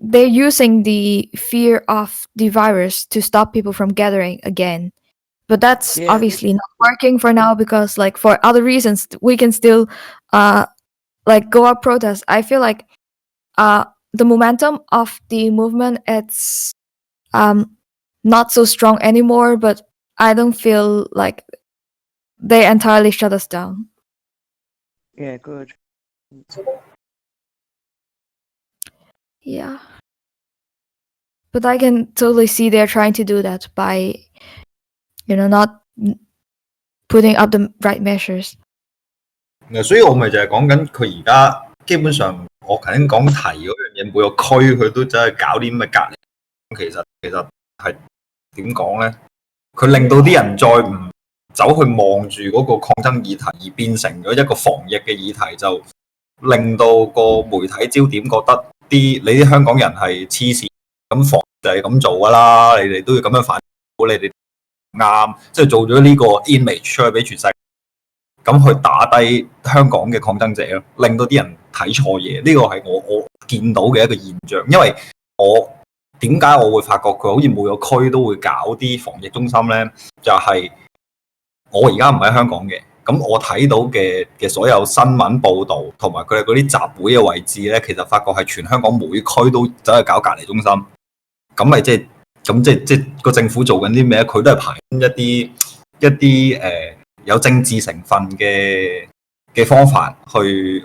Speaker 3: they're using the fear of the virus to stop people from gathering again. But that's
Speaker 9: Yeah.
Speaker 3: obviously not working for now, because like for other reasons we can still like go out protest. I feel like the momentum of the movement, it's not so strong anymore, but I don't feel like they entirely shut us down.
Speaker 9: Yeah, good.
Speaker 3: Yeah. But I can totally see they're trying to do that by, not putting up the right measures.
Speaker 7: 所以我咪就係講緊佢而家基本上，我頭先講提嗰樣嘢，每個區佢都走去搞啲咁嘅隔離。其實係點講咧？佢令到啲人再唔走去望住嗰個抗爭議題，而變成咗一個防疫嘅議題，就令到個媒體焦點覺得你啲香港人係黐線，咁防就係咁做噶啦，你哋都要咁樣反你哋啱，即係做咗呢個 image 出去俾全世界。咁去打低香港嘅抗爭者咯，令到啲人睇錯嘢，呢個係我見到嘅一個現象。因為點解我會發覺佢好似每個區都會搞啲防疫中心呢？就係我而家唔喺香港嘅，咁我睇到嘅所有新聞報導同埋佢哋嗰啲集會嘅位置呢，其實發覺係全香港每區都走去搞隔離中心，咁咪即係個政府做緊啲咩？佢都係排一啲有政治成分嘅方法去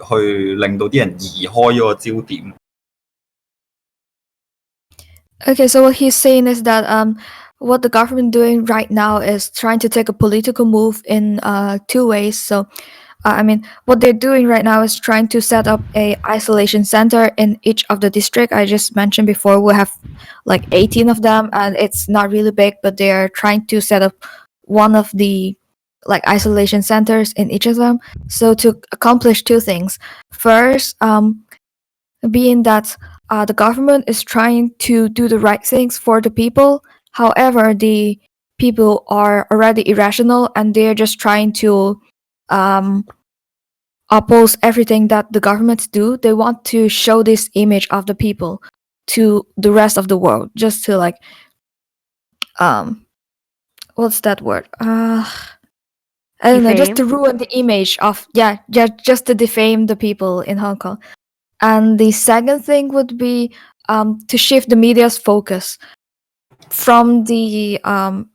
Speaker 7: 令到啲人移開咗個焦點。
Speaker 3: Okay, so what he's saying is that what the government doing right now is trying to take a political move in two ways. So, what they're doing right now is trying to set up a isolation center in each of the district I just mentioned before. We have like 18 of them, and it's not really big, but they're trying to set up one of the isolation centers in each of them. So to accomplish two things. First, being that the government is trying to do the right things for the people. However, the people are already irrational and they're just trying to oppose everything that the governments do. They want to show this image of the people to the rest of the world, just to what's that word? I don't know, just to ruin the image of just to defame the people in Hong Kong. And the second thing would be to shift the media's focus from the 5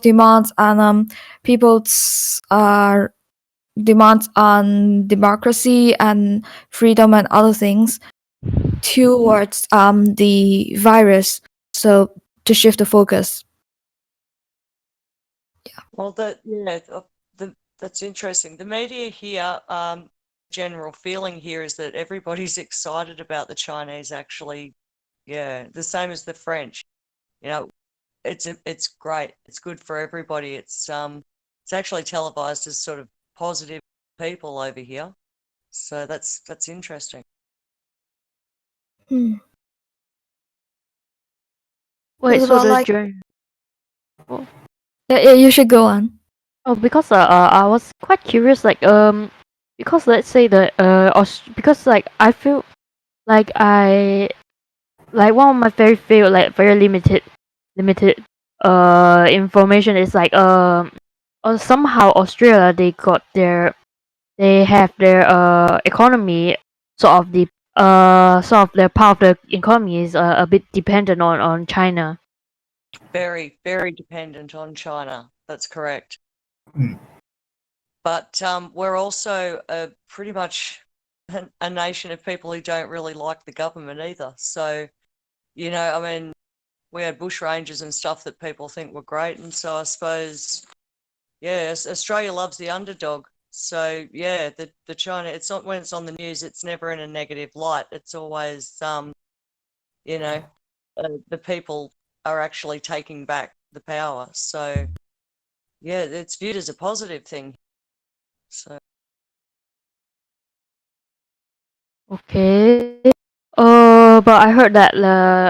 Speaker 3: demands and people's demands on democracy and freedom and other things towards the virus. So to shift the focus.
Speaker 9: Well, that's interesting. The media here, general feeling here is that everybody's excited about the Chinese. Actually, the same as the French. It's great. It's good for everybody. It's actually televised as sort of positive people over here. So that's interesting.
Speaker 6: Wait, so
Speaker 3: Yeah, you should go on.
Speaker 6: Oh, because I was quite curious, because let's say that because I feel like one of my very few very limited information is somehow Australia they have their economy sort of their part of the economy is a bit dependent on China.
Speaker 9: Very, very dependent on China. That's correct. But we're also pretty much a nation of people who don't really like the government either. So, we had bushrangers and stuff that people think were great. And so I suppose, Australia loves the underdog. So, the China, it's not when it's on the news, it's never in a negative light. It's always, the people are actually taking back the power. So, it's viewed as a positive thing. So.
Speaker 6: Okay. But I heard that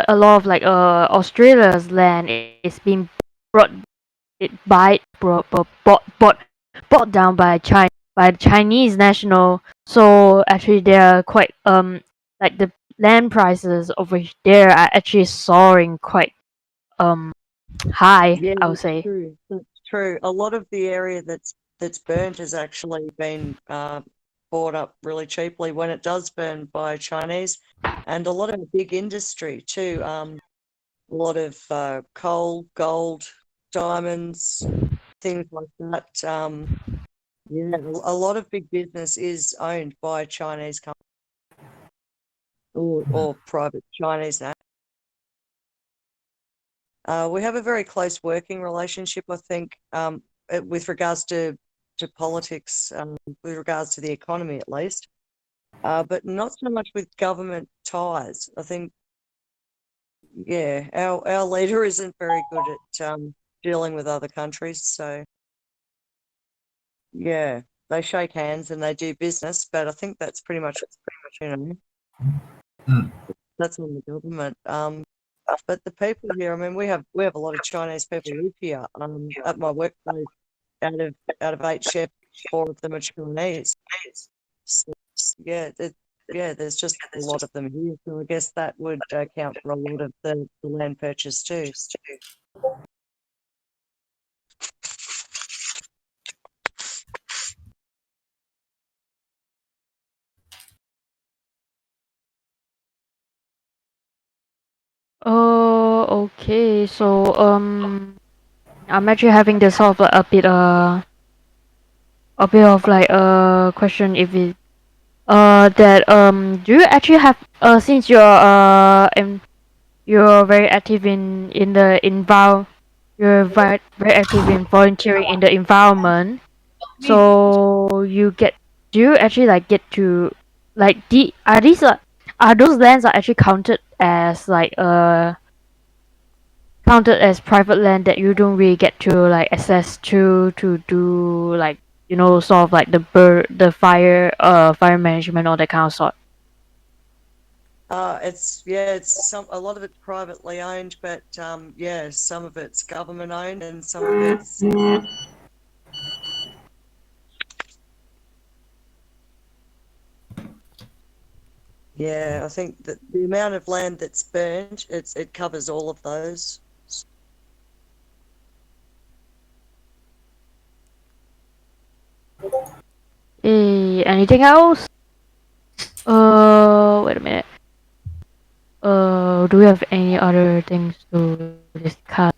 Speaker 6: a lot of Australia's land is being brought down by the Chinese national. So actually, they are quite the land prices over there are actually soaring quite high. I would say.
Speaker 9: True. That's true. A lot of the area that's burnt has actually been bought up really cheaply when it does burn by Chinese, and a lot of big industry too. A lot of coal, gold, diamonds, things like that. Yeah, a lot of big business is owned by Chinese companies or private Chinese. We have a very close working relationship, I think, with regards to politics, with regards to the economy at least, but not so much with government ties. I think, yeah, our leader isn't very good at dealing with other countries, so yeah, they shake hands and they do business, but I think that's pretty much, that's on the government. But the people here, I mean, we have a lot of Chinese people live here. At my workplace, out of 8 chefs, 4 of them are Chinese. So, yeah, there's just a lot of them here. So I guess that would account for a lot of the land purchase too.
Speaker 6: Oh, okay. So, I'm actually having this sort of a bit of like a question if it that do you actually have since you're very active in the you're very active in volunteering in the environment, so do you actually like get to like are those lands are actually counted as private land that you don't really get to like access to do like sort of like the fire management or that kind of sort.
Speaker 9: It's a lot of it's privately owned, but yeah, some of it's government owned and some of it's yeah, I think that the amount of land that's burnt, it covers all of those.
Speaker 6: Anything else? Wait a minute. Do we have any other things to discuss?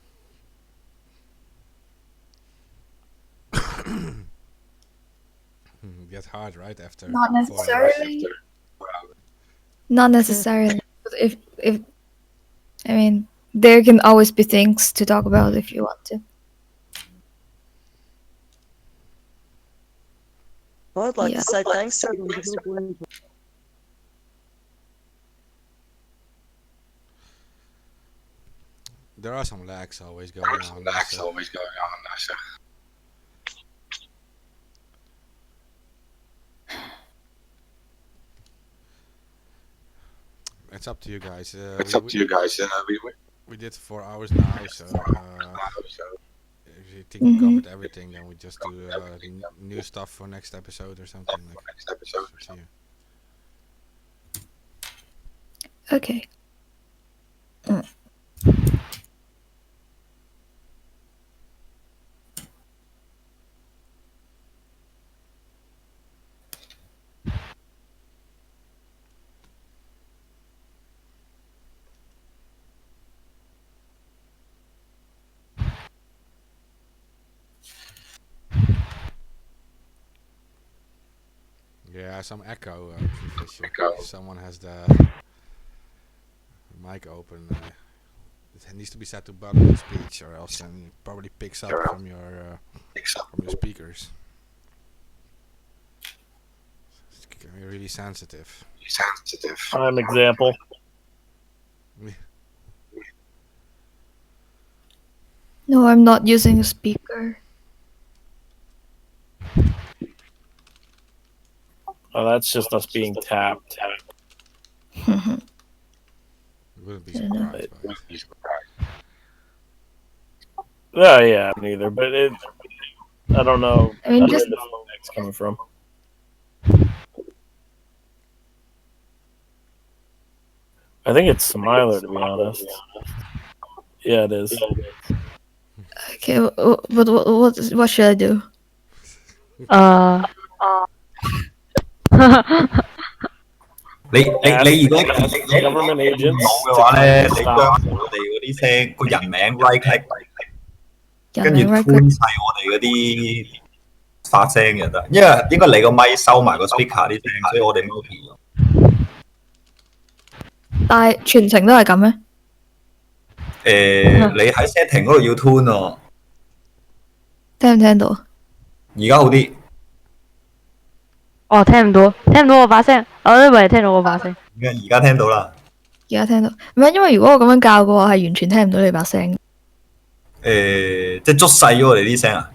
Speaker 2: Get hard right after
Speaker 3: Not
Speaker 2: 4 hours.
Speaker 3: necessarily. Not necessarily. But if I mean, there can always be things to talk about if you want to.
Speaker 9: Well, I'd like
Speaker 3: Yeah.
Speaker 9: to say thanks to everyone.
Speaker 2: There are some lags always going on. It's up to you guys. We did 4 hours now, so if you think we covered everything, then we just do new stuff for next episode or something like. It's up to you.
Speaker 3: Okay.
Speaker 2: Yeah, some echo. Someone has the mic open. It needs to be set to button speech, or else then it probably picks up from your speakers. It's can be really sensitive.
Speaker 8: Prime example.
Speaker 3: No, I'm not using a speaker.
Speaker 8: Oh, that's just us being tapped.
Speaker 2: Wouldn't be surprised by it.
Speaker 8: Oh yeah, neither. But I don't know
Speaker 3: I mean,
Speaker 8: where
Speaker 3: just
Speaker 8: the feedback's coming from. I think it's Smiler, to be honest. Yeah, it is.
Speaker 3: okay. What should I do?
Speaker 8: Ask government agents to
Speaker 7: 嘅話咧，
Speaker 8: kindly
Speaker 7: 你將
Speaker 8: stop.
Speaker 7: 我哋嗰啲聲個人名 right click，跟住
Speaker 3: Yeah, right click.
Speaker 7: tune 晒我哋嗰啲發聲嘅得，因為應該你個咪收埋個 speaker 啲聲，所以我哋 multi 咗。
Speaker 3: 但係全程都係咁咩？
Speaker 7: 你喺 setting 嗰度要 tune 喎，
Speaker 3: 聽唔聽到？
Speaker 7: 而家好啲。
Speaker 6: 哦，聽唔到，聽唔到我把聲，我都以為聽到我把聲。
Speaker 7: 而家聽到啦。
Speaker 3: 而家聽到，唔係因為如果我咁樣教嘅話，係完全聽唔到你把聲。
Speaker 7: 即係捉細咗我哋啲聲啊！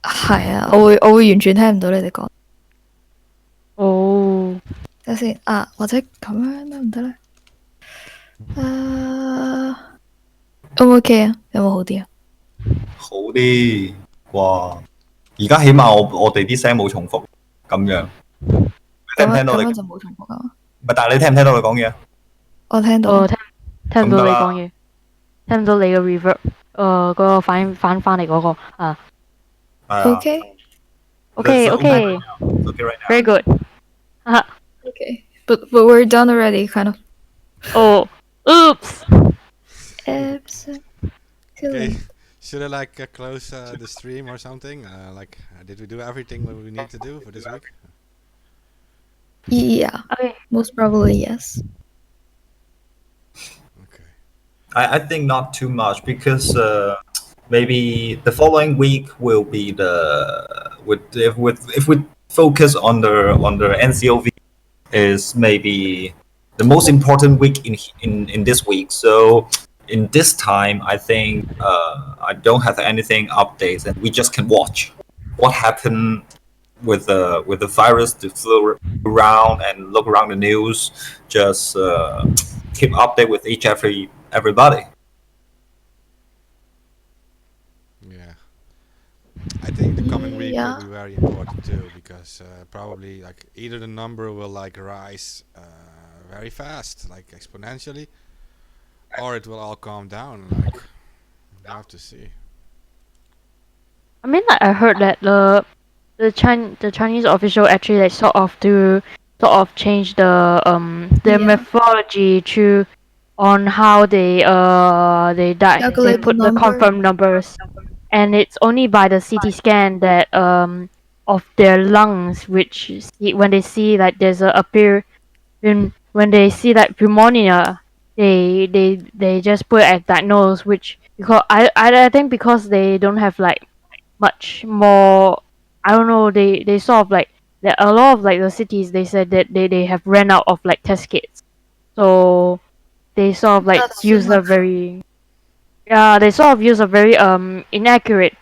Speaker 3: 係啊，我會完全聽唔到你哋講。
Speaker 6: 哦，
Speaker 3: 等先啊，或者咁樣得唔得咧？O 唔 OK 啊？有冇好啲啊？
Speaker 7: 好啲，哇！而家起碼我哋啲聲冇重複，咁樣。你聽唔聽到你？
Speaker 3: 咁樣就冇重複啊。
Speaker 7: 唔係，但係你聽唔聽到你講嘢？
Speaker 3: 我聽到。
Speaker 6: 我聽唔到你講嘢，聽唔到你嘅 reverb，嗰個反翻嚟嗰個啊。
Speaker 3: Okay.
Speaker 6: Very good.
Speaker 3: Okay. But we're done already, kind of.
Speaker 6: Oh, oops.
Speaker 2: Okay. Should I close the stream or something? Did we do everything what we need to do for this week?
Speaker 3: Yeah.
Speaker 6: Okay.
Speaker 3: Most probably yes.
Speaker 2: Okay.
Speaker 7: I think not too much because maybe the following week will be if we focus on the NCOV is maybe the most important week in this week. So in this time, I think I don't have anything updates, and we just can watch what happened with the virus to flow around and look around the news. Just keep update with everybody.
Speaker 2: Yeah. I think the coming week will be very important too, because probably either the number will rise very fast, exponentially, or it will all calm down. You have to see.
Speaker 6: I mean, I heard that the Chinese official actually sort of change their methodology to on how they put the confirmed numbers, and it's only by the CT scan that of their lungs, which when they see there's when they see pneumonia, they just put a diagnose, which because I think because they don't have much more. I don't know. They sort of a lot of the cities. They said that they have ran out of test kits, so they sort of use a very they sort of use a very inaccurate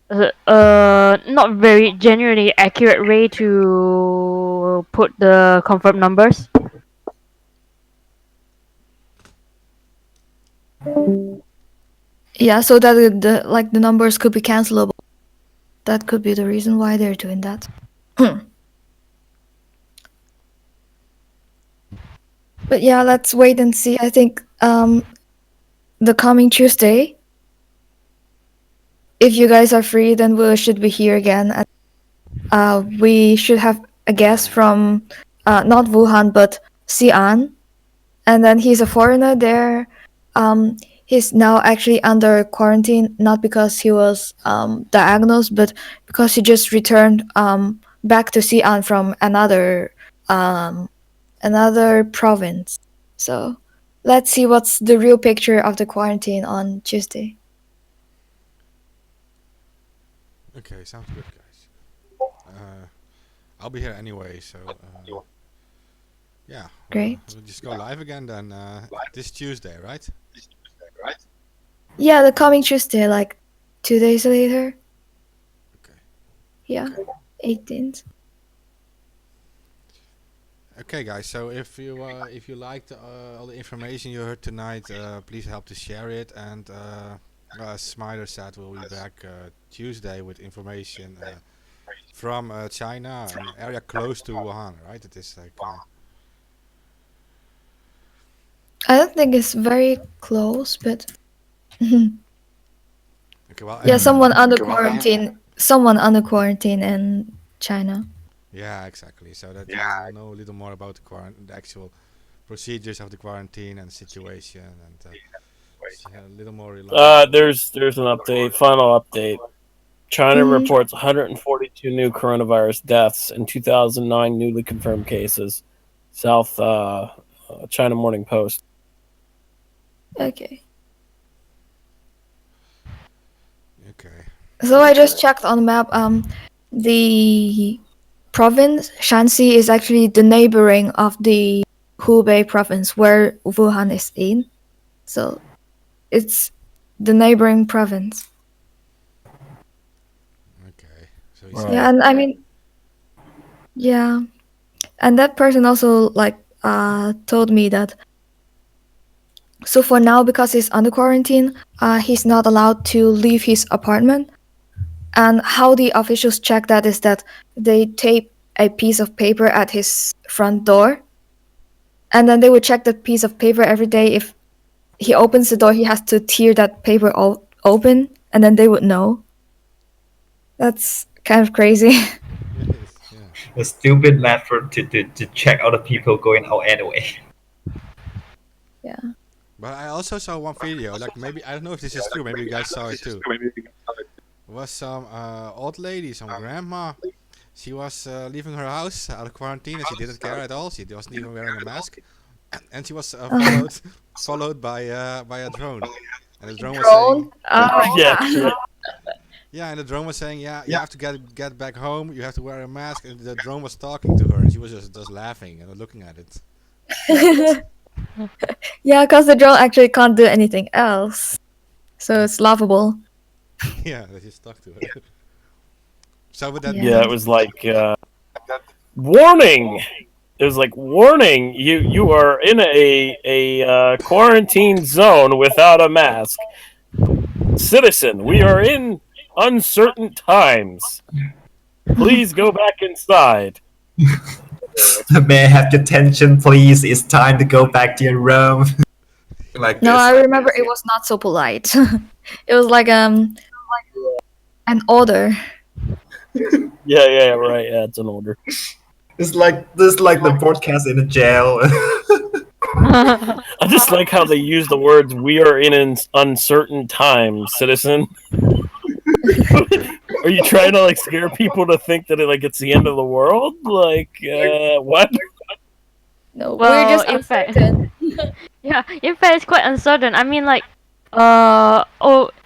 Speaker 6: not very genuinely accurate way to put the confirmed numbers.
Speaker 3: Yeah, so that the numbers could be cancelable. That could be the reason why they're doing that. But yeah, let's wait and see. I think the coming Tuesday, if you guys are free, then we should be here again. We should have a guest from not Wuhan but Xi'an, and then he's a foreigner there. He's now actually under quarantine, not because he was diagnosed, but because he just returned back to Xi'an from another province. So let's see what's the real picture of the quarantine on Tuesday.
Speaker 2: Okay, sounds good, guys. I'll be here anyway, so yeah.
Speaker 3: Great.
Speaker 2: We'll just go live again then this Tuesday, right?
Speaker 3: Yeah, the coming Tuesday, 2 days later.
Speaker 2: Okay.
Speaker 3: Yeah, 18th.
Speaker 2: Okay, guys. So if you liked all the information you heard tonight, please help to share it. And as Smiler said, we'll be back Tuesday with information from China, an area close to Wuhan, right? It is
Speaker 3: I don't think it's very close, but
Speaker 2: okay, well,
Speaker 3: yeah, someone under quarantine in China.
Speaker 2: Yeah, exactly. So that you will know a little more about the actual procedures of the quarantine and situation, and a little more reliable.
Speaker 8: There's an update, final update. China
Speaker 3: Mhm.
Speaker 8: reports 142 new coronavirus deaths and 2009 newly confirmed cases. South China Morning Post.
Speaker 3: Okay.
Speaker 2: Okay.
Speaker 3: So I just checked on the map. The province Shanxi is actually the neighboring of the Hubei province where Wuhan is in. So it's the neighboring province.
Speaker 2: Okay. So
Speaker 8: Right.
Speaker 3: Yeah, and I mean, yeah, and that person also told me that. So for now, because he's under quarantine, he's not allowed to leave his apartment. And how the officials check that is that they tape a piece of paper at his front door, and then they would check that piece of paper every day. If he opens the door, he has to tear that paper open, and then they would know. That's kind of crazy.
Speaker 2: it is. Yeah.
Speaker 7: A stupid method to check other people going out anyway.
Speaker 3: Yeah.
Speaker 2: But I also saw one video. Like maybe I don't know if this is true. Maybe you guys saw it too. It was some old lady, some grandma. She was leaving her house out of quarantine, and she didn't care at all. She wasn't even wearing a mask, and she was followed by a drone. And the drone was saying,
Speaker 8: Yeah.
Speaker 2: yeah, and the drone was saying, yeah, you have to get back home. You have to wear a mask. And the drone was talking to her, and she was just laughing and looking at it.
Speaker 3: Yeah, because the drone actually can't do anything else, so it's laughable.
Speaker 2: Yeah, they just talked to her. So would that
Speaker 3: Yeah.
Speaker 2: be
Speaker 8: Yeah, it was like warning. It was like warning. You are in a quarantine zone without a mask. Citizen, we are in uncertain times. Please go back inside.
Speaker 7: May I have your attention, please? It's time to go back to your room. Like
Speaker 3: No,
Speaker 7: this.
Speaker 3: I remember it was not so polite. It was like an order.
Speaker 8: Yeah, right. Yeah, it's an order.
Speaker 7: It's like the broadcast in a jail.
Speaker 8: I just like how they use the words "we are in uncertain times, citizen." Are you trying to like scare people to think that it's the end of the world? Like what?
Speaker 3: No, we're
Speaker 6: Well,
Speaker 3: just
Speaker 6: in fact,
Speaker 3: uncertain.
Speaker 6: yeah, in fact, it's quite uncertain. I mean, like,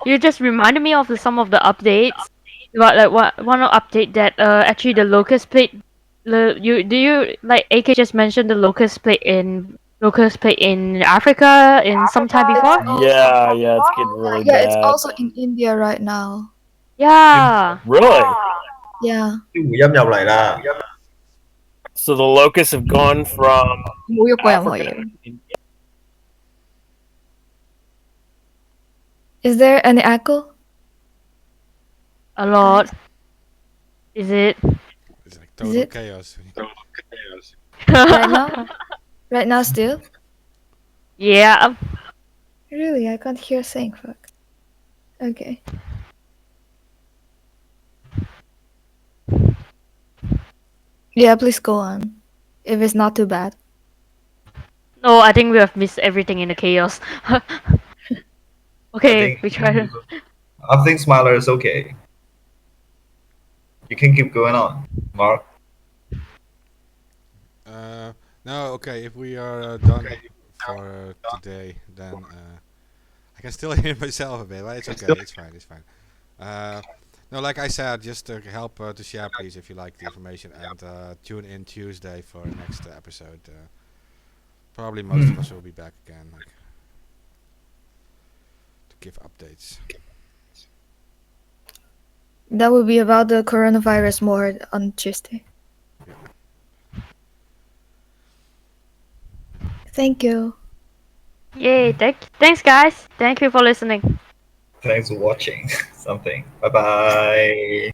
Speaker 6: you just reminded me of some of the updates. But like, one update that actually the locust plate, AK just mentioned the locust plate in Africa in some time before.
Speaker 8: Yeah, it's getting really
Speaker 3: Yeah, it's
Speaker 8: bad.
Speaker 3: also in India right now.
Speaker 6: Yeah.
Speaker 8: Really?
Speaker 3: Yeah.
Speaker 8: So the locusts have gone from Africa.
Speaker 3: Is there any echo?
Speaker 6: A lot. Is it?
Speaker 2: It's like
Speaker 3: Is
Speaker 2: total
Speaker 3: it
Speaker 2: chaos.
Speaker 3: right now? Right now still?
Speaker 6: Yeah.
Speaker 3: Really, I can't hear saying fuck. Okay. Yeah, please go on. If it's not too bad.
Speaker 6: No, I think we have missed everything in the chaos. Okay, we try to.
Speaker 7: I think Smiler is okay. You can keep going on, Mark.
Speaker 2: No, okay. If we are done for today, then I can still hear myself a bit, but it's okay. It's fine. It's fine. No, like I said, just help to share, please, if you like the information, and tune in Tuesday for the next episode. Probably most of us will be back again, like, to give updates.
Speaker 3: That will be about the coronavirus more on Tuesday. Thank you.
Speaker 6: Yay! Thanks, guys. Thank you for listening.
Speaker 7: Thanks for watching something. Bye bye.